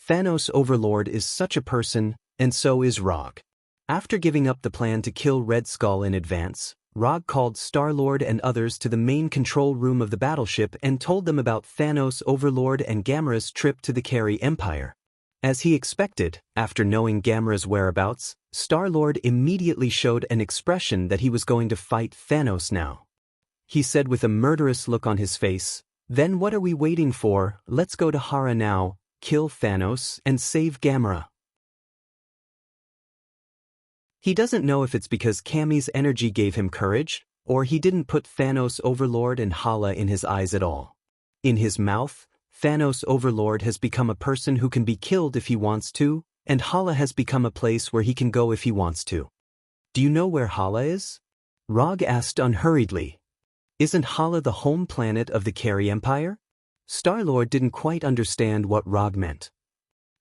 Thanos Overlord is such a person, and so is Rog. After giving up the plan to kill Red Skull in advance, Rog called Star-Lord and others to the main control room of the battleship and told them about Thanos Overlord and Gamora's trip to the Carey Empire. As he expected, after knowing Gamora's whereabouts, Star-Lord immediately showed an expression that he was going to fight Thanos now. He said with a murderous look on his face, "Then what are we waiting for? Let's go to Hara now, kill Thanos, and save Gamora." He doesn't know if it's because Cammy's energy gave him courage, or he didn't put Thanos Overlord and Hala in his eyes at all. In his mouth, Thanos Overlord has become a person who can be killed if he wants to, and Hala has become a place where he can go if he wants to. Do you know where Hala is? Rog asked unhurriedly. Isn't Hala the home planet of the Carey Empire? Star-Lord didn't quite understand what Rog meant.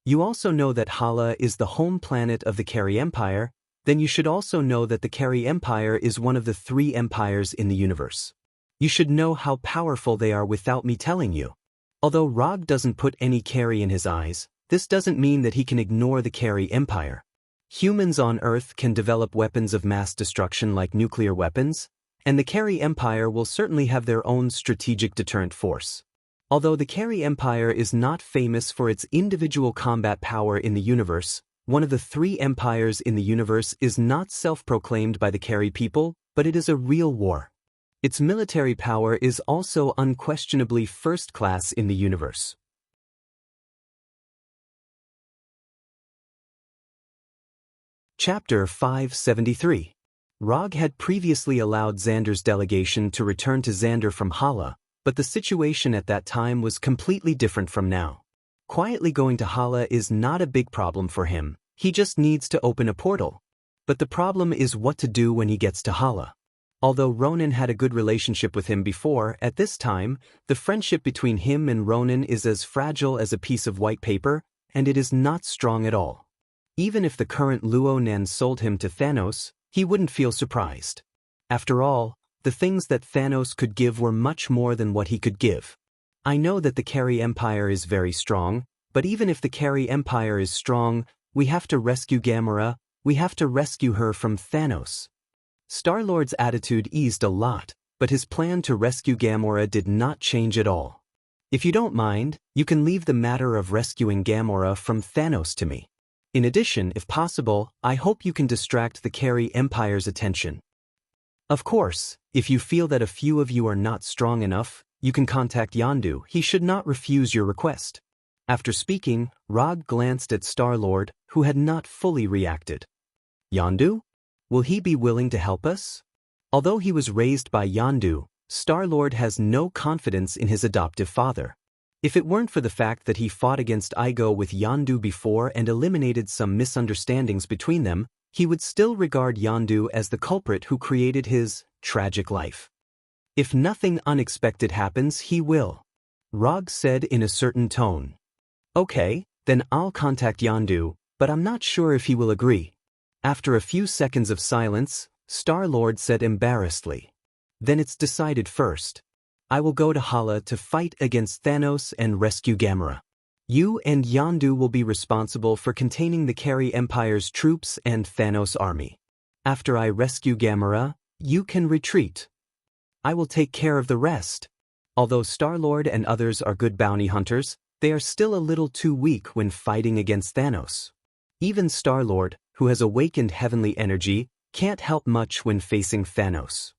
You also know that Hala is the home planet of the Carey Empire, then you should also know that the Carey Empire is one of the 3 empires in the universe. You should know how powerful they are without me telling you. Although Rog doesn't put any Carey in his eyes, this doesn't mean that he can ignore the Carey Empire. Humans on Earth can develop weapons of mass destruction like nuclear weapons, and the Carey Empire will certainly have their own strategic deterrent force. Although the Carey Empire is not famous for its individual combat power in the universe, one of the 3 empires in the universe is not self-proclaimed by the Carey people, but it is a real war. Its military power is also unquestionably first class in the universe. Chapter 573. Rog had previously allowed Xander's delegation to return to Xander from Hala, but the situation at that time was completely different from now. Quietly going to Hala is not a big problem for him, he just needs to open a portal. But the problem is what to do when he gets to Hala. Although Ronan had a good relationship with him before, at this time, the friendship between him and Ronan is as fragile as a piece of white paper, and it is not strong at all. Even if the current Luo Nen sold him to Thanos, he wouldn't feel surprised. After all, the things that Thanos could give were much more than what he could give. I know that the Carey Empire is very strong, but even if the Carey Empire is strong, we have to rescue Gamora, we have to rescue her from Thanos. Star-Lord's attitude eased a lot, but his plan to rescue Gamora did not change at all. If you don't mind, you can leave the matter of rescuing Gamora from Thanos to me. In addition, if possible, I hope you can distract the Carey Empire's attention. Of course, if you feel that a few of you are not strong enough, you can contact Yondu, he should not refuse your request. After speaking, Rog glanced at Star-Lord, who had not fully reacted. Yondu? Will he be willing to help us? Although he was raised by Yondu, Star-Lord has no confidence in his adoptive father. If it weren't for the fact that he fought against Igo with Yondu before and eliminated some misunderstandings between them, he would still regard Yondu as the culprit who created his tragic life. If nothing unexpected happens, he will. Rog said in a certain tone. Okay, then I'll contact Yondu, but I'm not sure if he will agree. After a few seconds of silence, Star-Lord said embarrassedly. Then it's decided first. I will go to Hala to fight against Thanos and rescue Gamora. You and Yondu will be responsible for containing the Carey Empire's troops and Thanos' army. After I rescue Gamora, you can retreat. I will take care of the rest. Although Star-Lord and others are good bounty hunters, they are still a little too weak when fighting against Thanos. Even Star-Lord, who has awakened heavenly energy, can't help much when facing Thanos.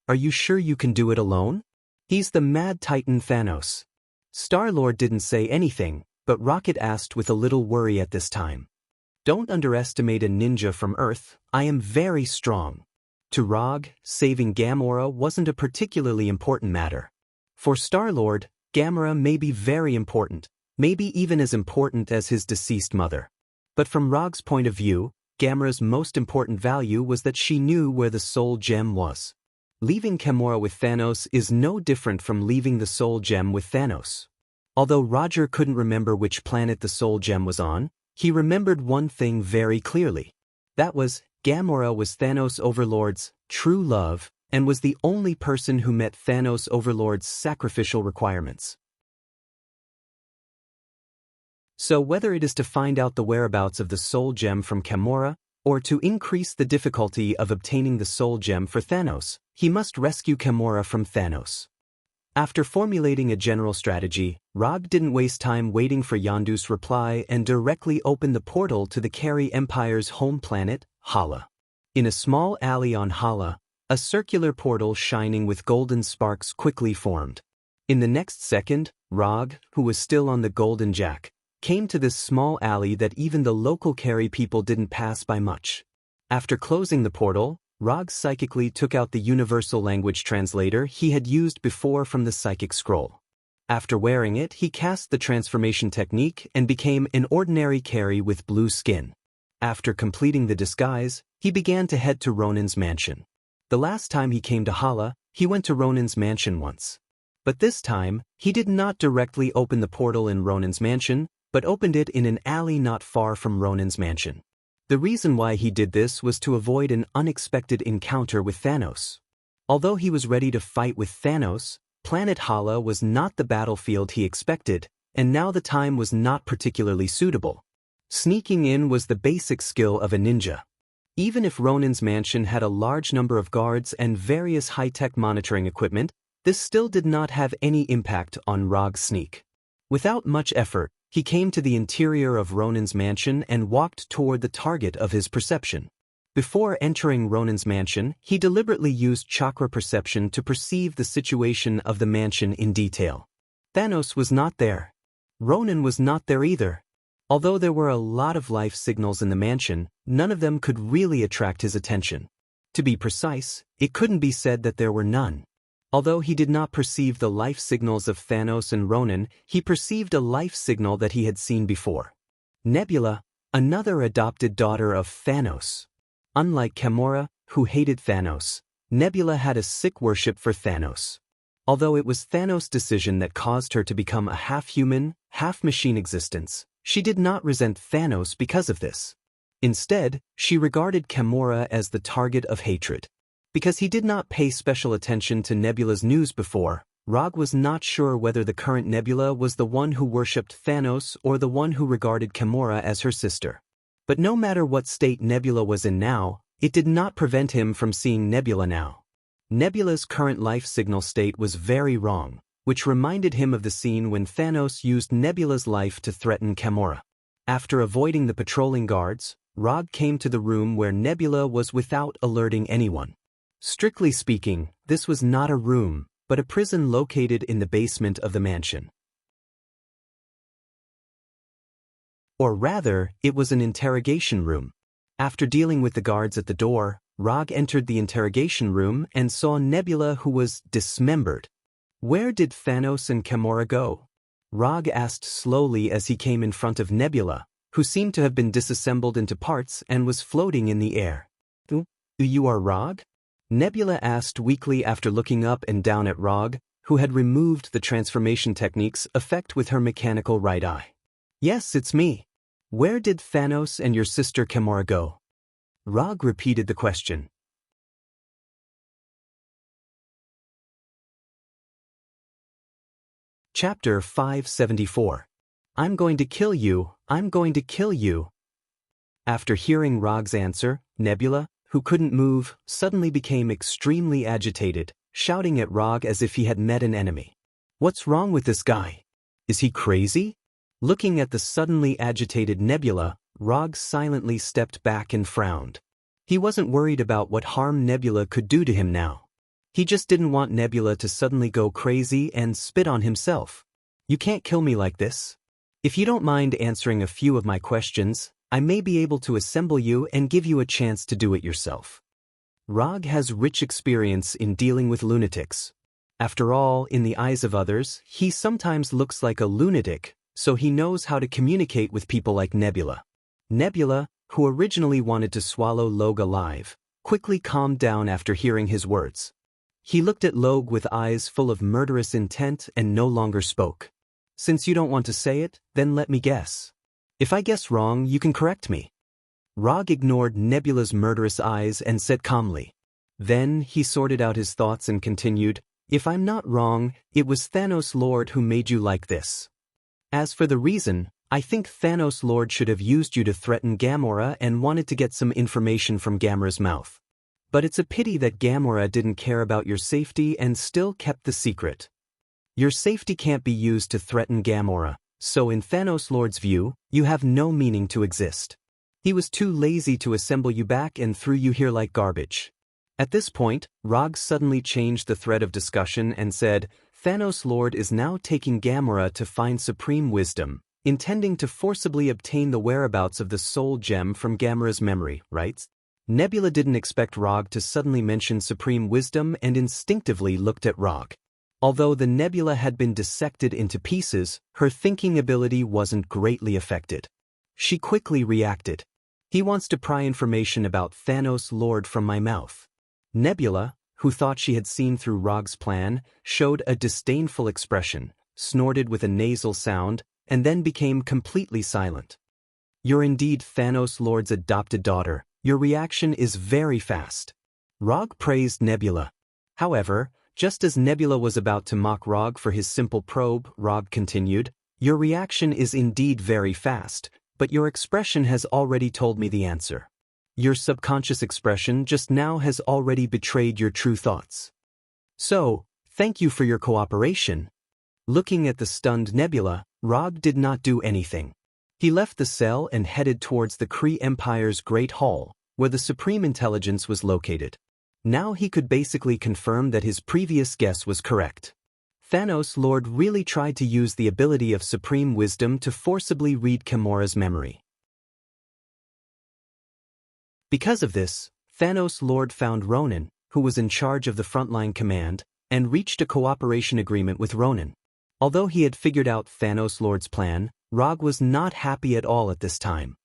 Are you sure you can do it alone? He's the Mad Titan Thanos. Star-Lord didn't say anything, but Rocket asked with a little worry at this time. Don't underestimate a ninja from Earth, I am very strong. To Rog, saving Gamora wasn't a particularly important matter. For Star-Lord, Gamora may be very important, maybe even as important as his deceased mother. But from Rog's point of view, Gamora's most important value was that she knew where the soul gem was. Leaving Gamora with Thanos is no different from leaving the soul gem with Thanos. Although Roger couldn't remember which planet the soul gem was on, he remembered one thing very clearly. That was, Gamora was Thanos Overlord's true love and was the only person who met Thanos Overlord's sacrificial requirements. So whether it is to find out the whereabouts of the soul gem from Gamora, or to increase the difficulty of obtaining the soul gem for Thanos, he must rescue Gamora from Thanos. After formulating a general strategy, Rog didn't waste time waiting for Yondu's reply and directly opened the portal to the Carey Empire's home planet, Hala. In a small alley on Hala, a circular portal shining with golden sparks quickly formed. In the next second, Rog, who was still on the Golden Jack, came to this small alley that even the local Carey people didn't pass by much. After closing the portal, Rog psychically took out the universal language translator he had used before from the psychic scroll. After wearing it, he cast the transformation technique and became an ordinary carry with blue skin. After completing the disguise, he began to head to Ronin's mansion. The last time he came to Hala, he went to Ronin's mansion once. But this time, he did not directly open the portal in Ronin's mansion, but opened it in an alley not far from Ronin's mansion. The reason why he did this was to avoid an unexpected encounter with Thanos. Although he was ready to fight with Thanos, Planet Hala was not the battlefield he expected, and now the time was not particularly suitable. Sneaking in was the basic skill of a ninja. Even if Ronin's mansion had a large number of guards and various high-tech monitoring equipment, this still did not have any impact on Rog's sneak. Without much effort, he came to the interior of Ronin's mansion and walked toward the target of his perception. Before entering Ronin's mansion, he deliberately used chakra perception to perceive the situation of the mansion in detail. Thanos was not there. Ronin was not there either. Although there were a lot of life signals in the mansion, none of them could really attract his attention. To be precise, it couldn't be said that there were none. Although he did not perceive the life signals of Thanos and Ronin, he perceived a life signal that he had seen before. Nebula, another adopted daughter of Thanos. Unlike Gamora, who hated Thanos, Nebula had a sick worship for Thanos. Although it was Thanos' decision that caused her to become a half-human, half-machine existence, she did not resent Thanos because of this. Instead, she regarded Gamora as the target of hatred. Because he did not pay special attention to Nebula's news before, Rog was not sure whether the current Nebula was the one who worshipped Thanos or the one who regarded Gamora as her sister. But no matter what state Nebula was in now, it did not prevent him from seeing Nebula now. Nebula's current life signal state was very wrong, which reminded him of the scene when Thanos used Nebula's life to threaten Gamora. After avoiding the patrolling guards, Rog came to the room where Nebula was without alerting anyone. Strictly speaking, this was not a room, but a prison located in the basement of the mansion. Or rather, it was an interrogation room. After dealing with the guards at the door, Rog entered the interrogation room and saw Nebula, who was dismembered. Where did Thanos and Gamora go? Rog asked slowly as he came in front of Nebula, who seemed to have been disassembled into parts and was floating in the air. You are Rog? Nebula asked weakly after looking up and down at Rog, who had removed the transformation technique's effect with her mechanical right eye. Yes, it's me. Where did Thanos and your sister Gamora go? Rog repeated the question. Chapter 574. I'm going to kill you, I'm going to kill you. After hearing Rog's answer, Nebula, who couldn't move, suddenly became extremely agitated, shouting at Rog as if he had met an enemy. What's wrong with this guy? Is he crazy? Looking at the suddenly agitated Nebula, Rog silently stepped back and frowned. He wasn't worried about what harm Nebula could do to him now. He just didn't want Nebula to suddenly go crazy and spit on himself. You can't kill me like this. If you don't mind answering a few of my questions, I may be able to assemble you and give you a chance to do it yourself. Rog has rich experience in dealing with lunatics. After all, in the eyes of others, he sometimes looks like a lunatic, so he knows how to communicate with people like Nebula. Nebula, who originally wanted to swallow Log alive, quickly calmed down after hearing his words. He looked at Log with eyes full of murderous intent and no longer spoke. Since you don't want to say it, then let me guess. If I guess wrong, you can correct me. Rog ignored Nebula's murderous eyes and said calmly. Then he sorted out his thoughts and continued, If I'm not wrong, it was Thanos Lord who made you like this. As for the reason, I think Thanos Lord should have used you to threaten Gamora and wanted to get some information from Gamora's mouth. But it's a pity that Gamora didn't care about your safety and still kept the secret. Your safety can't be used to threaten Gamora, so in Thanos Lord's view, you have no meaning to exist. He was too lazy to assemble you back and threw you here like garbage. At this point, Rog suddenly changed the thread of discussion and said, Thanos Lord is now taking Gamora to find supreme wisdom, intending to forcibly obtain the whereabouts of the soul gem from Gamora's memory, right? Nebula didn't expect Rog to suddenly mention supreme wisdom and instinctively looked at Rog. Although the nebula had been dissected into pieces, her thinking ability wasn't greatly affected. She quickly reacted. He wants to pry information about Thanos Lord from my mouth. Nebula, who thought she had seen through Rog's plan, showed a disdainful expression, snorted with a nasal sound, and then became completely silent. You're indeed Thanos Lord's adopted daughter. Your reaction is very fast. Rog praised Nebula. However, just as Nebula was about to mock Rog for his simple probe, Rog continued, your reaction is indeed very fast, but your expression has already told me the answer. Your subconscious expression just now has already betrayed your true thoughts. So, thank you for your cooperation. Looking at the stunned Nebula, Rog did not do anything. He left the cell and headed towards the Kree Empire's Great Hall, where the Supreme Intelligence was located. Now he could basically confirm that his previous guess was correct. Thanos Lord really tried to use the ability of Supreme Wisdom to forcibly read Gamora's memory. Because of this, Thanos Lord found Ronan, who was in charge of the frontline command, and reached a cooperation agreement with Ronan. Although he had figured out Thanos Lord's plan, Rog was not happy at all at this time.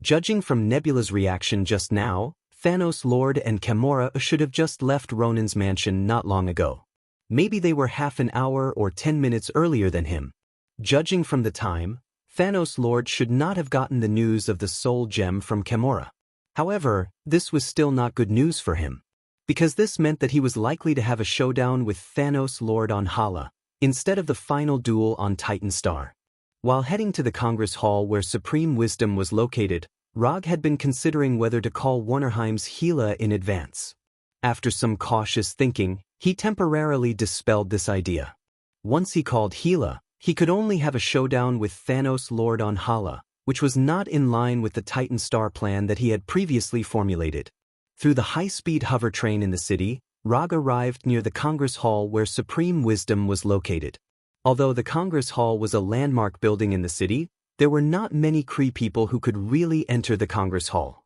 Judging from Nebula's reaction just now, Thanos Lord and Gamora should have just left Ronan's mansion not long ago. Maybe they were half an hour or 10 minutes earlier than him. Judging from the time, Thanos Lord should not have gotten the news of the soul gem from Gamora. However, this was still not good news for him, because this meant that he was likely to have a showdown with Thanos Lord on Hala, instead of the final duel on Titan Star. While heading to the Congress Hall where Supreme Wisdom was located, Rog had been considering whether to call Warnerheim's Gila in advance. After some cautious thinking, he temporarily dispelled this idea. Once he called Gila, he could only have a showdown with Thanos Lord on Hala, which was not in line with the Titan Star plan that he had previously formulated. Through the high-speed hover train in the city, Rog arrived near the Congress Hall where Supreme Wisdom was located. Although the Congress Hall was a landmark building in the city, there were not many Kree people who could really enter the Congress Hall.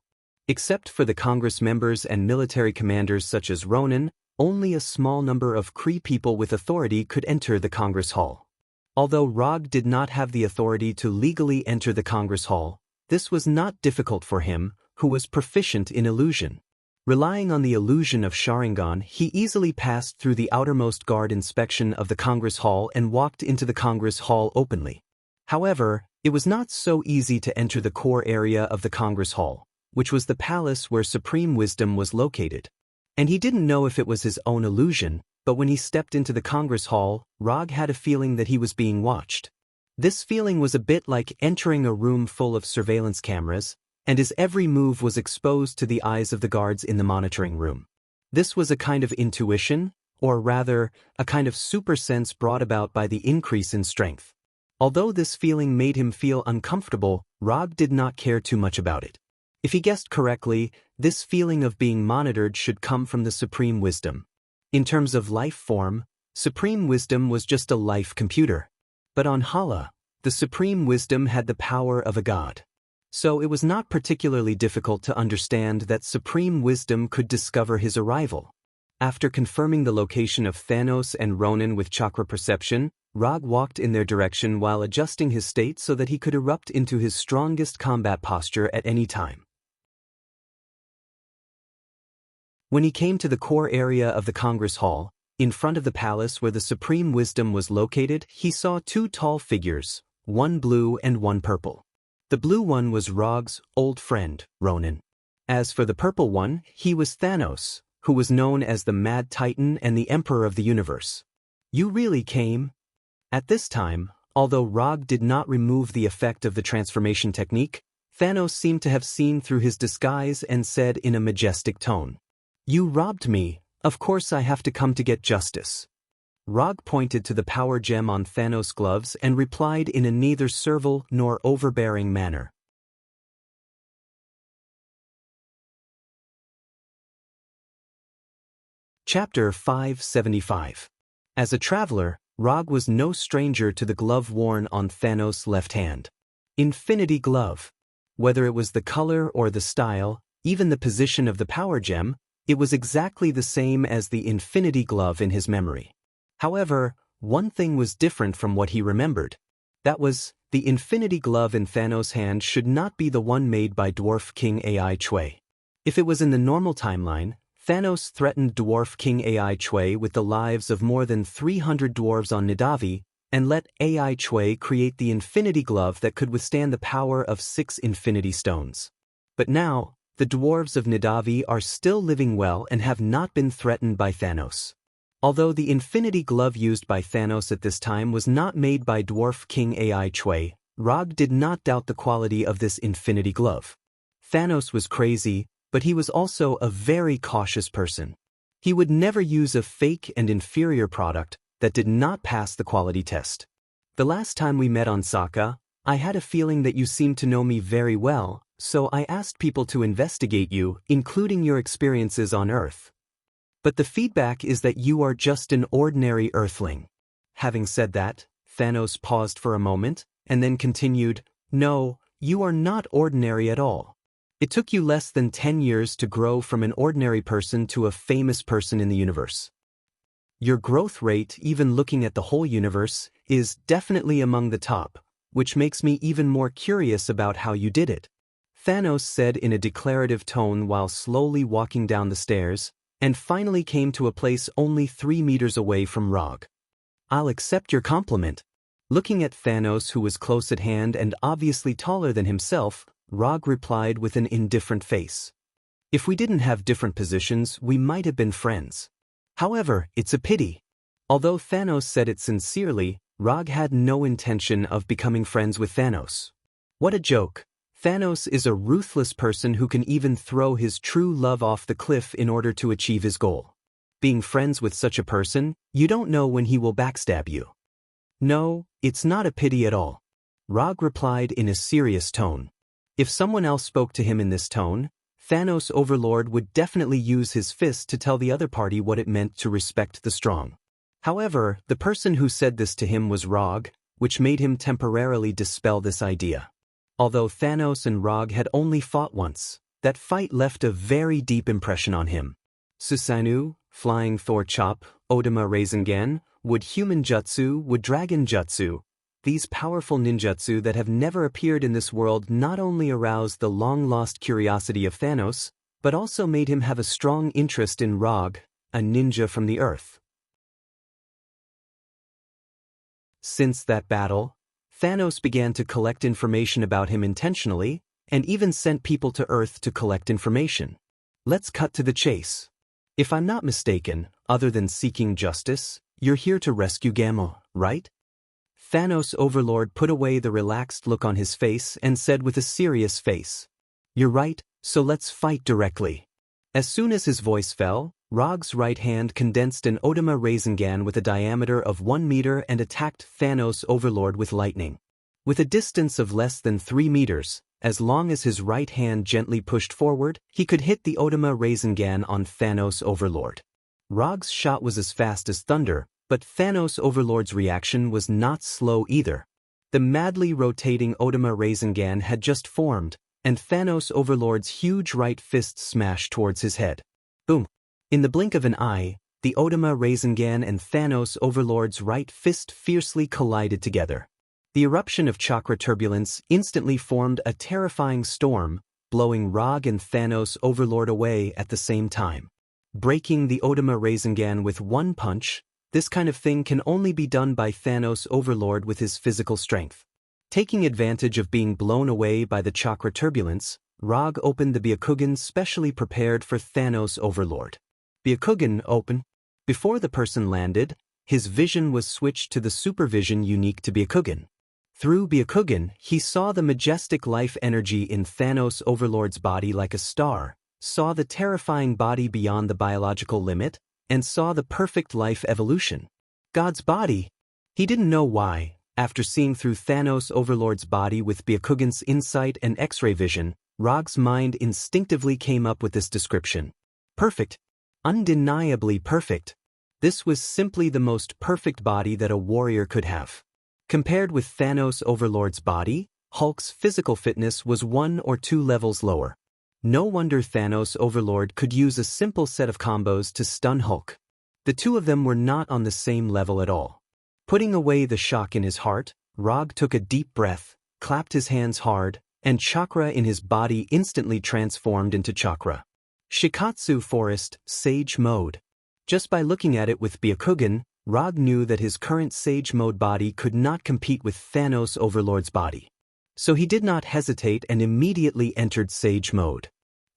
Except for the Congress members and military commanders such as Ronan, only a small number of Kree people with authority could enter the Congress Hall. Although Rog did not have the authority to legally enter the Congress Hall, this was not difficult for him, who was proficient in illusion. Relying on the illusion of Sharingan, he easily passed through the outermost guard inspection of the Congress Hall and walked into the Congress Hall openly. However, it was not so easy to enter the core area of the Congress Hall, which was the palace where Supreme Wisdom was located. And he didn't know if it was his own illusion, but when he stepped into the Congress Hall, Rog had a feeling that he was being watched. This feeling was a bit like entering a room full of surveillance cameras, and his every move was exposed to the eyes of the guards in the monitoring room. This was a kind of intuition, or rather, a kind of super sense brought about by the increase in strength. Although this feeling made him feel uncomfortable, Rog did not care too much about it. If he guessed correctly, this feeling of being monitored should come from the Supreme Wisdom. In terms of life form, Supreme Wisdom was just a life computer. But on Hala, the Supreme Wisdom had the power of a god. So it was not particularly difficult to understand that Supreme Wisdom could discover his arrival. After confirming the location of Thanos and Ronan with chakra perception, Rog walked in their direction while adjusting his state so that he could erupt into his strongest combat posture at any time. When he came to the core area of the Congress Hall, in front of the palace where the Supreme Wisdom was located, he saw two tall figures, one blue and one purple. The blue one was Rog's old friend, Ronan. As for the purple one, he was Thanos, who was known as the Mad Titan and the Emperor of the Universe. You really came? At this time, although Rog did not remove the effect of the transformation technique, Thanos seemed to have seen through his disguise and said in a majestic tone, "You robbed me, of course I have to come to get justice." Rog pointed to the power gem on Thanos' gloves and replied in a neither servile nor overbearing manner. Chapter 575. As a traveler, Rog was no stranger to the glove worn on Thanos' left hand. Infinity Glove. Whether it was the color or the style, even the position of the power gem, it was exactly the same as the Infinity Glove in his memory. However, one thing was different from what he remembered. That was, the infinity glove in Thanos' hand should not be the one made by Dwarf King Ai Chui. If it was in the normal timeline, Thanos threatened Dwarf King Ai Chui with the lives of more than 300 dwarves on Nidavi, and let Ai Chui create the infinity glove that could withstand the power of 6 infinity stones. But now, the dwarves of Nidavi are still living well and have not been threatened by Thanos. Although the infinity glove used by Thanos at this time was not made by Dwarf King Ai Chui, Rog did not doubt the quality of this infinity glove. Thanos was crazy, but he was also a very cautious person. He would never use a fake and inferior product that did not pass the quality test. The last time we met on Sokka, I had a feeling that you seemed to know me very well, so I asked people to investigate you, including your experiences on Earth. But the feedback is that you are just an ordinary Earthling. Having said that, Thanos paused for a moment, and then continued, "No, you are not ordinary at all. It took you less than 10 years to grow from an ordinary person to a famous person in the universe. Your growth rate, even looking at the whole universe, is definitely among the top, which makes me even more curious about how you did it," Thanos said in a declarative tone while slowly walking down the stairs, and finally came to a place only 3 meters away from Rog. "I'll accept your compliment." Looking at Thanos, who was close at hand and obviously taller than himself, Rog replied with an indifferent face. "If we didn't have different positions, we might have been friends. However, it's a pity." Although Thanos said it sincerely, Rog had no intention of becoming friends with Thanos. What a joke. Thanos is a ruthless person who can even throw his true love off the cliff in order to achieve his goal. Being friends with such a person, you don't know when he will backstab you. "No, it's not a pity at all," Rog replied in a serious tone. If someone else spoke to him in this tone, Thanos Overlord would definitely use his fist to tell the other party what it meant to respect the strong. However, the person who said this to him was Rog, which made him temporarily dispel this idea. Although Thanos and Rog had only fought once, that fight left a very deep impression on him. Susanoo, Flying Thor Chop, Odama Rasengan, Wood Human Jutsu, Wood Dragon Jutsu. These powerful ninjutsu that have never appeared in this world not only aroused the long-lost curiosity of Thanos, but also made him have a strong interest in Rog, a ninja from the Earth. Since that battle, Thanos began to collect information about him intentionally, and even sent people to Earth to collect information. Let's cut to the chase. If I'm not mistaken, other than seeking justice, you're here to rescue Gamma, right? Thanos Overlord put away the relaxed look on his face and said with a serious face, "You're right, so let's fight directly." As soon as his voice fell, Rog's right hand condensed an Odama Rasengan with a diameter of 1 meter and attacked Thanos Overlord with lightning. With a distance of less than 3 meters, as long as his right hand gently pushed forward, he could hit the Odama Rasengan on Thanos Overlord. Rog's shot was as fast as thunder, but Thanos Overlord's reaction was not slow either. The madly rotating Odama Rasengan had just formed, and Thanos Overlord's huge right fist smashed towards his head. Boom! In the blink of an eye, the Odama Rasengan and Thanos Overlord's right fist fiercely collided together. The eruption of chakra turbulence instantly formed a terrifying storm, blowing Rog and Thanos Overlord away at the same time. Breaking the Odama Rasengan with one punch, this kind of thing can only be done by Thanos Overlord with his physical strength. Taking advantage of being blown away by the chakra turbulence, Rog opened the Byakugan specially prepared for Thanos Overlord. Byakugan open. Before the person landed, his vision was switched to the supervision unique to Byakugan. Through Byakugan, he saw the majestic life energy in Thanos Overlord's body like a star, saw the terrifying body beyond the biological limit, and saw the perfect life evolution. God's body. He didn't know why. After seeing through Thanos Overlord's body with Byakugan's insight and X-ray vision, Rog's mind instinctively came up with this description. Perfect. Undeniably perfect. This was simply the most perfect body that a warrior could have. Compared with Thanos Overlord's body, Hulk's physical fitness was 1 or 2 levels lower. No wonder Thanos Overlord could use a simple set of combos to stun Hulk. The two of them were not on the same level at all. Putting away the shock in his heart, Rog took a deep breath, clapped his hands hard, and chakra in his body instantly transformed into chakra. Shikatsu Forest, Sage Mode. Just by looking at it with Byakugan, Rog knew that his current Sage Mode body could not compete with Thanos Overlord's body. So he did not hesitate and immediately entered Sage Mode.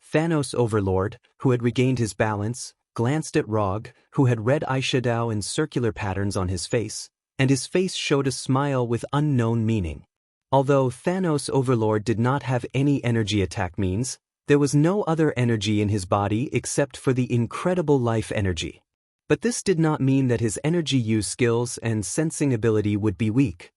Thanos Overlord, who had regained his balance, glanced at Rog, who had red eyeshadow and circular patterns on his face, and his face showed a smile with unknown meaning. Although Thanos Overlord did not have any energy attack means, there was no other energy in his body except for the incredible life energy. But this did not mean that his energy use skills and sensing ability would be weak.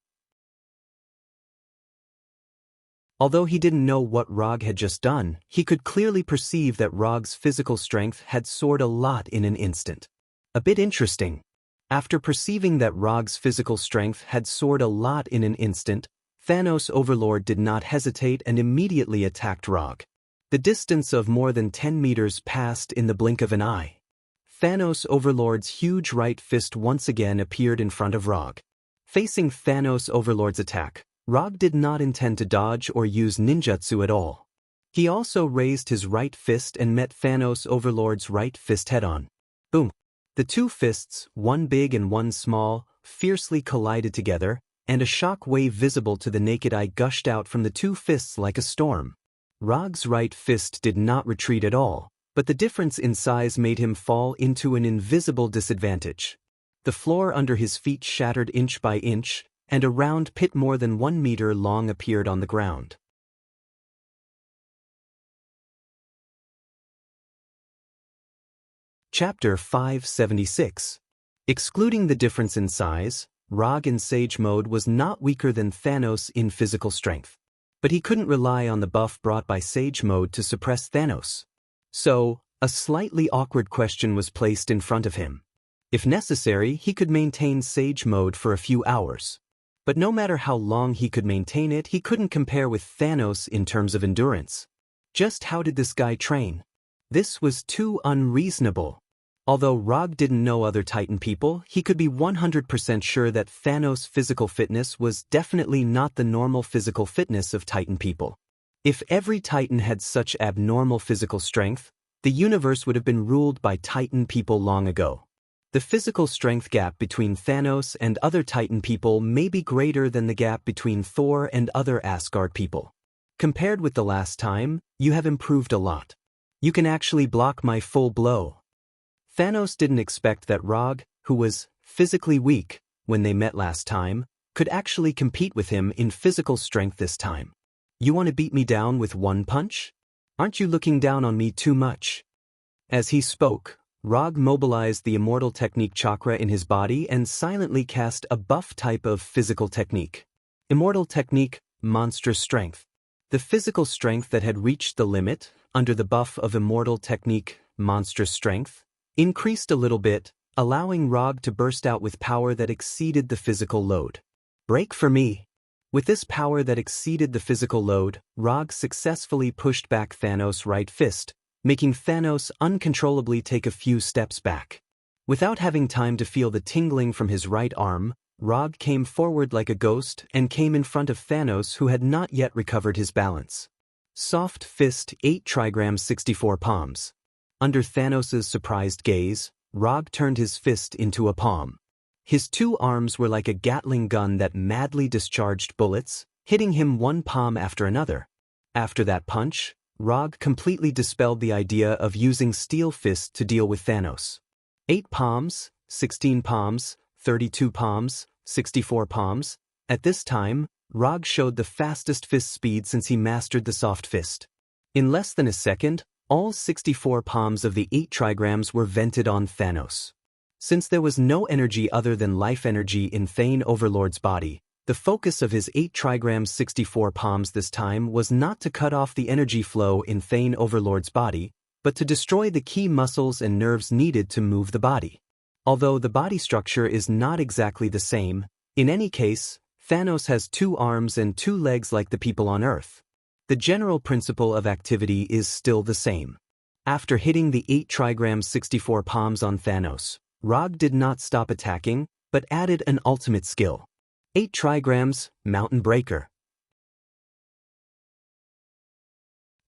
Although he didn't know what Rog had just done, he could clearly perceive that Rog's physical strength had soared a lot in an instant. A bit interesting. After perceiving that Rog's physical strength had soared a lot in an instant, Thanos Overlord did not hesitate and immediately attacked Rog. The distance of more than 10 meters passed in the blink of an eye. Thanos Overlord's huge right fist once again appeared in front of Rog. Facing Thanos Overlord's attack, Rog did not intend to dodge or use ninjutsu at all. He also raised his right fist and met Thanos Overlord's right fist head-on. Boom! The two fists, one big and one small, fiercely collided together, and a shock wave visible to the naked eye gushed out from the two fists like a storm. Rog's right fist did not retreat at all, but the difference in size made him fall into an invisible disadvantage. The floor under his feet shattered inch by inch, and a round pit more than 1 meter long appeared on the ground. Chapter 576. Excluding the difference in size, Rog in Sage Mode was not weaker than Thanos in physical strength. But he couldn't rely on the buff brought by Sage Mode to suppress Thanos. So, a slightly awkward question was placed in front of him. If necessary, he could maintain Sage Mode for a few hours. But no matter how long he could maintain it, he couldn't compare with Thanos in terms of endurance. Just how did this guy train? This was too unreasonable. Although Rog didn't know other Titan people, he could be 100% sure that Thanos' physical fitness was definitely not the normal physical fitness of Titan people. If every Titan had such abnormal physical strength, the universe would have been ruled by Titan people long ago. The physical strength gap between Thanos and other Titan people may be greater than the gap between Thor and other Asgard people. Compared with the last time, you have improved a lot. You can actually block my full blow. Thanos didn't expect that Rog, who was physically weak when they met last time, could actually compete with him in physical strength this time. You want to beat me down with one punch? Aren't you looking down on me too much? As he spoke, Rog mobilized the immortal technique chakra in his body and silently cast a buff type of physical technique. Immortal technique, monstrous strength. The physical strength that had reached the limit, under the buff of immortal technique, monstrous strength, increased a little bit, allowing Rog to burst out with power that exceeded the physical load. Break for me. With this power that exceeded the physical load, Rog successfully pushed back Thanos' right fist, making Thanos uncontrollably take a few steps back. Without having time to feel the tingling from his right arm, Rog came forward like a ghost and came in front of Thanos, who had not yet recovered his balance. Soft fist 8 trigrams 64 palms. Under Thanos' surprised gaze, Rog turned his fist into a palm. His two arms were like a Gatling gun that madly discharged bullets, hitting him one palm after another. After that punch, Rog completely dispelled the idea of using steel fist to deal with Thanos. 8 palms, 16 palms, 32 palms, 64 palms. At this time, Rog showed the fastest fist speed since he mastered the soft fist. In less than a second, all 64 palms of the 8 trigrams were vented on Thanos. Since there was no energy other than life energy in Thane Overlord's body, the focus of his 8 trigrams 64 palms this time was not to cut off the energy flow in Thane Overlord's body, but to destroy the key muscles and nerves needed to move the body. Although the body structure is not exactly the same, in any case, Thanos has 2 arms and 2 legs like the people on Earth. The general principle of activity is still the same. After hitting the 8 trigrams 64 palms on Thanos, Rog did not stop attacking, but added an ultimate skill. 8 trigrams, Mountain Breaker.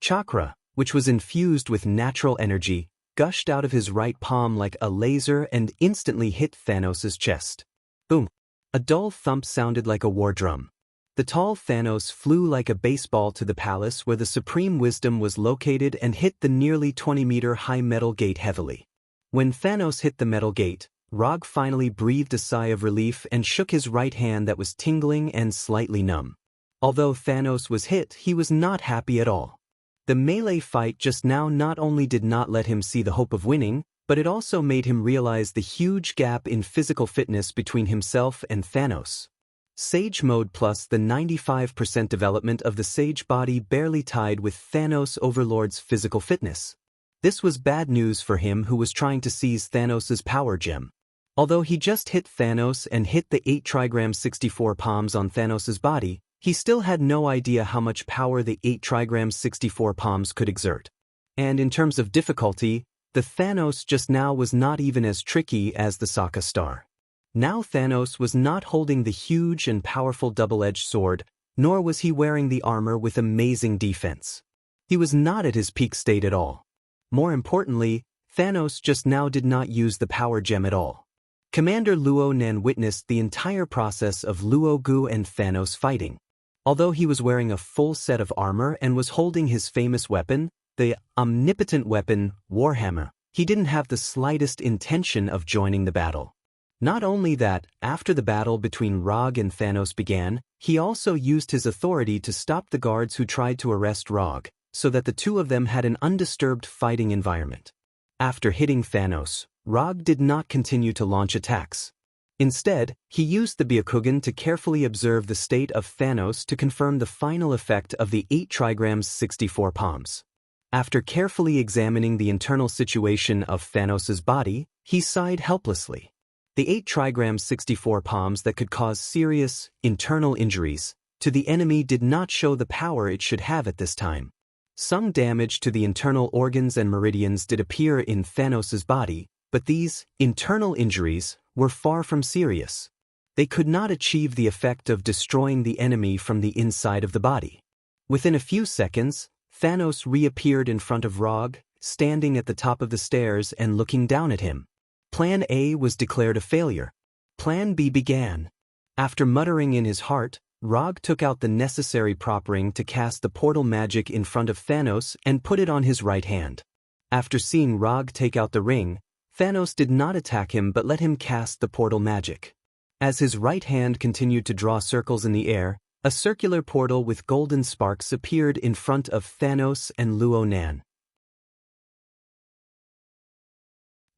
Chakra, which was infused with natural energy, gushed out of his right palm like a laser and instantly hit Thanos' chest. Boom! A dull thump sounded like a war drum. The tall Thanos flew like a baseball to the palace where the Supreme Wisdom was located and hit the nearly 20-meter-high metal gate heavily. When Thanos hit the metal gate, Rog finally breathed a sigh of relief and shook his right hand that was tingling and slightly numb. Although Thanos was hit, he was not happy at all. The melee fight just now not only did not let him see the hope of winning, but it also made him realize the huge gap in physical fitness between himself and Thanos. Sage Mode plus the 95% development of the Sage body barely tied with Thanos Overlord's physical fitness. This was bad news for him who was trying to seize Thanos' power gem. Although he just hit Thanos and hit the 8 trigram 64 palms on Thanos' body, he still had no idea how much power the 8 trigram 64 palms could exert. And in terms of difficulty, the Thanos just now was not even as tricky as the Sokka star. Now Thanos was not holding the huge and powerful double-edged sword, nor was he wearing the armor with amazing defense. He was not at his peak state at all. More importantly, Thanos just now did not use the power gem at all. Commander Luo Nan witnessed the entire process of Luo Gu and Thanos fighting. Although he was wearing a full set of armor and was holding his famous weapon, the omnipotent weapon, Warhammer, he didn't have the slightest intention of joining the battle. Not only that, after the battle between Rog and Thanos began, he also used his authority to stop the guards who tried to arrest Rog, so that the two of them had an undisturbed fighting environment. After hitting Thanos, Rog did not continue to launch attacks. Instead, he used the Byakugan to carefully observe the state of Thanos to confirm the final effect of the 8 trigrams 64 palms. After carefully examining the internal situation of Thanos' body, he sighed helplessly. The 8 trigrams 64 palms that could cause serious, internal injuries to the enemy did not show the power it should have at this time. Some damage to the internal organs and meridians did appear in Thanos' body, but these internal injuries were far from serious. They could not achieve the effect of destroying the enemy from the inside of the body. Within a few seconds, Thanos reappeared in front of Rog, standing at the top of the stairs and looking down at him. Plan A was declared a failure. Plan B began. After muttering in his heart, Rog took out the necessary prop ring to cast the portal magic in front of Thanos and put it on his right hand. After seeing Rog take out the ring, Thanos did not attack him but let him cast the portal magic. As his right hand continued to draw circles in the air, a circular portal with golden sparks appeared in front of Thanos and Luo Nan.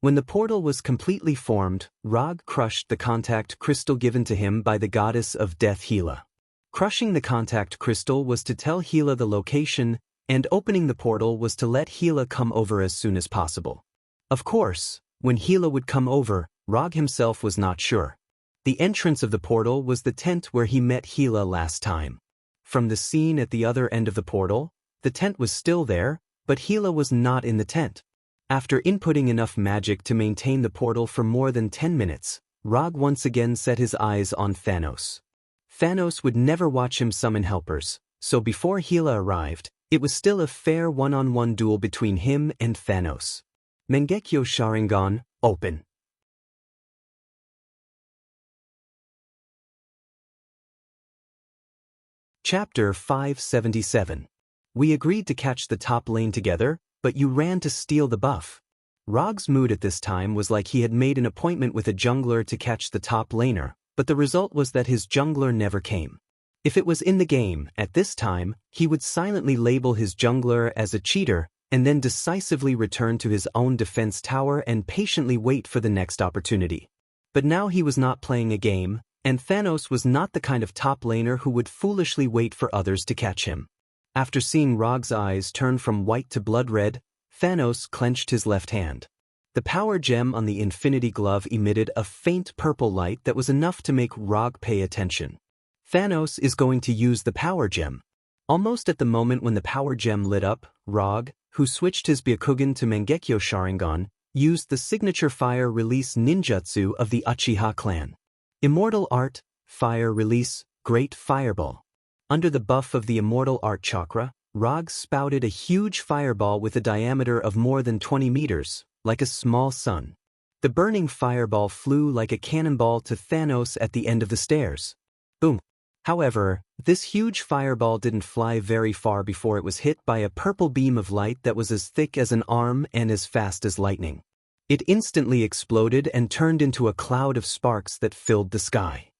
When the portal was completely formed, Rog crushed the contact crystal given to him by the goddess of death Hela. Crushing the contact crystal was to tell Hela the location, and opening the portal was to let Hela come over as soon as possible. Of course, when Hela would come over, Rog himself was not sure. The entrance of the portal was the tent where he met Hela last time. From the scene at the other end of the portal, the tent was still there, but Hela was not in the tent. After inputting enough magic to maintain the portal for more than 10 minutes, Rog once again set his eyes on Thanos. Thanos would never watch him summon helpers, so before Hela arrived, it was still a fair one-on-one duel between him and Thanos. Mangekyo Sharingan, open. Chapter 577. We agreed to catch the top lane together, but you ran to steal the buff. Rog's mood at this time was like he had made an appointment with a jungler to catch the top laner, but the result was that his jungler never came. If it was in the game, at this time, he would silently label his jungler as a cheater, and then decisively return to his own defense tower and patiently wait for the next opportunity. But now he was not playing a game, and Thanos was not the kind of top laner who would foolishly wait for others to catch him. After seeing Rog's eyes turn from white to blood red, Thanos clenched his left hand. The power gem on the Infinity Glove emitted a faint purple light that was enough to make Rog pay attention. Thanos is going to use the power gem. Almost at the moment when the power gem lit up, Rog, who switched his Byakugan to Mangekyo Sharingan, used the signature fire release ninjutsu of the Uchiha clan. Immortal Art, Fire Release, Great Fireball. Under the buff of the Immortal Art Chakra, Rog spouted a huge fireball with a diameter of more than 20 meters, like a small sun. The burning fireball flew like a cannonball to Thanos at the end of the stairs. Boom. However, this huge fireball didn't fly very far before it was hit by a purple beam of light that was as thick as an arm and as fast as lightning. It instantly exploded and turned into a cloud of sparks that filled the sky.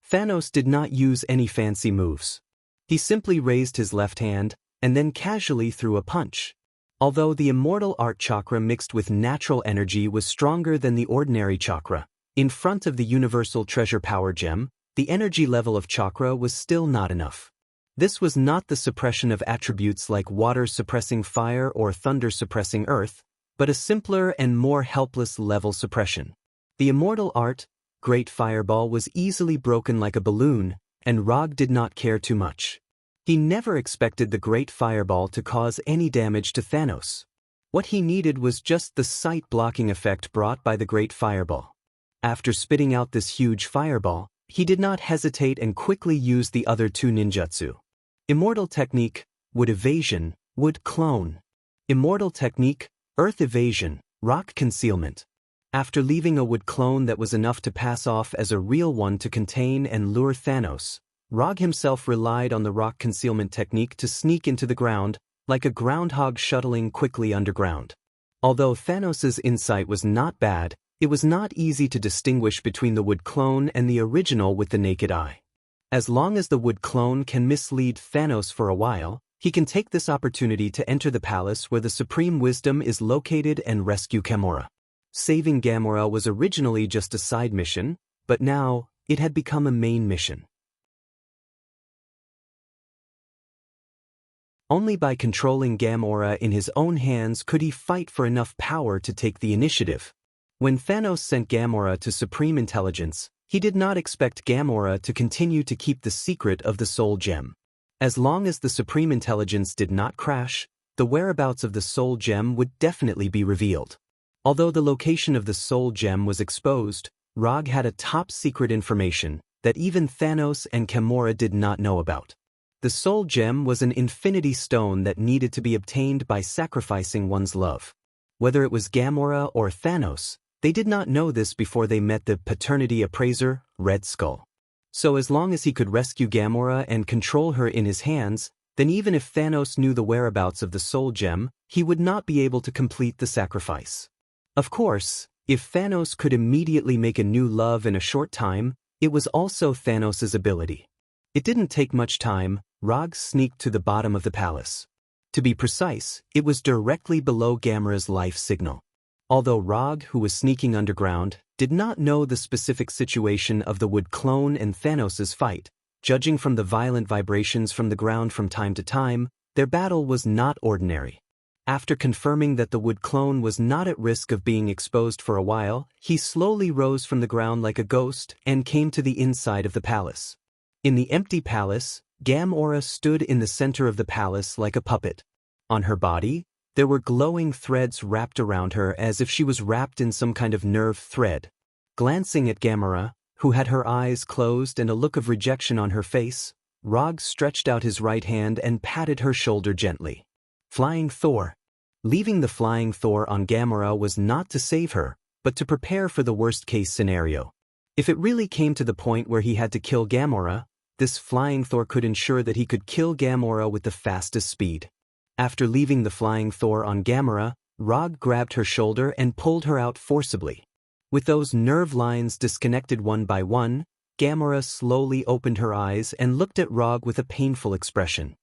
Thanos did not use any fancy moves. He simply raised his left hand and then casually threw a punch. Although the Immortal Art Chakra mixed with natural energy was stronger than the ordinary chakra, in front of the Universal Treasure Power Gem, the energy level of chakra was still not enough. This was not the suppression of attributes like water suppressing fire or thunder suppressing earth, but a simpler and more helpless level suppression. The Immortal Art, Great Fireball was easily broken like a balloon, and Rog did not care too much. He never expected the Great Fireball to cause any damage to Thanos. What he needed was just the sight-blocking effect brought by the Great Fireball. After spitting out this huge fireball, he did not hesitate and quickly used the other two ninjutsu. Immortal Technique, Wood Evasion, Wood Clone. Immortal Technique, Earth Evasion, Rock Concealment. After leaving a wood clone that was enough to pass off as a real one to contain and lure Thanos, Rog himself relied on the rock concealment technique to sneak into the ground, like a groundhog shuttling quickly underground. Although Thanos's insight was not bad, it was not easy to distinguish between the wood clone and the original with the naked eye. As long as the wood clone can mislead Thanos for a while, he can take this opportunity to enter the palace where the Supreme Wisdom is located and rescue Gamora. Saving Gamora was originally just a side mission, but now, it had become a main mission. Only by controlling Gamora in his own hands could he fight for enough power to take the initiative. When Thanos sent Gamora to Supreme Intelligence, he did not expect Gamora to continue to keep the secret of the Soul Gem. As long as the Supreme Intelligence did not crash, the whereabouts of the Soul Gem would definitely be revealed. Although the location of the Soul Gem was exposed, Rog had a top-secret information that even Thanos and Gamora did not know about. The Soul Gem was an infinity stone that needed to be obtained by sacrificing one's love. Whether it was Gamora or Thanos, they did not know this before they met the paternity appraiser, Red Skull. So as long as he could rescue Gamora and control her in his hands, then even if Thanos knew the whereabouts of the Soul Gem, he would not be able to complete the sacrifice. Of course, if Thanos could immediately make a new love in a short time, it was also Thanos' ability. It didn't take much time. Rog sneaked to the bottom of the palace. To be precise, it was directly below Gamora's life signal. Although Rog, who was sneaking underground, did not know the specific situation of the wood clone and Thanos' fight, judging from the violent vibrations from the ground from time to time, their battle was not ordinary. After confirming that the wood clone was not at risk of being exposed for a while, he slowly rose from the ground like a ghost and came to the inside of the palace. In the empty palace, Gamora stood in the center of the palace like a puppet. On her body, there were glowing threads wrapped around her as if she was wrapped in some kind of nerve thread. Glancing at Gamora, who had her eyes closed and a look of rejection on her face, Rog stretched out his right hand and patted her shoulder gently. Flying Thor. Leaving the Flying Thor on Gamora was not to save her, but to prepare for the worst-case scenario. If it really came to the point where he had to kill Gamora, this Flying Thor could ensure that he could kill Gamora with the fastest speed. After leaving the Flying Thor on Gamora, Rog grabbed her shoulder and pulled her out forcibly. With those nerve lines disconnected one by one, Gamora slowly opened her eyes and looked at Rog with a painful expression.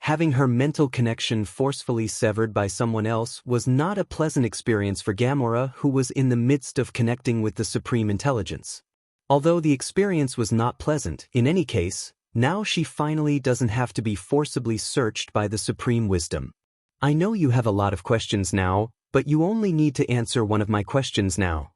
Having her mental connection forcefully severed by someone else was not a pleasant experience for Gamora, who was in the midst of connecting with the Supreme Intelligence. Although the experience was not pleasant, in any case, now she finally doesn't have to be forcibly searched by the Supreme Wisdom. I know you have a lot of questions now, but you only need to answer one of my questions now.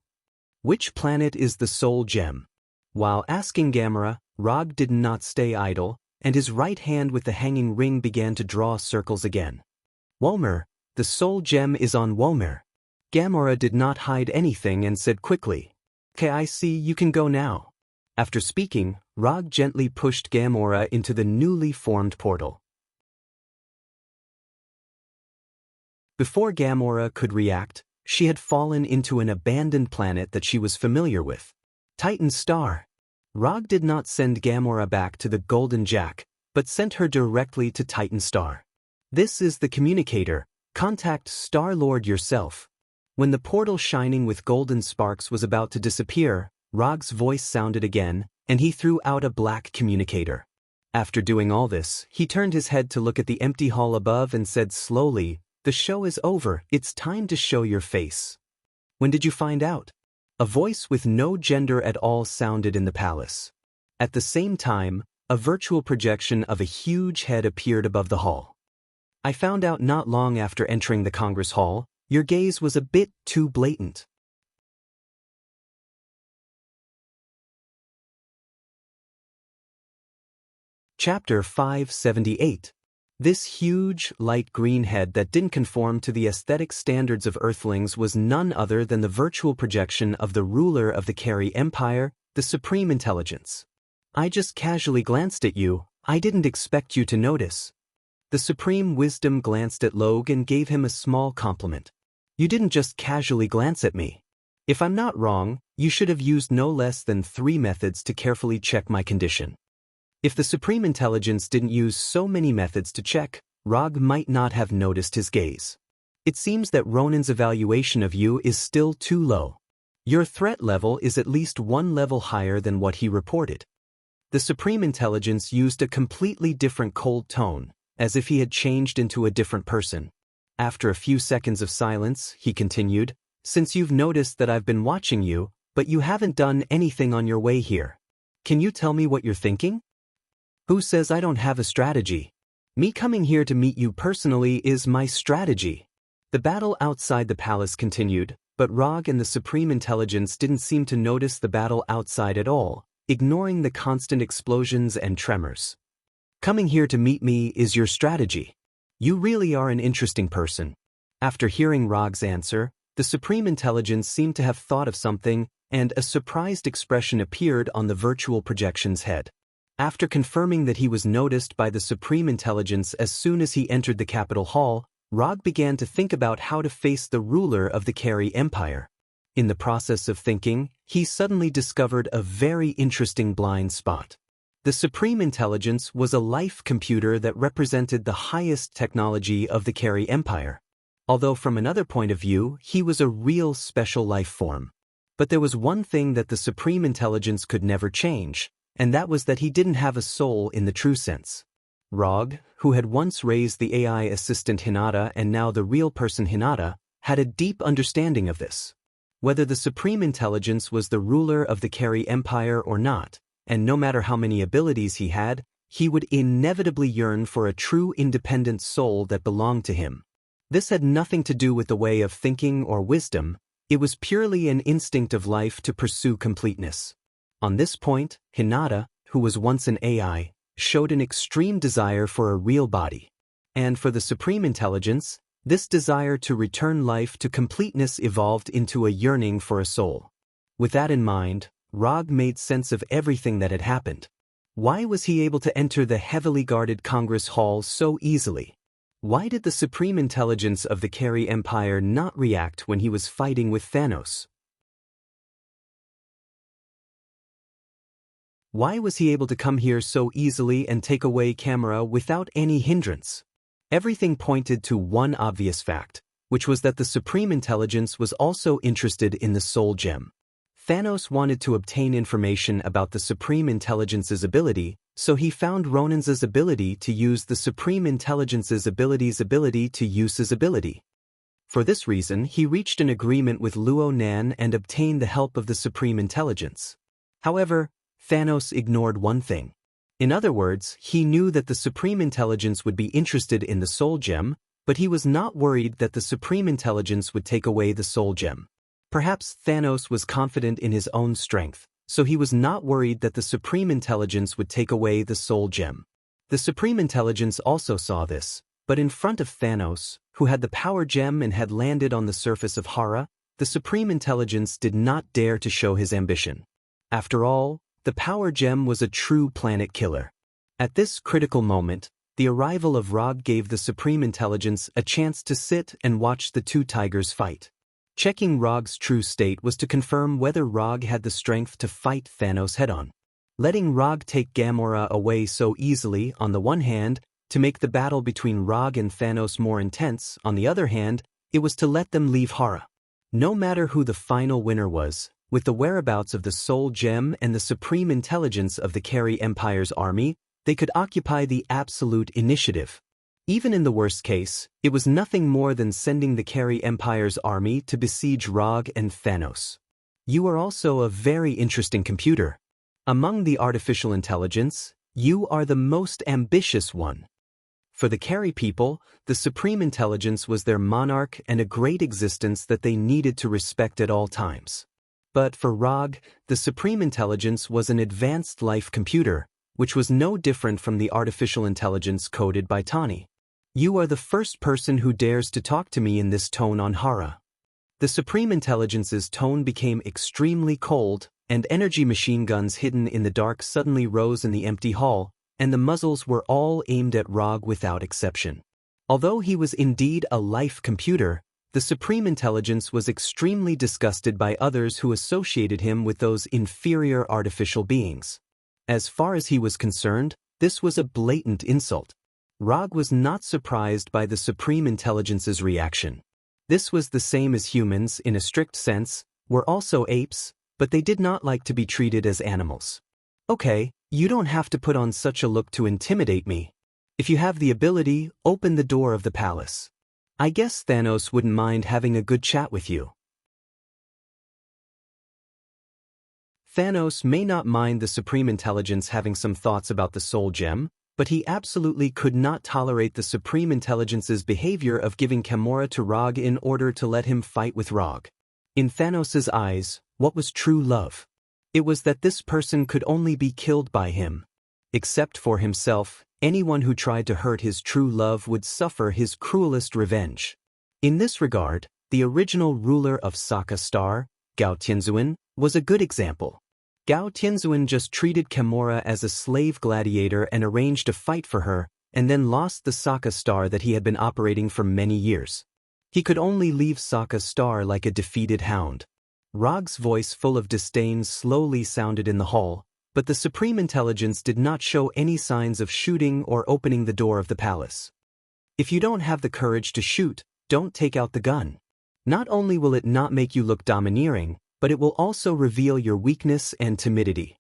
Which planet is the Soul Gem? While asking Gamora, Rog did not stay idle, and his right hand with the hanging ring began to draw circles again. Womer, the Soul Gem is on Womer. Gamora did not hide anything and said quickly, "Okay, I see, you can go now." After speaking, Rog gently pushed Gamora into the newly formed portal. Before Gamora could react, she had fallen into an abandoned planet that she was familiar with. Titan Star. Rog did not send Gamora back to the Golden Jack, but sent her directly to Titan Star. This is the communicator. Contact Star-Lord yourself. When the portal shining with golden sparks was about to disappear, Rog's voice sounded again, and he threw out a black communicator. After doing all this, he turned his head to look at the empty hall above and said slowly, "The show is over, it's time to show your face." "When did you find out?" A voice with no gender at all sounded in the palace. At the same time, a virtual projection of a huge head appeared above the hall. "I found out not long after entering the Congress Hall. Your gaze was a bit too blatant." Chapter 578. This huge, light green head that didn't conform to the aesthetic standards of Earthlings was none other than the virtual projection of the ruler of the Carey Empire, the Supreme Intelligence. "I just casually glanced at you, I didn't expect you to notice." The Supreme Wisdom glanced at Logue and gave him a small compliment. "You didn't just casually glance at me. If I'm not wrong, you should have used no less than 3 methods to carefully check my condition." If the Supreme Intelligence didn't use so many methods to check, Rog might not have noticed his gaze. "It seems that Ronan's evaluation of you is still too low. Your threat level is at least 1 level higher than what he reported." The Supreme Intelligence used a completely different cold tone, as if he had changed into a different person. After a few seconds of silence, he continued, "Since you've noticed that I've been watching you, but you haven't done anything on your way here. Can you tell me what you're thinking?" "Who says I don't have a strategy? Me coming here to meet you personally is my strategy." The battle outside the palace continued, but Rog and the Supreme Intelligence didn't seem to notice the battle outside at all, ignoring the constant explosions and tremors. "Coming here to meet me is your strategy. You really are an interesting person." After hearing Rog's answer, the Supreme Intelligence seemed to have thought of something, and a surprised expression appeared on the virtual projection's head. After confirming that he was noticed by the Supreme Intelligence as soon as he entered the Capitol Hall, Rog began to think about how to face the ruler of the Carey Empire. In the process of thinking, he suddenly discovered a very interesting blind spot. The Supreme Intelligence was a life computer that represented the highest technology of the Carey Empire. Although from another point of view, he was a real special life form. But there was one thing that the Supreme Intelligence could never change, and that was that he didn't have a soul in the true sense. Rog, who had once raised the AI assistant Hinata and now the real person Hinata, had a deep understanding of this. Whether the Supreme Intelligence was the ruler of the Carey Empire or not, and no matter how many abilities he had, he would inevitably yearn for a true independent soul that belonged to him. This had nothing to do with the way of thinking or wisdom, it was purely an instinct of life to pursue completeness. On this point, Hinata, who was once an AI, showed an extreme desire for a real body. And for the Supreme Intelligence, this desire to return life to completeness evolved into a yearning for a soul. With that in mind, Rog made sense of everything that had happened. Why was he able to enter the heavily guarded Congress Hall so easily? Why did the Supreme Intelligence of the Carey Empire not react when he was fighting with Thanos? Why was he able to come here so easily and take away camera without any hindrance? Everything pointed to one obvious fact, which was that the Supreme Intelligence was also interested in the Soul Gem. Thanos wanted to obtain information about the Supreme Intelligence's ability, so he found Ronan's ability to use the Supreme Intelligence's ability to use his ability. For this reason, he reached an agreement with Luo Nan and obtained the help of the Supreme Intelligence. However, Thanos ignored one thing. In other words, he knew that the Supreme Intelligence would be interested in the Soul Gem, but he was not worried that the Supreme Intelligence would take away the Soul Gem. Perhaps Thanos was confident in his own strength, so he was not worried that the Supreme Intelligence would take away the Soul Gem. The Supreme Intelligence also saw this, but in front of Thanos, who had the Power Gem and had landed on the surface of Hara, the Supreme Intelligence did not dare to show his ambition. After all, the power gem was a true planet killer. At this critical moment, the arrival of Rog gave the Supreme Intelligence a chance to sit and watch the two tigers fight. Checking Rog's true state was to confirm whether Rog had the strength to fight Thanos head-on. Letting Rog take Gamora away so easily, on the one hand, to make the battle between Rog and Thanos more intense, on the other hand, it was to let them leave Hara. No matter who the final winner was, with the whereabouts of the Soul Gem and the supreme intelligence of the Carey Empire's army, they could occupy the absolute initiative. Even in the worst case, it was nothing more than sending the Carey Empire's army to besiege Rog and Thanos. You are also a very interesting computer. Among the artificial intelligence, you are the most ambitious one. For the Carey people, the supreme intelligence was their monarch and a great existence that they needed to respect at all times. But for Rog, the supreme intelligence was an advanced life computer, which was no different from the artificial intelligence coded by Tani. You are the first person who dares to talk to me in this tone on Hara. The supreme intelligence's tone became extremely cold, and energy machine guns hidden in the dark suddenly rose in the empty hall, and the muzzles were all aimed at Rog without exception. Although he was indeed a life computer, the Supreme Intelligence was extremely disgusted by others who associated him with those inferior artificial beings. As far as he was concerned, this was a blatant insult. Rog was not surprised by the Supreme Intelligence's reaction. This was the same as humans in a strict sense, were also apes, but they did not like to be treated as animals. Okay, you don't have to put on such a look to intimidate me. If you have the ability, open the door of the palace. I guess Thanos wouldn't mind having a good chat with you. Thanos may not mind the Supreme Intelligence having some thoughts about the Soul Gem, but he absolutely could not tolerate the Supreme Intelligence's behavior of giving Gamora to Rog in order to let him fight with Rog. In Thanos's eyes, what was true love? It was that this person could only be killed by him. Except for himself, anyone who tried to hurt his true love would suffer his cruelest revenge. In this regard, the original ruler of Sokka Star, Gao Tianzuan, was a good example. Gao Tianzuan just treated Gamora as a slave gladiator and arranged a fight for her, and then lost the Sokka Star that he had been operating for many years. He could only leave Sokka Star like a defeated hound. Rog's voice full of disdain slowly sounded in the hall, but the Supreme Intelligence did not show any signs of shooting or opening the door of the palace. If you don't have the courage to shoot, don't take out the gun. Not only will it not make you look domineering, but it will also reveal your weakness and timidity.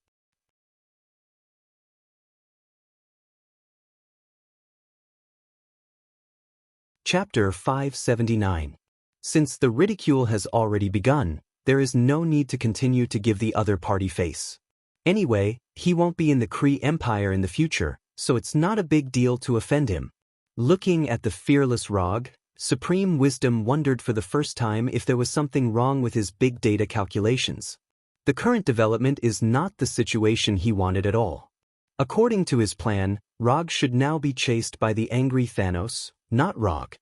Chapter 579. Since the ridicule has already begun, there is no need to continue to give the other party face. Anyway, he won't be in the Kree Empire in the future, so it's not a big deal to offend him. Looking at the fearless Rog, Supreme Wisdom wondered for the first time if there was something wrong with his big data calculations. The current development is not the situation he wanted at all. According to his plan, Rog should now be chased by the angry Thanos, not Rog.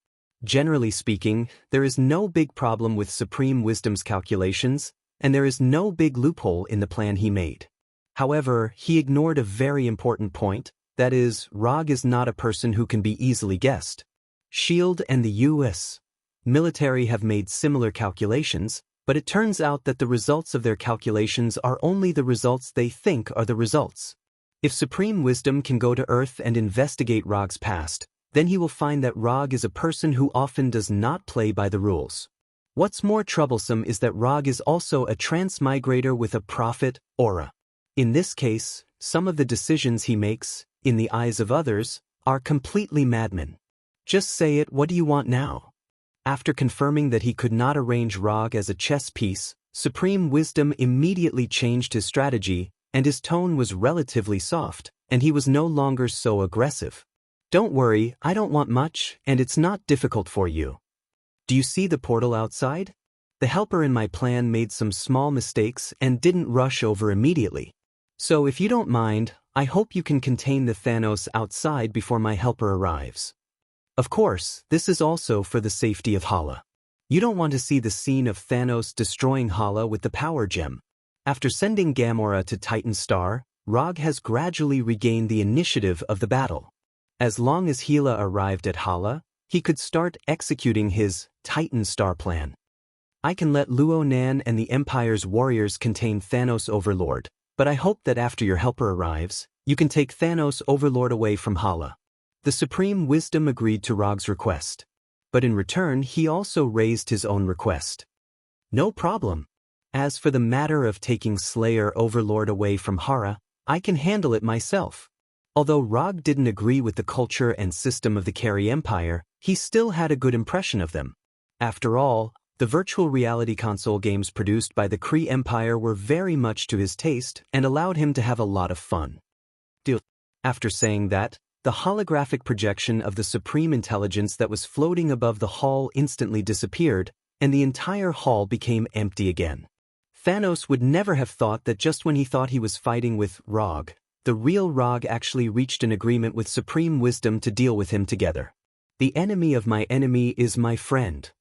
Generally speaking, there is no big problem with Supreme Wisdom's calculations, and there is no big loophole in the plan he made. However, he ignored a very important point, that is, Rog is not a person who can be easily guessed. SHIELD and the U.S. military have made similar calculations, but it turns out that the results of their calculations are only the results they think are the results. If Supreme Wisdom can go to Earth and investigate Rog's past, then he will find that Rog is a person who often does not play by the rules. What's more troublesome is that Rog is also a transmigrator with a prophet aura. In this case, some of the decisions he makes, in the eyes of others, are completely madmen. Just say it, what do you want now? After confirming that he could not arrange Rog as a chess piece, Supreme Wisdom immediately changed his strategy, and his tone was relatively soft, and he was no longer so aggressive. Don't worry, I don't want much, and it's not difficult for you. Do you see the portal outside? The helper in my plan made some small mistakes and didn't rush over immediately. So if you don't mind, I hope you can contain the Thanos outside before my helper arrives. Of course, this is also for the safety of Hala. You don't want to see the scene of Thanos destroying Hala with the power gem. After sending Gamora to Titan Star, Rog has gradually regained the initiative of the battle. As long as Gila arrived at Hala, he could start executing his Titan Star plan. I can let Luo Nan and the Empire's warriors contain Thanos Overlord, but I hope that after your helper arrives, you can take Thanos Overlord away from Hala. The Supreme Wisdom agreed to Rog's request. But in return he also raised his own request. No problem. As for the matter of taking Slayer Overlord away from Hara, I can handle it myself. Although Rog didn't agree with the culture and system of the Carey Empire, he still had a good impression of them. After all, the virtual reality console games produced by the Kree Empire were very much to his taste and allowed him to have a lot of fun. After saying that, the holographic projection of the Supreme Intelligence that was floating above the hall instantly disappeared, and the entire hall became empty again. Thanos would never have thought that just when he thought he was fighting with Rog, the real Rog actually reached an agreement with Supreme Wisdom to deal with him together. The enemy of my enemy is my friend.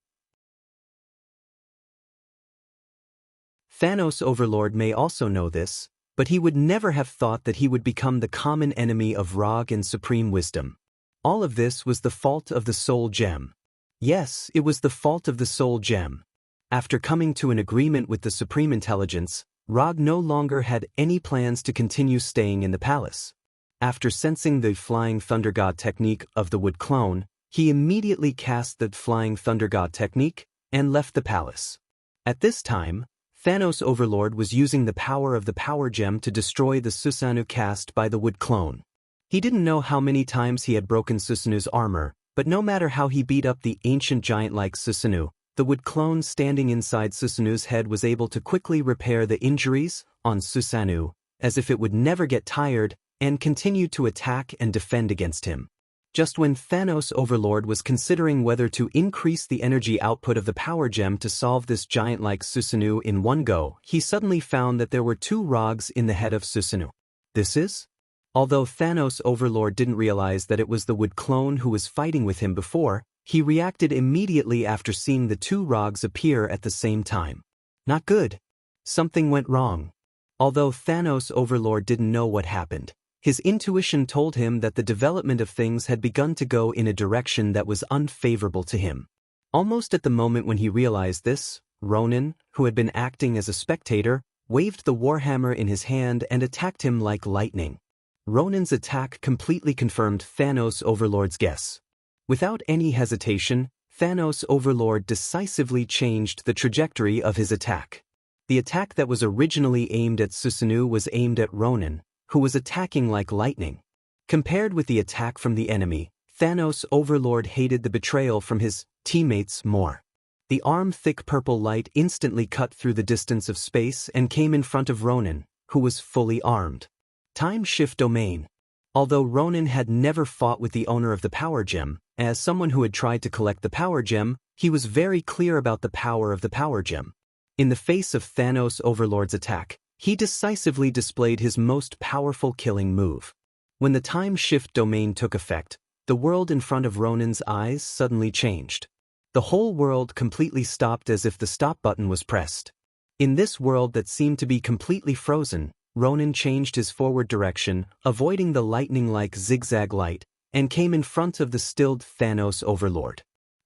Thanos Overlord may also know this, but he would never have thought that he would become the common enemy of Rog and Supreme Wisdom. All of this was the fault of the Soul Gem. Yes, it was the fault of the Soul Gem. After coming to an agreement with the Supreme Intelligence, Rog no longer had any plans to continue staying in the palace. After sensing the Flying Thunder God technique of the Wood Clone, he immediately cast the Flying Thunder God technique and left the palace. At this time, Thanos Overlord was using the power of the Power Gem to destroy the Susanoo cast by the Wood Clone. He didn't know how many times he had broken Susanoo's armor, but no matter how he beat up the ancient giant-like Susanoo, the Wood Clone standing inside Susanoo's head was able to quickly repair the injuries on Susanoo, as if it would never get tired, and continued to attack and defend against him. Just when Thanos Overlord was considering whether to increase the energy output of the Power Gem to solve this giant-like Susanoo in one go, he suddenly found that there were two Rogs in the head of Susanoo. This is? Although Thanos Overlord didn't realize that it was the Wood Clone who was fighting with him before, he reacted immediately after seeing the two Rogs appear at the same time. Not good. Something went wrong. Although Thanos Overlord didn't know what happened, his intuition told him that the development of things had begun to go in a direction that was unfavorable to him. Almost at the moment when he realized this, Ronan, who had been acting as a spectator, waved the warhammer in his hand and attacked him like lightning. Ronan's attack completely confirmed Thanos Overlord's guess. Without any hesitation, Thanos Overlord decisively changed the trajectory of his attack. The attack that was originally aimed at Susanoo was aimed at Ronan, who was attacking like lightning. Compared with the attack from the enemy, Thanos Overlord hated the betrayal from his teammates more. The arm-thick purple light instantly cut through the distance of space and came in front of Ronan, who was fully armed. Time Shift Domain. Although Ronan had never fought with the owner of the Power Gem, as someone who had tried to collect the Power Gem, he was very clear about the power of the Power Gem. In the face of Thanos Overlord's attack, he decisively displayed his most powerful killing move. When the Time Shift Domain took effect, the world in front of Ronan's eyes suddenly changed. The whole world completely stopped as if the stop button was pressed. In this world that seemed to be completely frozen, Ronan changed his forward direction, avoiding the lightning-like zigzag light, and came in front of the stilled Thanos Overlord.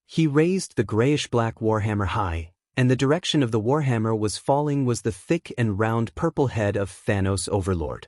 He raised the grayish-black warhammer high, and the direction of the warhammer was falling was the thick and round purple head of Thanos Overlord.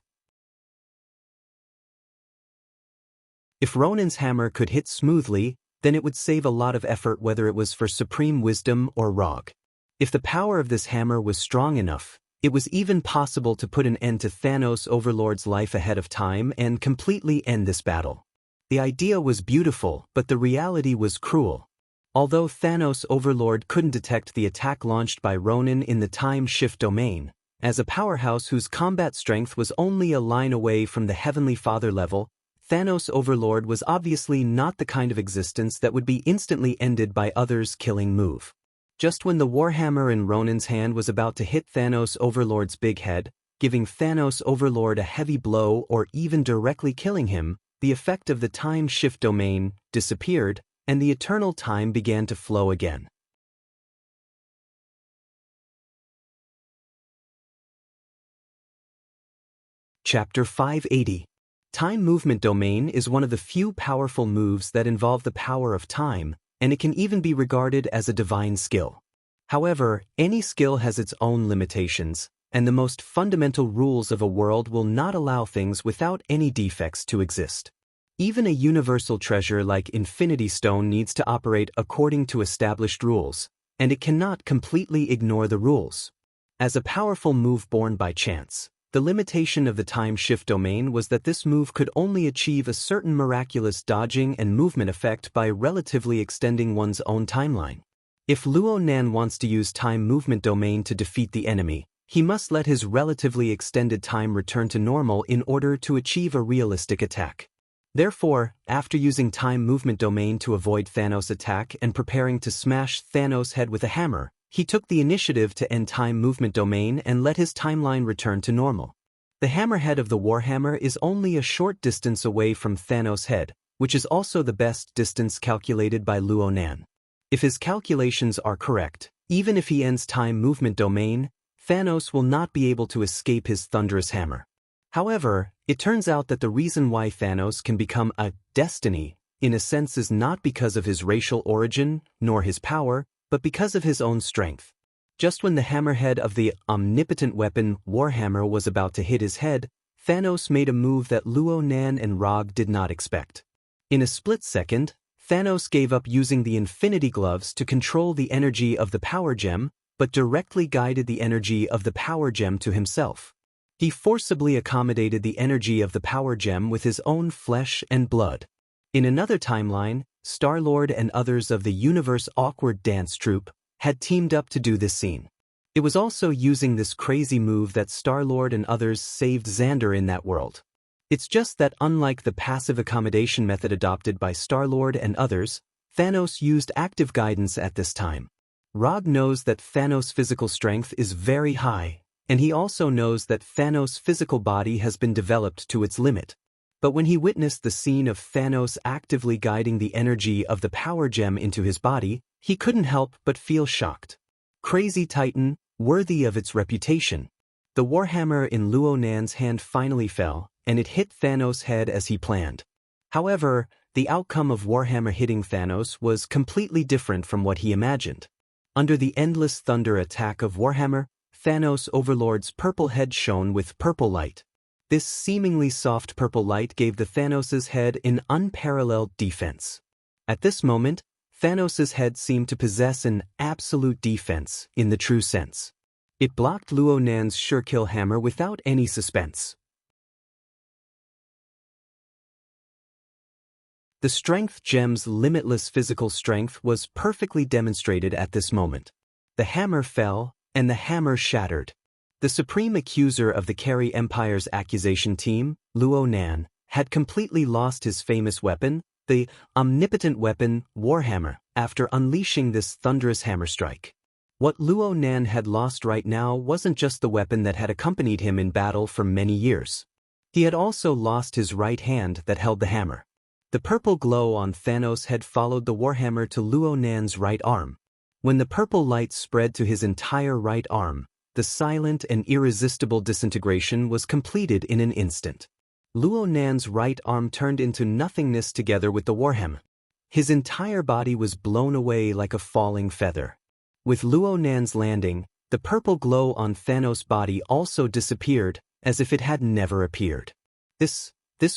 If Ronan's hammer could hit smoothly, then it would save a lot of effort whether it was for Supreme Wisdom or Rog. If the power of this hammer was strong enough, it was even possible to put an end to Thanos Overlord's life ahead of time and completely end this battle. The idea was beautiful, but the reality was cruel. Although Thanos Overlord couldn't detect the attack launched by Ronan in the Time Shift Domain, as a powerhouse whose combat strength was only a line away from the Heavenly Father level, Thanos Overlord was obviously not the kind of existence that would be instantly ended by others' killing move. Just when the warhammer in Ronan's hand was about to hit Thanos Overlord's big head, giving Thanos Overlord a heavy blow or even directly killing him, the effect of the Time Shift Domain disappeared, and the eternal time began to flow again. Chapter 580. Time Movement Domain is one of the few powerful moves that involve the power of time, and it can even be regarded as a divine skill. However, any skill has its own limitations, and the most fundamental rules of a world will not allow things without any defects to exist. Even a universal treasure like Infinity Stone needs to operate according to established rules, and it cannot completely ignore the rules. As a powerful move born by chance, the limitation of the time shift domain was that this move could only achieve a certain miraculous dodging and movement effect by relatively extending one's own timeline. If Luo Nan wants to use time movement domain to defeat the enemy, he must let his relatively extended time return to normal in order to achieve a realistic attack. Therefore, after using time movement domain to avoid Thanos' attack and preparing to smash Thanos' head with a hammer, he took the initiative to end time movement domain and let his timeline return to normal. The hammerhead of the Warhammer is only a short distance away from Thanos' head, which is also the best distance calculated by Luo Nan. If his calculations are correct, even if he ends time movement domain, Thanos will not be able to escape his thunderous hammer. However, it turns out that the reason why Thanos can become a destiny, in a sense, is not because of his racial origin, nor his power, but because of his own strength. Just when the hammerhead of the omnipotent weapon Warhammer was about to hit his head, Thanos made a move that Luo Nan and Rog did not expect. In a split second, Thanos gave up using the Infinity Gloves to control the energy of the Power Gem, but directly guided the energy of the Power Gem to himself. He forcibly accommodated the energy of the Power Gem with his own flesh and blood. In another timeline, Star-Lord and others of the Universe Awkward Dance Troupe had teamed up to do this scene. It was also using this crazy move that Star-Lord and others saved Xander in that world. It's just that unlike the passive accommodation method adopted by Star-Lord and others, Thanos used active guidance at this time. Rog knows that Thanos' physical strength is very high, and he also knows that Thanos' physical body has been developed to its limit. But when he witnessed the scene of Thanos actively guiding the energy of the Power Gem into his body, he couldn't help but feel shocked. Crazy Titan, worthy of its reputation. The Warhammer in Luo Nan's hand finally fell, and it hit Thanos' head as he planned. However, the outcome of Warhammer hitting Thanos was completely different from what he imagined. Under the endless thunder attack of Warhammer, Thanos' Overlord's purple head shone with purple light. This seemingly soft purple light gave the Thanos' head an unparalleled defense. At this moment, Thanos' head seemed to possess an absolute defense in the true sense. It blocked Luo Nan's sure-kill hammer without any suspense. The Strength Gem's limitless physical strength was perfectly demonstrated at this moment. The hammer fell, and the hammer shattered. The supreme accuser of the Carry Empire's accusation team, Luo Nan, had completely lost his famous weapon, the omnipotent weapon Warhammer, after unleashing this thunderous hammer strike. What Luo Nan had lost right now wasn't just the weapon that had accompanied him in battle for many years. He had also lost his right hand that held the hammer. The purple glow on Thanos' head followed the Warhammer to Luo Nan's right arm. When the purple light spread to his entire right arm, the silent and irresistible disintegration was completed in an instant. Luo Nan's right arm turned into nothingness together with the Warhammer. His entire body was blown away like a falling feather. With Luo Nan's landing, the purple glow on Thanos' body also disappeared, as if it had never appeared. This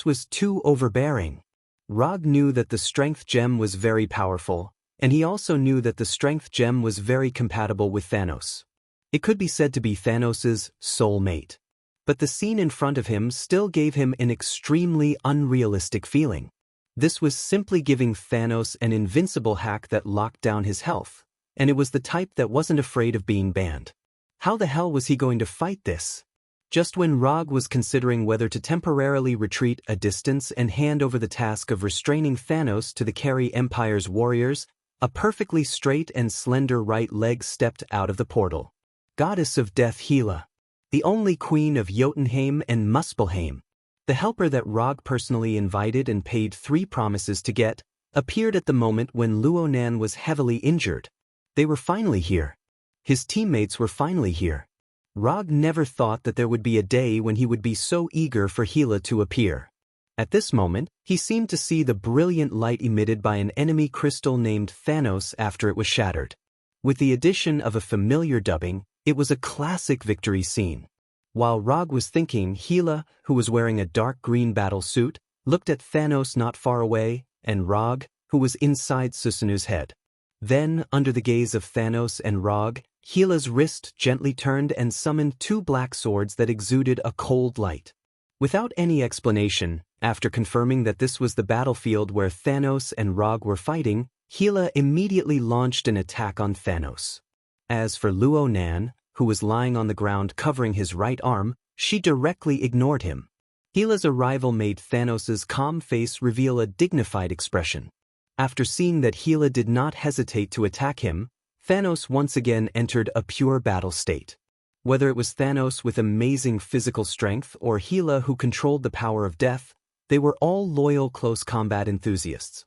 was too overbearing. Rog knew that the Strength Gem was very powerful, and he also knew that the Strength Gem was very compatible with Thanos. It could be said to be Thanos' soul mate. But the scene in front of him still gave him an extremely unrealistic feeling. This was simply giving Thanos an invincible hack that locked down his health, and it was the type that wasn't afraid of being banned. How the hell was he going to fight this? Just when Rog was considering whether to temporarily retreat a distance and hand over the task of restraining Thanos to the Carry Empire's warriors, a perfectly straight and slender right leg stepped out of the portal. Goddess of Death Hela, the only queen of Jotunheim and Muspelheim, the helper that Rog personally invited and paid 3 promises to get, appeared at the moment when Luo Nan was heavily injured. They were finally here. His teammates were finally here. Rog never thought that there would be a day when he would be so eager for Gila to appear. At this moment, he seemed to see the brilliant light emitted by an enemy crystal named Thanos after it was shattered. With the addition of a familiar dubbing, it was a classic victory scene. While Rog was thinking, Gila, who was wearing a dark green battle suit, looked at Thanos not far away, and Rog, who was inside Susanu's head. Then, under the gaze of Thanos and Rog, Gila's wrist gently turned and summoned two black swords that exuded a cold light. Without any explanation, after confirming that this was the battlefield where Thanos and Rog were fighting, Gila immediately launched an attack on Thanos. As for Luo Nan, who was lying on the ground covering his right arm, she directly ignored him. Gila's arrival made Thanos's calm face reveal a dignified expression. After seeing that Gila did not hesitate to attack him, Thanos once again entered a pure battle state. Whether it was Thanos with amazing physical strength or Gila who controlled the power of death, they were all loyal close combat enthusiasts.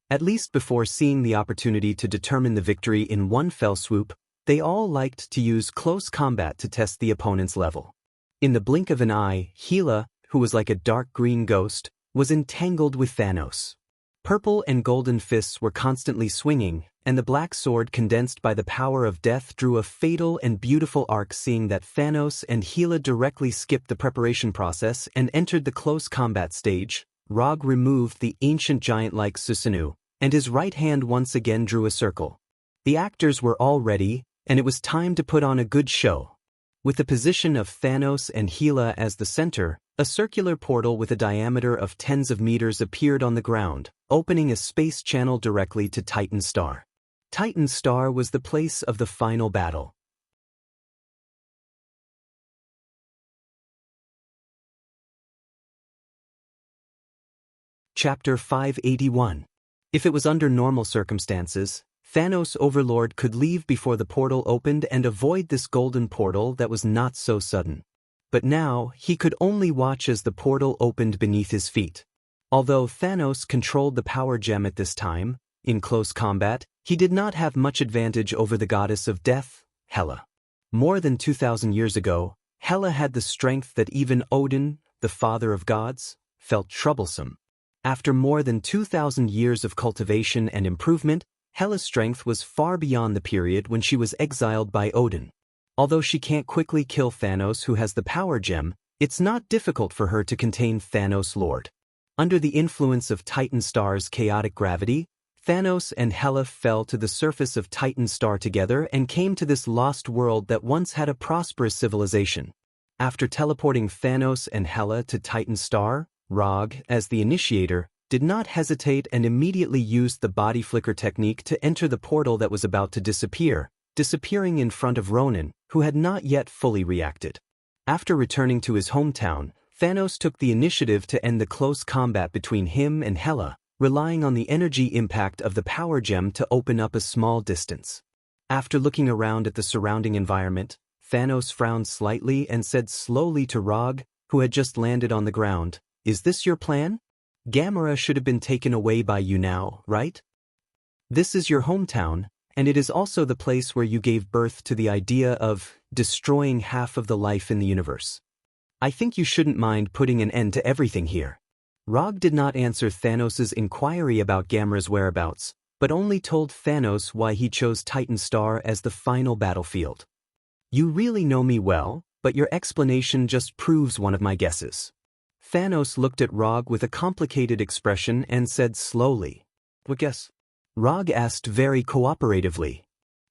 At least before seeing the opportunity to determine the victory in one fell swoop, they all liked to use close combat to test the opponent's level. In the blink of an eye, Gila, who was like a dark green ghost, was entangled with Thanos. Purple and golden fists were constantly swinging, and the black sword condensed by the power of death drew a fatal and beautiful arc. Seeing that Thanos and Gila directly skipped the preparation process and entered the close combat stage, Rog removed the ancient giant-like Susanu, and his right hand once again drew a circle. The actors were all ready, and it was time to put on a good show. With the position of Thanos and Gila as the center, a circular portal with a diameter of tens of meters appeared on the ground, opening a space channel directly to Titan Star. Titan Star was the place of the final battle. Chapter 581. If it was under normal circumstances, Thanos Overlord could leave before the portal opened and avoid this golden portal that was not so sudden. But now, he could only watch as the portal opened beneath his feet. Although Thanos controlled the power gem at this time, in close combat, he did not have much advantage over the goddess of death, Hela. More than 2,000 years ago, Hela had the strength that even Odin, the father of gods, felt troublesome. After more than 2,000 years of cultivation and improvement, Hela's strength was far beyond the period when she was exiled by Odin. Although she can't quickly kill Thanos, who has the power gem, it's not difficult for her to contain Thanos Lord. Under the influence of Titan Star's chaotic gravity, Thanos and Hela fell to the surface of Titan Star together and came to this lost world that once had a prosperous civilization. After teleporting Thanos and Hela to Titan Star, Rog, as the initiator, did not hesitate and immediately used the body flicker technique to enter the portal that was about to disappearing in front of Ronan, who had not yet fully reacted. After returning to his hometown, Thanos took the initiative to end the close combat between him and Hela, relying on the energy impact of the power gem to open up a small distance. After looking around at the surrounding environment, Thanos frowned slightly and said slowly to Rog, who had just landed on the ground, "Is this your plan? Gamera should have been taken away by you now, right? This is your hometown, and it is also the place where you gave birth to the idea of destroying half of the life in the universe. I think you shouldn't mind putting an end to everything here." Rog did not answer Thanos' inquiry about Gamera's whereabouts, but only told Thanos why he chose Titan Star as the final battlefield. "You really know me well, but your explanation just proves one of my guesses." Thanos looked at Rog with a complicated expression and said slowly, "What guess?" Rog asked very cooperatively,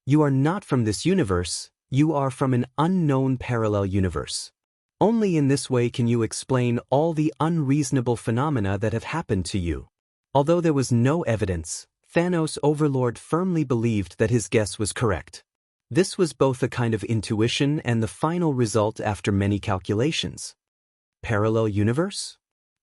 "You are not from this universe, you are from an unknown parallel universe. Only in this way can you explain all the unreasonable phenomena that have happened to you." Although there was no evidence, Thanos Overlord firmly believed that his guess was correct. This was both a kind of intuition and the final result after many calculations. Parallel universe?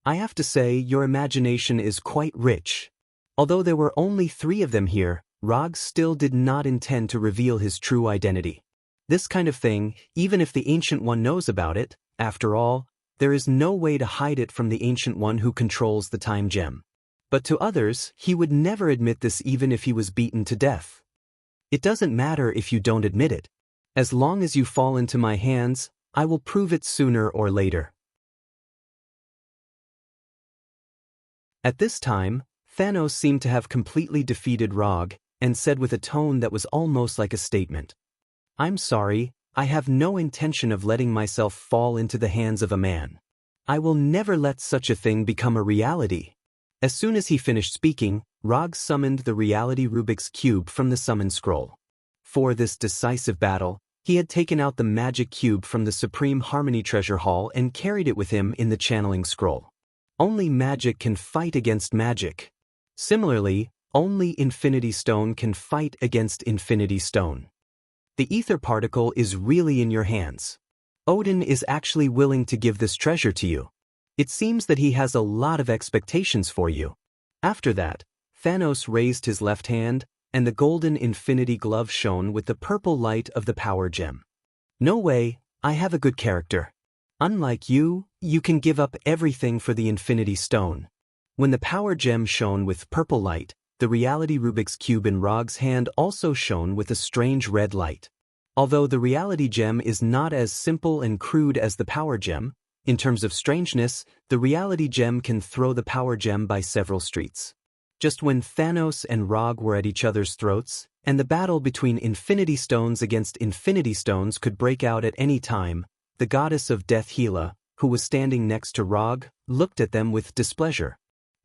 I have to say, your imagination is quite rich. Although there were only 3 of them here, Rog still did not intend to reveal his true identity. This kind of thing, even if the Ancient One knows about it, after all, there is no way to hide it from the Ancient One who controls the time gem. But to others, he would never admit this even if he was beaten to death. It doesn't matter if you don't admit it. As long as you fall into my hands, I will prove it sooner or later. At this time, Thanos seemed to have completely defeated Rog, and said with a tone that was almost like a statement. I'm sorry, I have no intention of letting myself fall into the hands of a man. I will never let such a thing become a reality. As soon as he finished speaking, Rog summoned the reality Rubik's Cube from the summon scroll. For this decisive battle, he had taken out the magic cube from the Supreme Harmony Treasure Hall and carried it with him in the channeling scroll. Only magic can fight against magic. Similarly, only Infinity Stone can fight against Infinity Stone. The ether particle is really in your hands. Odin is actually willing to give this treasure to you. It seems that he has a lot of expectations for you. After that, Thanos raised his left hand, and the golden infinity glove shone with the purple light of the power gem. No way, I have a good character. Unlike you, you can give up everything for the Infinity Stone. When the power gem shone with purple light, the reality Rubik's Cube in Rog's hand also shone with a strange red light. Although the reality gem is not as simple and crude as the power gem, in terms of strangeness, the reality gem can throw the power gem by several streets. Just when Thanos and Rog were at each other's throats, and the battle between Infinity Stones against Infinity Stones could break out at any time, the goddess of death Hela, who was standing next to Rog, looked at them with displeasure.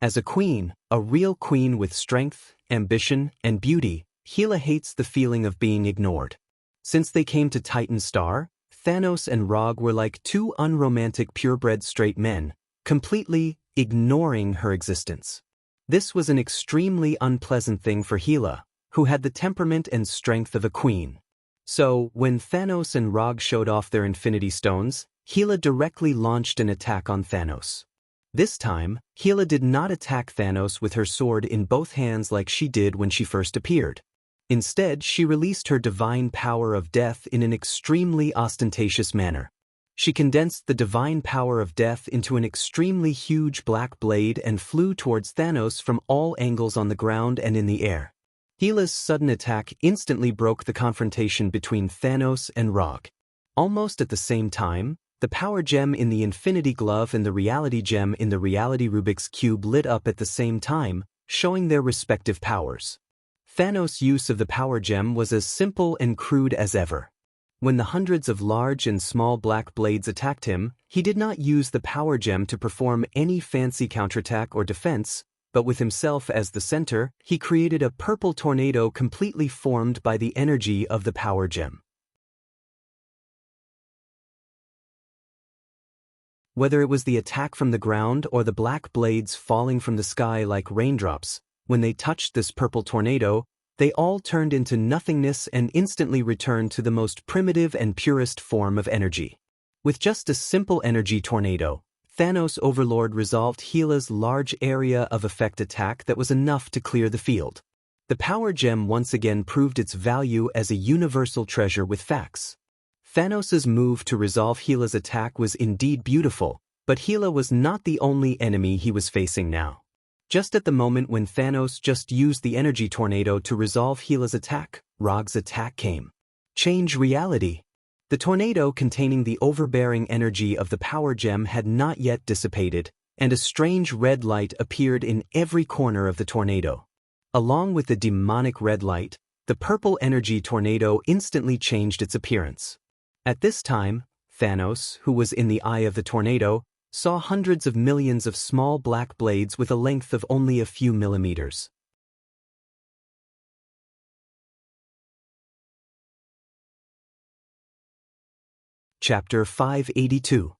As a queen, a real queen with strength, ambition, and beauty, Hela hates the feeling of being ignored. Since they came to Titan Star, Thanos and Rog were like two unromantic purebred straight men, completely ignoring her existence. This was an extremely unpleasant thing for Hela, who had the temperament and strength of a queen. So, when Thanos and Rog showed off their Infinity Stones, Hela directly launched an attack on Thanos. This time, Hela did not attack Thanos with her sword in both hands like she did when she first appeared. Instead, she released her divine power of death in an extremely ostentatious manner. She condensed the divine power of death into an extremely huge black blade and flew towards Thanos from all angles on the ground and in the air. Hela's sudden attack instantly broke the confrontation between Thanos and Rog. Almost at the same time, the power gem in the Infinity Glove and the reality gem in the reality Rubik's Cube lit up at the same time, showing their respective powers. Thanos' use of the power gem was as simple and crude as ever. When the hundreds of large and small black blades attacked him, he did not use the power gem to perform any fancy counterattack or defense, but with himself as the center, he created a purple tornado completely formed by the energy of the power gem. Whether it was the attack from the ground or the black blades falling from the sky like raindrops, when they touched this purple tornado, they all turned into nothingness and instantly returned to the most primitive and purest form of energy. With just a simple energy tornado, Thanos Overlord resolved Hela's large area of effect attack that was enough to clear the field. The power gem once again proved its value as a universal treasure with facts. Thanos' move to resolve Hela's attack was indeed beautiful, but Hela was not the only enemy he was facing now. Just at the moment when Thanos just used the energy tornado to resolve Hela's attack, Rog's attack came. Change reality. The tornado containing the overbearing energy of the power gem had not yet dissipated, and a strange red light appeared in every corner of the tornado. Along with the demonic red light, the purple energy tornado instantly changed its appearance. At this time, Thanos, who was in the eye of the tornado, saw hundreds of millions of small black blades with a length of only a few millimeters. Chapter 582.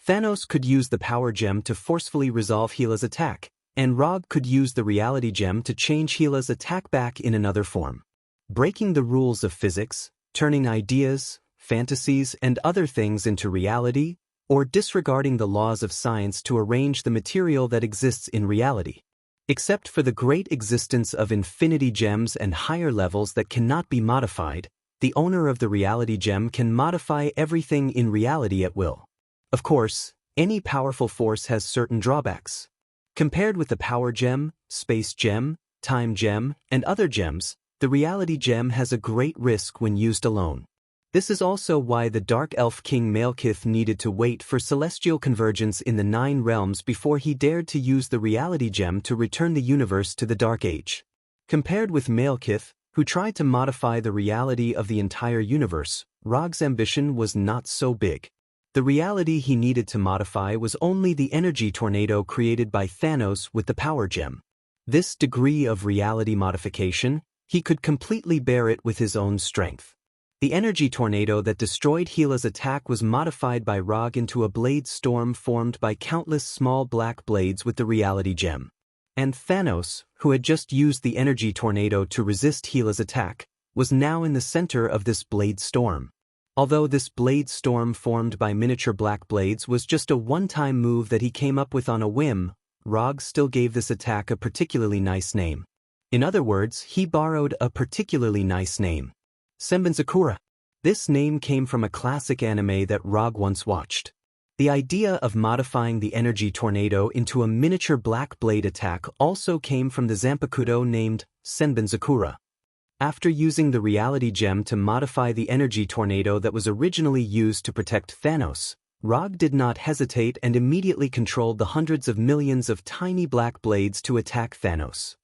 Thanos could use the power gem to forcefully resolve Hela's attack, and Rog could use the reality gem to change Hela's attack back in another form. Breaking the rules of physics, turning ideas, fantasies, and other things into reality, or disregarding the laws of science to arrange the material that exists in reality. Except for the great existence of infinity gems and higher levels that cannot be modified, the owner of the reality gem can modify everything in reality at will. Of course, any powerful force has certain drawbacks. Compared with the power gem, space gem, time gem, and other gems, The reality gem has a great risk when used alone. This is also why the Dark Elf King Malekith needed to wait for celestial convergence in the 9 realms before he dared to use the reality gem to return the universe to the Dark Age. Compared with Malekith, who tried to modify the reality of the entire universe, Rog's ambition was not so big. The reality he needed to modify was only the energy tornado created by Thanos with the power gem. This degree of reality modification, he could completely bear it with his own strength. The energy tornado that destroyed Hela's attack was modified by Rog into a blade storm formed by countless small black blades with the reality gem. And Thanos, who had just used the energy tornado to resist Hela's attack, was now in the center of this blade storm. Although this blade storm formed by miniature black blades was just a one-time move that he came up with on a whim, Rog still gave this attack a particularly nice name. In other words, he borrowed a particularly nice name. Senbenzakura. This name came from a classic anime that Rog once watched. The idea of modifying the energy tornado into a miniature black blade attack also came from the Zanpakuto named Senbenzakura. After using the reality gem to modify the energy tornado that was originally used to protect Thanos, Rog did not hesitate and immediately controlled the hundreds of millions of tiny black blades to attack Thanos.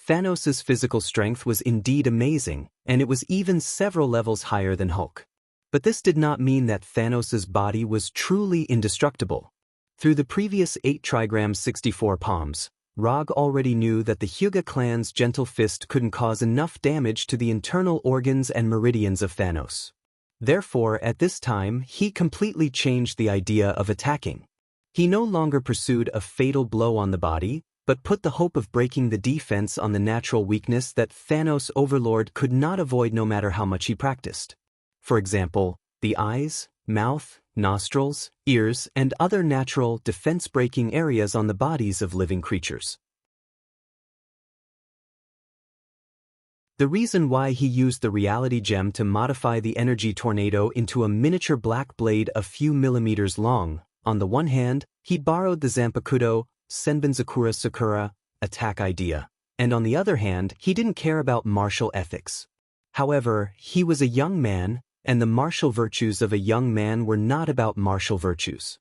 Thanos' physical strength was indeed amazing, and it was even several levels higher than Hulk. But this did not mean that Thanos' body was truly indestructible. Through the previous 8 trigrams 64 palms, Rog already knew that the Hyuga clan's gentle fist couldn't cause enough damage to the internal organs and meridians of Thanos. Therefore, at this time, he completely changed the idea of attacking. He no longer pursued a fatal blow on the body, but put the hope of breaking the defense on the natural weakness that Thanos' overlord could not avoid no matter how much he practiced. For example, the eyes, mouth, nostrils, ears, and other natural, defense-breaking areas on the bodies of living creatures. The reason why he used the reality gem to modify the energy tornado into a miniature black blade a few millimeters long, on the one hand, he borrowed the Zanpakuto, Senbenzakura Sakura, attack idea, and on the other hand, he didn't care about martial ethics. However, he was a young man, and the martial virtues of a young man were not about martial virtues.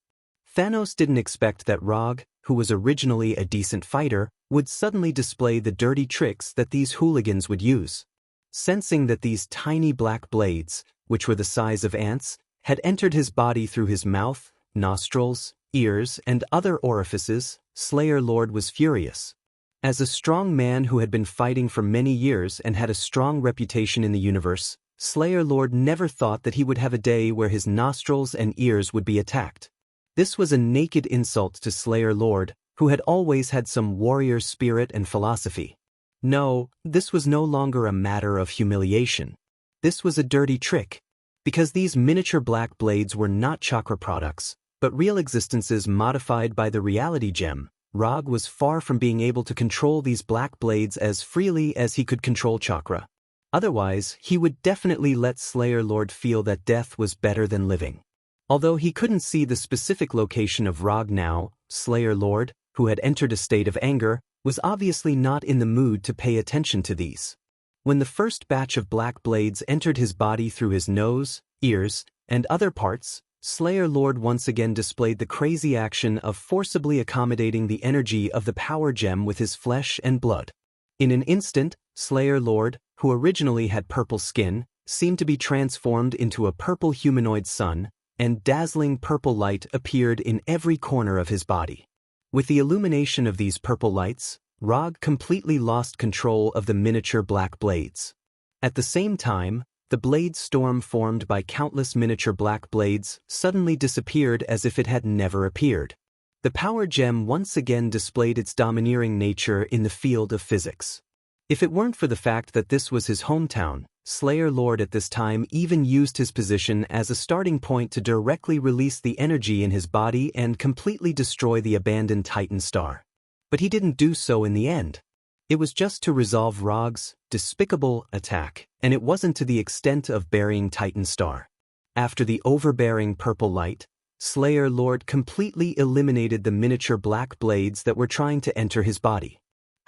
Thanos didn't expect that Rog, who was originally a decent fighter, would suddenly display the dirty tricks that these hooligans would use. Sensing that these tiny black blades, which were the size of ants, had entered his body through his mouth, nostrils, ears, and other orifices, Slayer Lord was furious. As a strong man who had been fighting for many years and had a strong reputation in the universe, Slayer Lord never thought that he would have a day where his nostrils and ears would be attacked. This was a naked insult to Slayer Lord, who had always had some warrior spirit and philosophy. No, this was no longer a matter of humiliation. This was a dirty trick. Because these miniature black blades were not chakra products, but real existences modified by the reality gem, Rog was far from being able to control these black blades as freely as he could control chakra. Otherwise, he would definitely let Slayer Lord feel that death was better than living. Although he couldn't see the specific location of Rog now, Slayer Lord, who had entered a state of anger, was obviously not in the mood to pay attention to these. When the first batch of black blades entered his body through his nose, ears, and other parts, Slayer Lord once again displayed the crazy action of forcibly accommodating the energy of the power gem with his flesh and blood. In an instant, Slayer Lord, who originally had purple skin, seemed to be transformed into a purple humanoid sun, and dazzling purple light appeared in every corner of his body. With the illumination of these purple lights, Rog completely lost control of the miniature black blades. At the same time, the blade storm formed by countless miniature black blades suddenly disappeared as if it had never appeared. The power gem once again displayed its domineering nature in the field of physics. If it weren't for the fact that this was his hometown, Slayer Lord at this time even used his position as a starting point to directly release the energy in his body and completely destroy the abandoned Titan star. But he didn't do so in the end. It was just to resolve Rog's despicable attack, and it wasn't to the extent of burying Titan Star. After the overbearing purple light, Slayer Lord completely eliminated the miniature black blades that were trying to enter his body.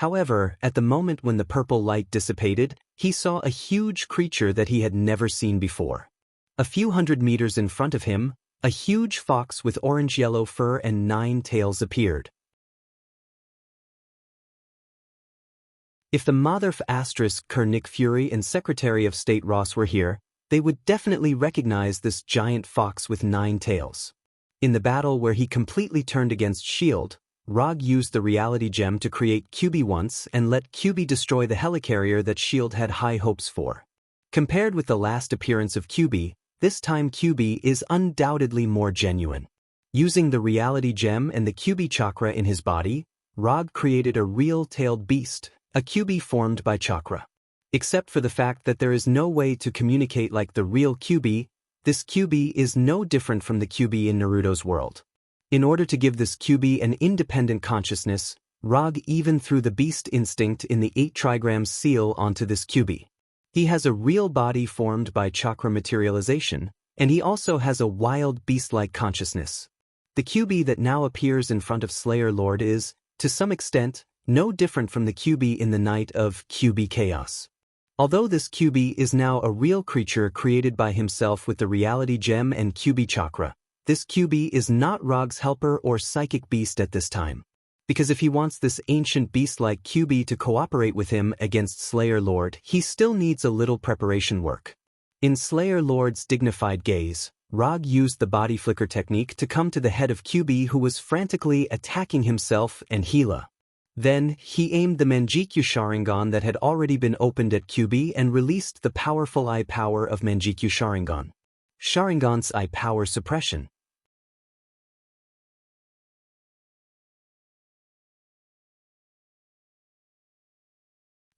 However, at the moment when the purple light dissipated, he saw a huge creature that he had never seen before. A few hundred meters in front of him, a huge fox with orange-yellow fur and 9 tails appeared. If the Motherf * Kernick Fury and Secretary of State Ross were here, they would definitely recognize this giant fox with 9 tails. In the battle where he completely turned against S.H.I.E.L.D., Rog used the reality gem to create QB once and let QB destroy the helicarrier that S.H.I.E.L.D. had high hopes for. Compared with the last appearance of QB, this time QB is undoubtedly more genuine. Using the reality gem and the QB chakra in his body, Rog created a real-tailed beast, a QB formed by chakra. Except for the fact that there is no way to communicate like the real QB, this QB is no different from the QB in Naruto's world. In order to give this QB an independent consciousness, Rog even threw the beast instinct in the 8 trigrams seal onto this QB. He has a real body formed by chakra materialization, and he also has a wild beast-like consciousness. The QB that now appears in front of Slayer Lord is, to some extent, no different from the QB in the night of QB Chaos. Although this QB is now a real creature created by himself with the reality gem and QB chakra, this QB is not Rog's helper or psychic beast at this time. Because if he wants this ancient beast-like QB to cooperate with him against Slayer Lord, he still needs a little preparation work. In Slayer Lord's dignified gaze, Rog used the body flicker technique to come to the head of QB who was frantically attacking himself and Hila. Then, he aimed the Manjikyu Sharingan that had already been opened at QB and released the powerful eye power of Manjikyu Sharingan. Sharingan's eye power suppression.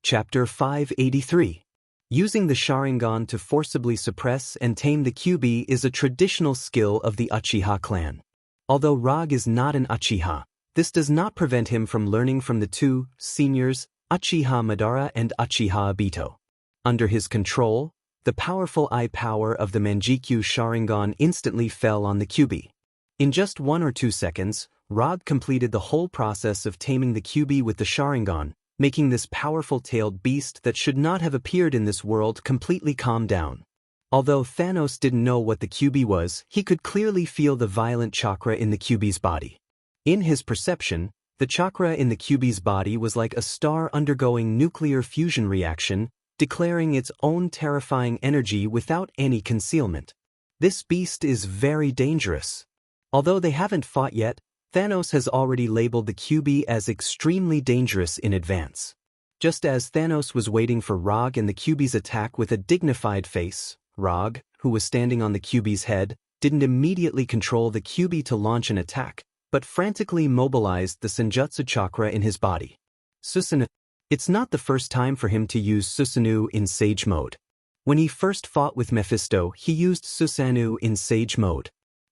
Chapter 583. Using the Sharingan to forcibly suppress and tame the QB is a traditional skill of the Uchiha clan. Although Rog is not an Uchiha, this does not prevent him from learning from the 2 seniors, Uchiha Madara and Uchiha Obito. Under his control, the powerful eye power of the Manjikyu Sharingan instantly fell on the QB. In just 1 or 2 seconds, Rog completed the whole process of taming the QB with the Sharingan, making this powerful tailed beast that should not have appeared in this world completely calm down. Although Thanos didn't know what the QB was, he could clearly feel the violent chakra in the QB's body. In his perception, the chakra in the QB's body was like a star undergoing nuclear fusion reaction, declaring its own terrifying energy without any concealment. This beast is very dangerous. Although they haven't fought yet, Thanos has already labeled the QB as extremely dangerous in advance. Just as Thanos was waiting for Rog and the QB's attack with a dignified face, Rog, who was standing on the QB's head, didn't immediately control the QB to launch an attack, but frantically mobilized the Senjutsu chakra in his body. Susanoo. It's not the first time for him to use Susanoo in Sage mode. When he first fought with Mephisto, he used Susanoo in Sage mode.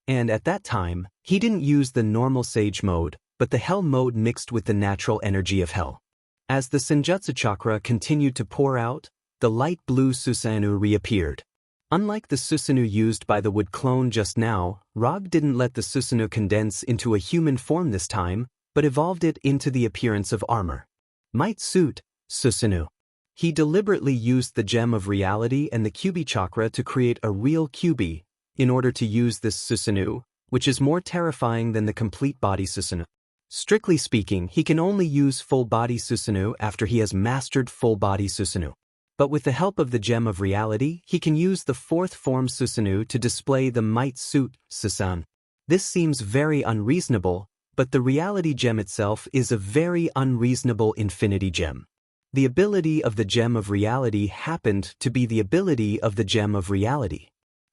And at that time, he didn't use the normal Sage mode, but the Hell mode mixed with the natural energy of Hell. As the Senjutsu chakra continued to pour out, the light blue Susanoo reappeared. Unlike the Susanoo used by the Wood clone just now, Rog didn't let the Susanoo condense into a human form this time, but evolved it into the appearance of armor. Might suit Susanoo. He deliberately used the Gem of Reality and the QB chakra to create a real QB, in order to use this Susanoo, which is more terrifying than the complete body Susanoo. Strictly speaking, he can only use full body Susanoo after he has mastered full body Susanoo. But with the help of the Gem of Reality, he can use the 4th form Susanoo to display the Might Suit Susan. This seems very unreasonable, but the Reality Gem itself is a very unreasonable Infinity Gem. The ability of the Gem of Reality happened to be the ability of the Gem of Reality.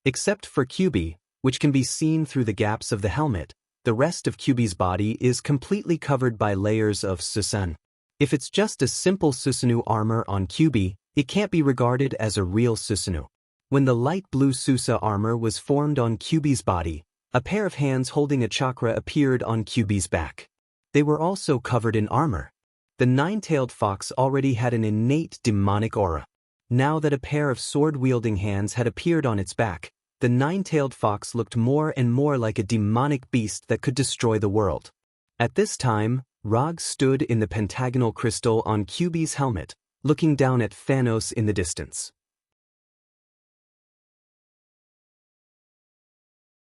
Except for QB, which can be seen through the gaps of the helmet, the rest of QB's body is completely covered by layers of Susan. If it's just a simple Susanoo armor on QB, it can't be regarded as a real Susanoo. When the light blue Susa armor was formed on QB's body, a pair of hands holding a chakra appeared on QB's back. They were also covered in armor. The 9-tailed fox already had an innate demonic aura. Now that a pair of sword-wielding hands had appeared on its back, the 9-tailed fox looked more and more like a demonic beast that could destroy the world. At this time, Rog stood in the pentagonal crystal on QB's helmet, looking down at Thanos in the distance.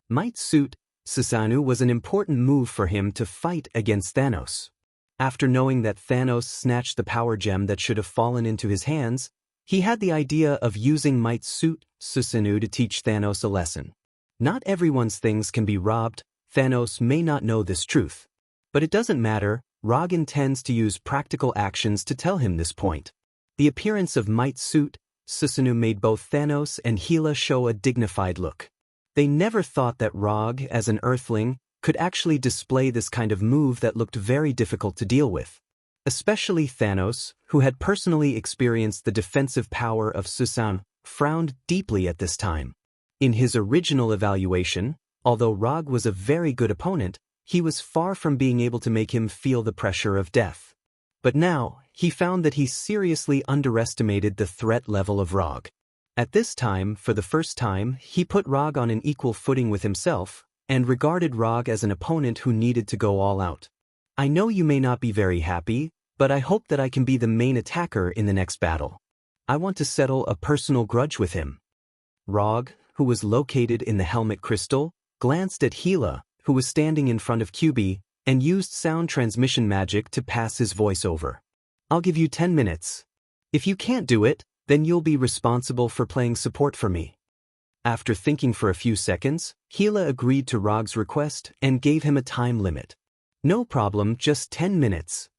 Might suit Susanoo was an important move for him to fight against Thanos. After knowing that Thanos snatched the power gem that should have fallen into his hands, he had the idea of using Might suit Susanoo to teach Thanos a lesson. Not everyone's things can be robbed. Thanos may not know this truth. But it doesn't matter. Rog intends to use practical actions to tell him this point. The appearance of Might suit Susanoo made both Thanos and Gila show a dignified look. They never thought that Rog, as an Earthling, could actually display this kind of move that looked very difficult to deal with. Especially Thanos, who had personally experienced the defensive power of Susanoo, frowned deeply at this time. In his original evaluation, although Rog was a very good opponent, he was far from being able to make him feel the pressure of death. But now, he found that he seriously underestimated the threat level of Rog. At this time, for the first time, he put Rog on an equal footing with himself, and regarded Rog as an opponent who needed to go all out. I know you may not be very happy, but I hope that I can be the main attacker in the next battle. I want to settle a personal grudge with him. Rog, who was located in the helmet crystal, glanced at Gila, who was standing in front of QB, and used sound transmission magic to pass his voice over. I'll give you 10 minutes. If you can't do it, then you'll be responsible for playing support for me. After thinking for a few seconds, Gila agreed to Rog's request and gave him a time limit. No problem, just 10 minutes.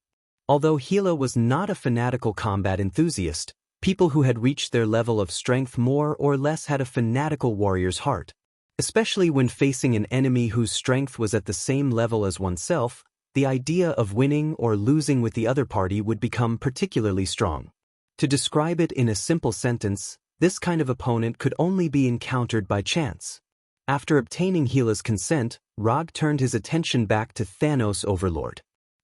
Although Gila was not a fanatical combat enthusiast, people who had reached their level of strength more or less had a fanatical warrior's heart. Especially when facing an enemy whose strength was at the same level as oneself, the idea of winning or losing with the other party would become particularly strong. To describe it in a simple sentence, this kind of opponent could only be encountered by chance. After obtaining Gila's consent, Rog turned his attention back to Thanos Overlord.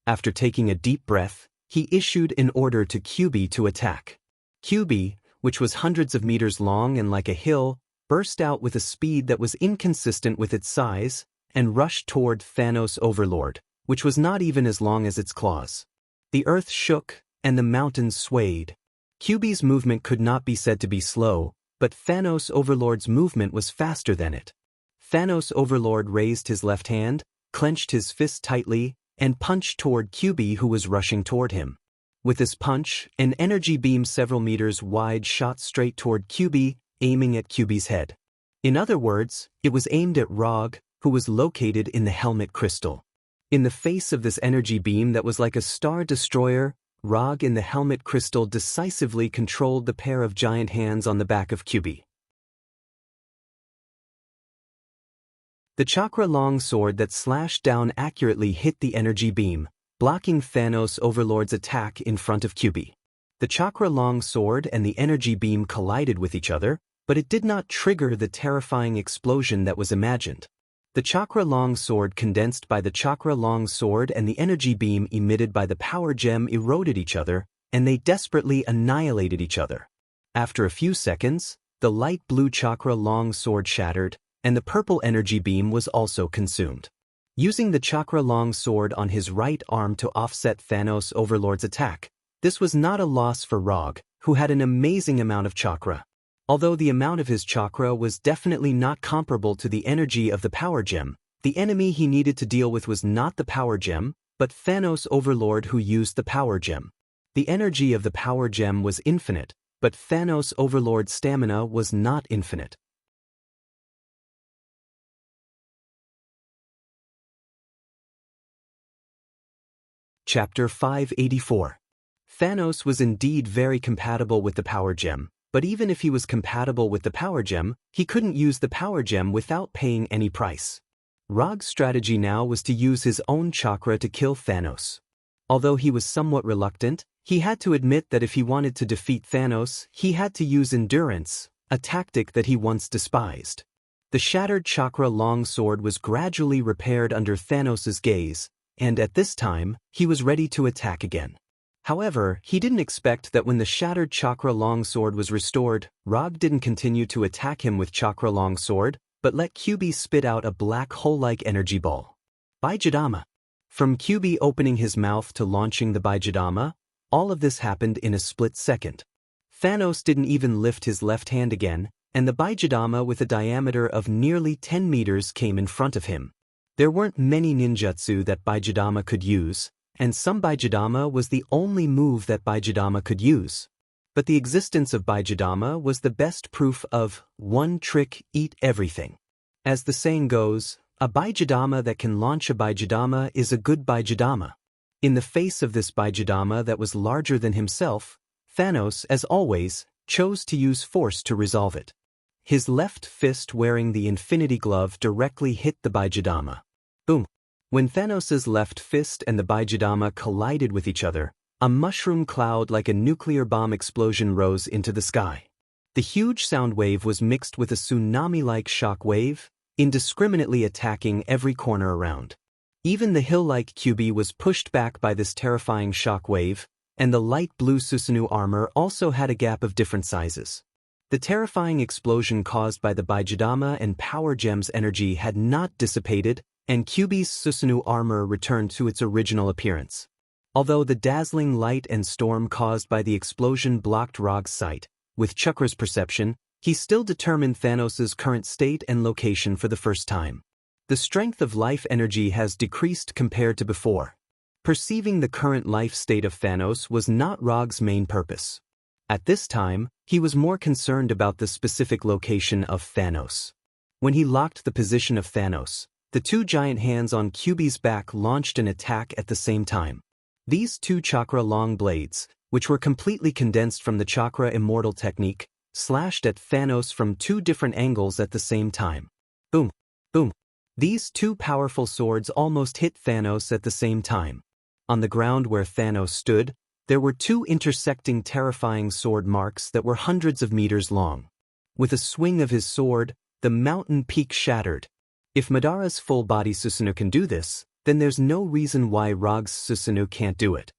After taking a deep breath, he issued an order to QB to attack. QB, which was hundreds of meters long and like a hill, burst out with a speed that was inconsistent with its size, and rushed toward Thanos Overlord, which was not even as long as its claws. The earth shook, and the mountains swayed. QB's movement could not be said to be slow, but Thanos Overlord's movement was faster than it. Thanos Overlord raised his left hand, clenched his fist tightly, and punched toward QB, who was rushing toward him. With this punch, an energy beam several meters wide shot straight toward QB, aiming at QB's head. In other words, it was aimed at Rog, who was located in the helmet crystal. In the face of this energy beam that was like a star destroyer, Rog in the helmet crystal decisively controlled the pair of giant hands on the back of QB. The chakra long sword that slashed down accurately hit the energy beam, blocking Thanos Overlord's attack in front of QB. The chakra long sword and the energy beam collided with each other, but it did not trigger the terrifying explosion that was imagined. The chakra long sword condensed by the chakra long sword and the energy beam emitted by the power gem eroded each other, and they desperately annihilated each other. After a few seconds, the light blue chakra long sword shattered, and the purple energy beam was also consumed. Using the chakra long sword on his right arm to offset Thanos Overlord's attack, this was not a loss for Rog, who had an amazing amount of chakra. Although the amount of his chakra was definitely not comparable to the energy of the power gem, the enemy he needed to deal with was not the power gem, but Thanos Overlord, who used the power gem. The energy of the power gem was infinite, but Thanos Overlord's stamina was not infinite. Chapter 584. Thanos was indeed very compatible with the power gem. But even if he was compatible with the power gem, he couldn't use the power gem without paying any price. Rog's strategy now was to use his own chakra to kill Thanos. Although he was somewhat reluctant, he had to admit that if he wanted to defeat Thanos, he had to use endurance, a tactic that he once despised. The shattered chakra long sword was gradually repaired under Thanos's gaze, and at this time, he was ready to attack again. However, he didn't expect that when the shattered chakra long sword was restored, Rog didn't continue to attack him with chakra long sword, but let QB spit out a black hole-like energy ball. By Jadama! From Kyuubi opening his mouth to launching the Baijidama, all of this happened in a split second. Thanos didn't even lift his left hand again, and the Baijidama with a diameter of nearly 10 meters came in front of him. There weren't many ninjutsu that Baijidama could use, and some Baijidama was the only move that Baijidama could use. But the existence of Baijidama was the best proof of one trick, eat everything. As the saying goes, a Baijidama that can launch a Baijidama is a good Baijidama. In the face of this Baijidama that was larger than himself, Thanos, as always, chose to use force to resolve it. His left fist wearing the Infinity Glove directly hit the Baijidama. Boom! When Thanos's left fist and the Baijidama collided with each other, a mushroom cloud like a nuclear bomb explosion rose into the sky. The huge sound wave was mixed with a tsunami-like shock wave, indiscriminately attacking every corner around. Even the hill-like Kyuubi was pushed back by this terrifying shock wave, and the light blue Susanoo armor also had a gap of different sizes. The terrifying explosion caused by the Baijidama and Power Gem's energy had not dissipated, and Kyuubi's Susanoo armor returned to its original appearance. Although the dazzling light and storm caused by the explosion blocked Rog's sight, with Chakra's perception, he still determined Thanos' current state and location for the first time. The strength of life energy has decreased compared to before. Perceiving the current life state of Thanos was not Rog's main purpose. At this time, he was more concerned about the specific location of Thanos. When he locked the position of Thanos, the two giant hands on Kyuubi's back launched an attack at the same time. These two chakra-long blades, which were completely condensed from the Chakra Immortal technique, slashed at Thanos from two different angles at the same time. Boom! Boom! These two powerful swords almost hit Thanos at the same time. On the ground where Thanos stood, there were two intersecting terrifying sword marks that were hundreds of meters long. With a swing of his sword, the mountain peak shattered. If Madara's full-body Susanoo can do this, then there's no reason why Rog's Susanoo can't do it.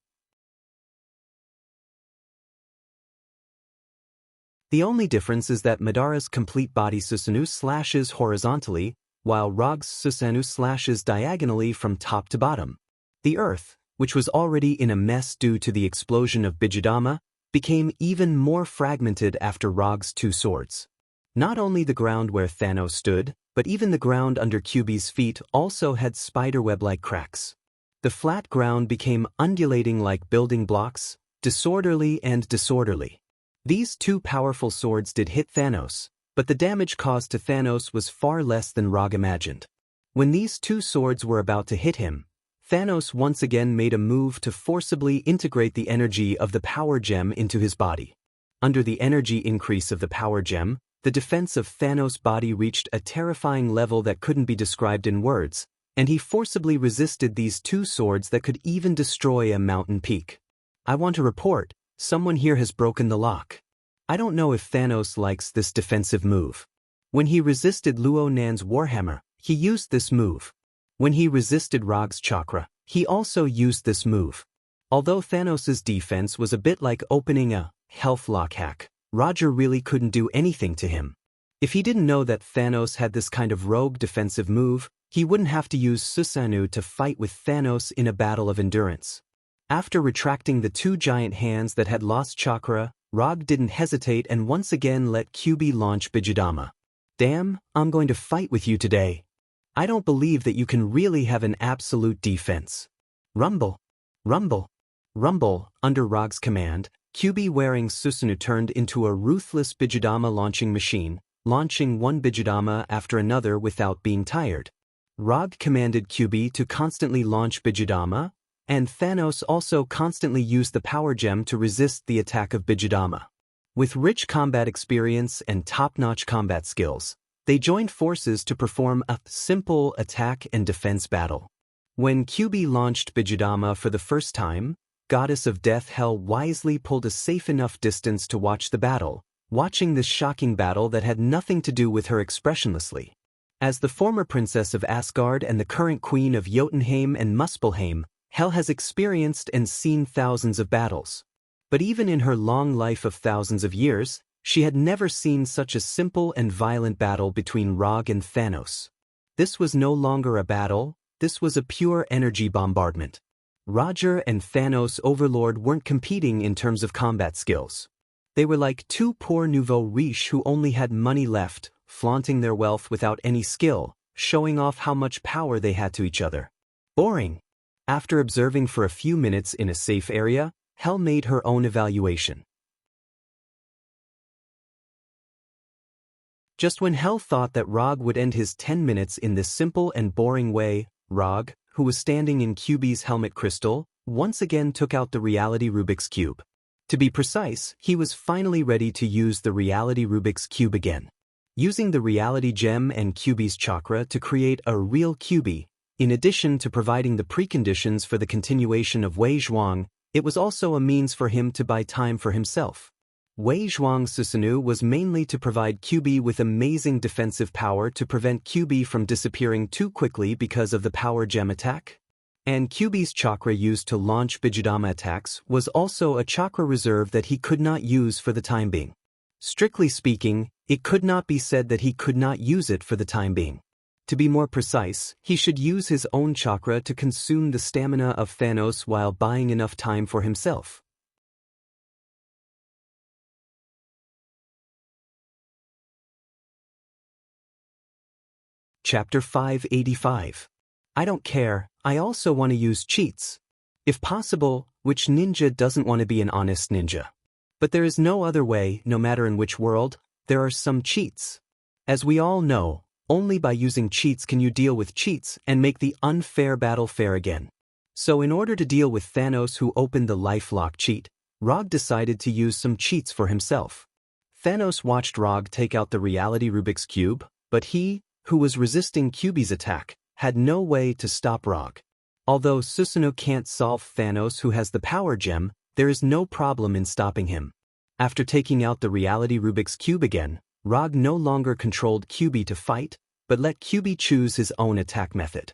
The only difference is that Madara's complete body Susanoo slashes horizontally, while Rog's Susanoo slashes diagonally from top to bottom. The earth, which was already in a mess due to the explosion of Baijidama, became even more fragmented after Rog's two swords. Not only the ground where Thanos stood, but even the ground under Kyuubi's feet also had spiderweb-like cracks. The flat ground became undulating like building blocks, disorderly and disorderly. These two powerful swords did hit Thanos, but the damage caused to Thanos was far less than Rog imagined. When these two swords were about to hit him, Thanos once again made a move to forcibly integrate the energy of the Power Gem into his body. Under the energy increase of the Power Gem, the defense of Thanos' body reached a terrifying level that couldn't be described in words, and he forcibly resisted these two swords that could even destroy a mountain peak. I want to report, someone here has broken the lock. I don't know if Thanos likes this defensive move. When he resisted Luo Nan's Warhammer, he used this move. When he resisted Rog's chakra, he also used this move. Although Thanos' defense was a bit like opening a health lock hack, Roger really couldn't do anything to him. If he didn't know that Thanos had this kind of rogue defensive move, he wouldn't have to use Susanoo to fight with Thanos in a battle of endurance. After retracting the two giant hands that had lost chakra, Rog didn't hesitate and once again let Kyuubi launch Baijidama. Damn, I'm going to fight with you today. I don't believe that you can really have an absolute defense. Rumble. Rumble. Rumble. Under Rog's command, Kyuubi wearing Susanoo turned into a ruthless Baijidama launching machine, launching one Baijidama after another without being tired. Rog commanded Kyuubi to constantly launch Baijidama, and Thanos also constantly used the Power Gem to resist the attack of Baijidama. With rich combat experience and top-notch combat skills, they joined forces to perform a simple attack and defense battle. When Kyuubi launched Baijidama for the first time, Goddess of Death Hell wisely pulled a safe enough distance to watch the battle, watching this shocking battle that had nothing to do with her expressionlessly. As the former princess of Asgard and the current queen of Jotunheim and Muspelheim, Hel has experienced and seen thousands of battles. But even in her long life of thousands of years, she had never seen such a simple and violent battle between Rog and Thanos. This was no longer a battle, This was a pure energy bombardment. Roger and Thanos Overlord weren't competing in terms of combat skills. They were like two poor nouveau riches who only had money left, flaunting their wealth without any skill, showing off how much power they had to each other. Boring. After observing for a few minutes in a safe area, Hel made her own evaluation. Just when Hel thought that Rog would end his 10 minutes in this simple and boring way, Rog, who was standing in QB's helmet crystal, once again took out the reality Rubik's Cube. To be precise, he was finally ready to use the reality Rubik's Cube again. Using the reality gem and QB's chakra to create a real QB, in addition to providing the preconditions for the continuation of Wei Zhuang, it was also a means for him to buy time for himself. Wei Zhuang's Susanoo was mainly to provide QB with amazing defensive power to prevent QB from disappearing too quickly because of the power gem attack. And QB's chakra used to launch Bijudama attacks was also a chakra reserve that he could not use for the time being. Strictly speaking, it could not be said that he could not use it for the time being. To be more precise, he should use his own chakra to consume the stamina of Thanos while buying enough time for himself. Chapter 585. I don't care, I also want to use cheats. If possible, which ninja doesn't want to be an honest ninja? But there is no other way, no matter in which world, there are some cheats. As we all know, only by using cheats can you deal with cheats and make the unfair battle fair again. So in order to deal with Thanos who opened the lifelock cheat, Rog decided to use some cheats for himself. Thanos watched Rog take out the reality Rubik's Cube, but he, who was resisting QB's attack, had no way to stop Rog. Although Susanoo can't solve Thanos who has the power gem, there is no problem in stopping him. After taking out the reality Rubik's Cube again, Rog no longer controlled QB to fight, but let QB choose his own attack method.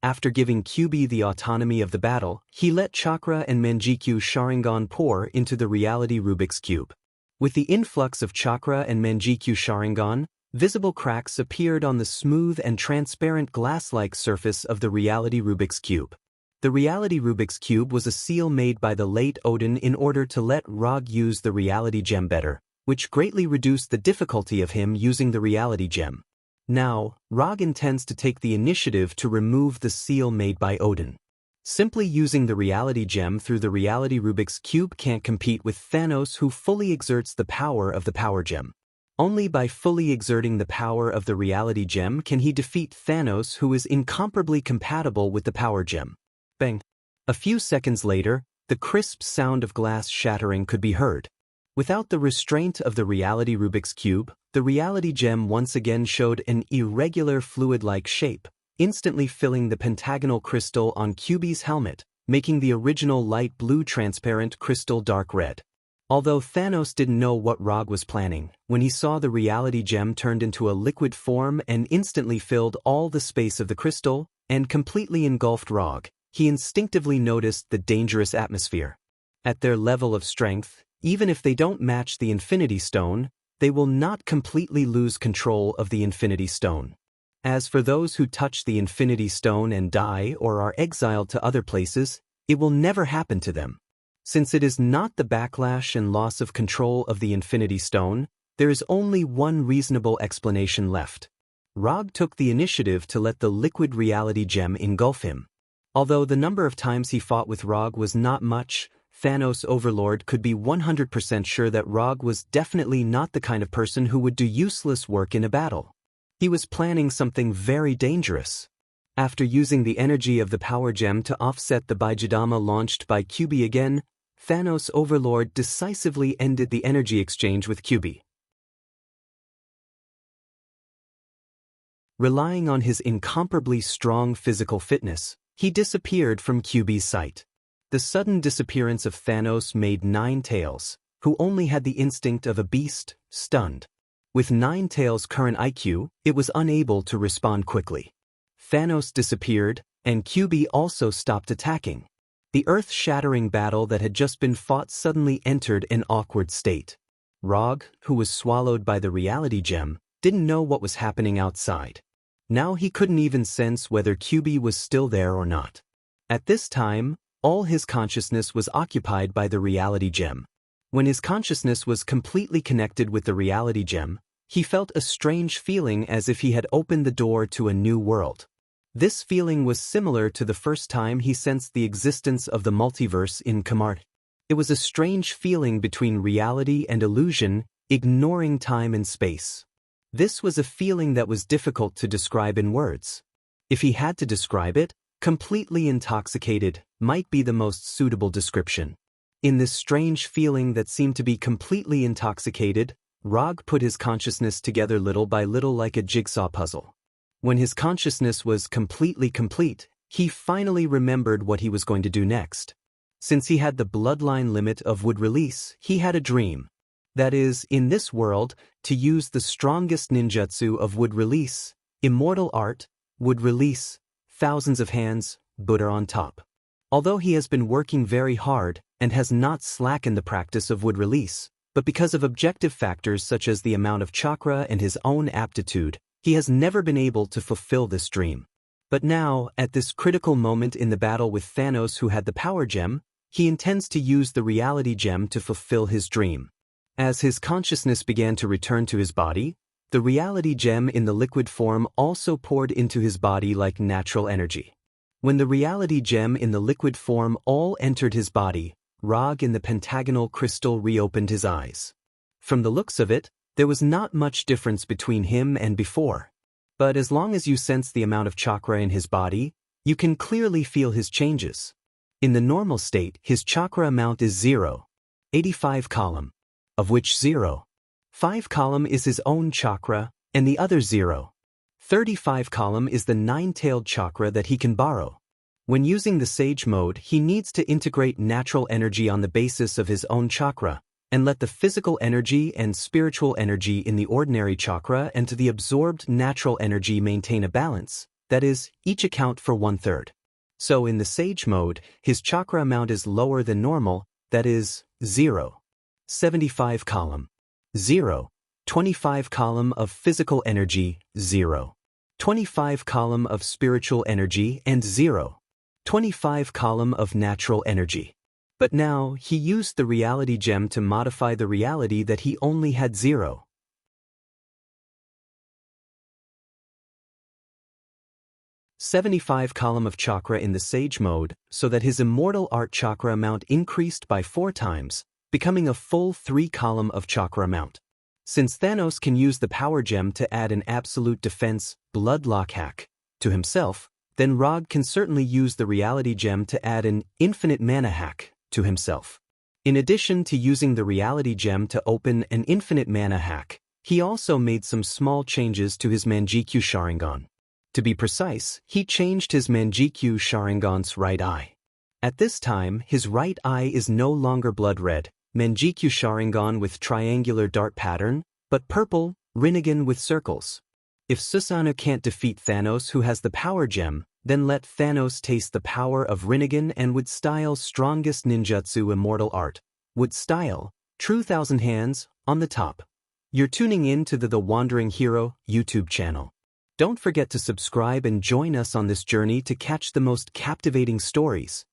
After giving QB the autonomy of the battle, he let Chakra and Manjikyu Sharingan pour into the reality Rubik's Cube. With the influx of Chakra and Manjikyu Sharingan, visible cracks appeared on the smooth and transparent glass-like surface of the reality Rubik's Cube. The reality Rubik's Cube was a seal made by the late Odin in order to let Rog use the reality gem better, which greatly reduced the difficulty of him using the reality gem. Now, Rog intends to take the initiative to remove the seal made by Odin. Simply using the reality gem through the reality Rubik's Cube can't compete with Thanos who fully exerts the power of the power gem. Only by fully exerting the power of the reality gem can he defeat Thanos who is incomparably compatible with the power gem. Bang! A few seconds later, the crisp sound of glass shattering could be heard. Without the restraint of the reality Rubik's Cube, the reality gem once again showed an irregular fluid-like shape, instantly filling the pentagonal crystal on QB's helmet, making the original light blue transparent crystal dark red. Although Thanos didn't know what Rog was planning, when he saw the reality gem turned into a liquid form and instantly filled all the space of the crystal, and completely engulfed Rog, he instinctively noticed the dangerous atmosphere. At their level of strength, even if they don't match the Infinity Stone, they will not completely lose control of the Infinity Stone. As for those who touch the Infinity Stone and die or are exiled to other places, it will never happen to them. Since it is not the backlash and loss of control of the Infinity Stone, there is only one reasonable explanation left. Rog took the initiative to let the liquid reality gem engulf him. Although the number of times he fought with Rog was not much, Thanos Overlord could be 100% sure that Rog was definitely not the kind of person who would do useless work in a battle. He was planning something very dangerous. After using the energy of the power gem to offset the Bijudama launched by QB again, Thanos Overlord decisively ended the energy exchange with QB. Relying on his incomparably strong physical fitness, he disappeared from QB's sight. The sudden disappearance of Thanos made Nine Tails, who only had the instinct of a beast, stunned. With Nine Tails' current IQ, it was unable to respond quickly. Thanos disappeared, and QB also stopped attacking. The earth-shattering battle that had just been fought suddenly entered an awkward state. Rog, who was swallowed by the reality gem, didn't know what was happening outside. Now he couldn't even sense whether QB was still there or not. At this time, all his consciousness was occupied by the reality gem. When his consciousness was completely connected with the reality gem, he felt a strange feeling as if he had opened the door to a new world. This feeling was similar to the first time he sensed the existence of the multiverse in Kamart. It was a strange feeling between reality and illusion, ignoring time and space. This was a feeling that was difficult to describe in words. If he had to describe it, completely intoxicated might be the most suitable description. In this strange feeling that seemed to be completely intoxicated, Rog put his consciousness together little by little like a jigsaw puzzle. When his consciousness was completely complete, he finally remembered what he was going to do next. Since he had the bloodline limit of would release, he had a dream. That is, in this world, to use the strongest ninjutsu of would release, immortal art, would release, thousands of hands, Buddha on top. Although he has been working very hard and has not slackened the practice of would release, but because of objective factors such as the amount of chakra and his own aptitude, he has never been able to fulfill this dream. But now, at this critical moment in the battle with Thanos who had the power gem, he intends to use the reality gem to fulfill his dream. As his consciousness began to return to his body, the reality gem in the liquid form also poured into his body like natural energy. When the reality gem in the liquid form all entered his body, Rog in the pentagonal crystal reopened his eyes. From the looks of it, there was not much difference between him and before. But as long as you sense the amount of chakra in his body, you can clearly feel his changes. In the normal state, his chakra amount is 0, 85 column, of which 0, 5 column is his own chakra, and the other 0, 35 column is the nine-tailed chakra that he can borrow. When using the Sage mode, he needs to integrate natural energy on the basis of his own chakra, and let the physical energy and spiritual energy in the ordinary chakra and to the absorbed natural energy maintain a balance, that is, each account for 1/3. So in the Sage mode, his chakra amount is lower than normal, that is, 0, 75 column, 0, 25 column of physical energy, 0, 25 column of spiritual energy, and 0, 25 column of natural energy. But now, he used the reality gem to modify the reality that he only had 0, 75 column of chakra in the Sage mode, so that his immortal art chakra amount increased by 4 times, becoming a full 3 column of chakra amount. Since Thanos can use the power gem to add an absolute defense, bloodlock hack, to himself, then Rog can certainly use the reality gem to add an infinite mana hack to himself. In addition to using the reality gem to open an infinite mana hack, he also made some small changes to his Manjikyu Sharingan. To be precise, he changed his Manjikyu Sharingan's right eye. At this time, his right eye is no longer blood red, Manjikyu Sharingan with triangular dart pattern, but purple, Rinnegan with circles. If Susanoo can't defeat Thanos who has the power gem, then let Thanos taste the power of Rinnegan and Would Style's strongest ninjutsu immortal art, Would Style, True Thousand Hands, on the top. You're tuning in to the Wandering Hero YouTube channel. Don't forget to subscribe and join us on this journey to catch the most captivating stories,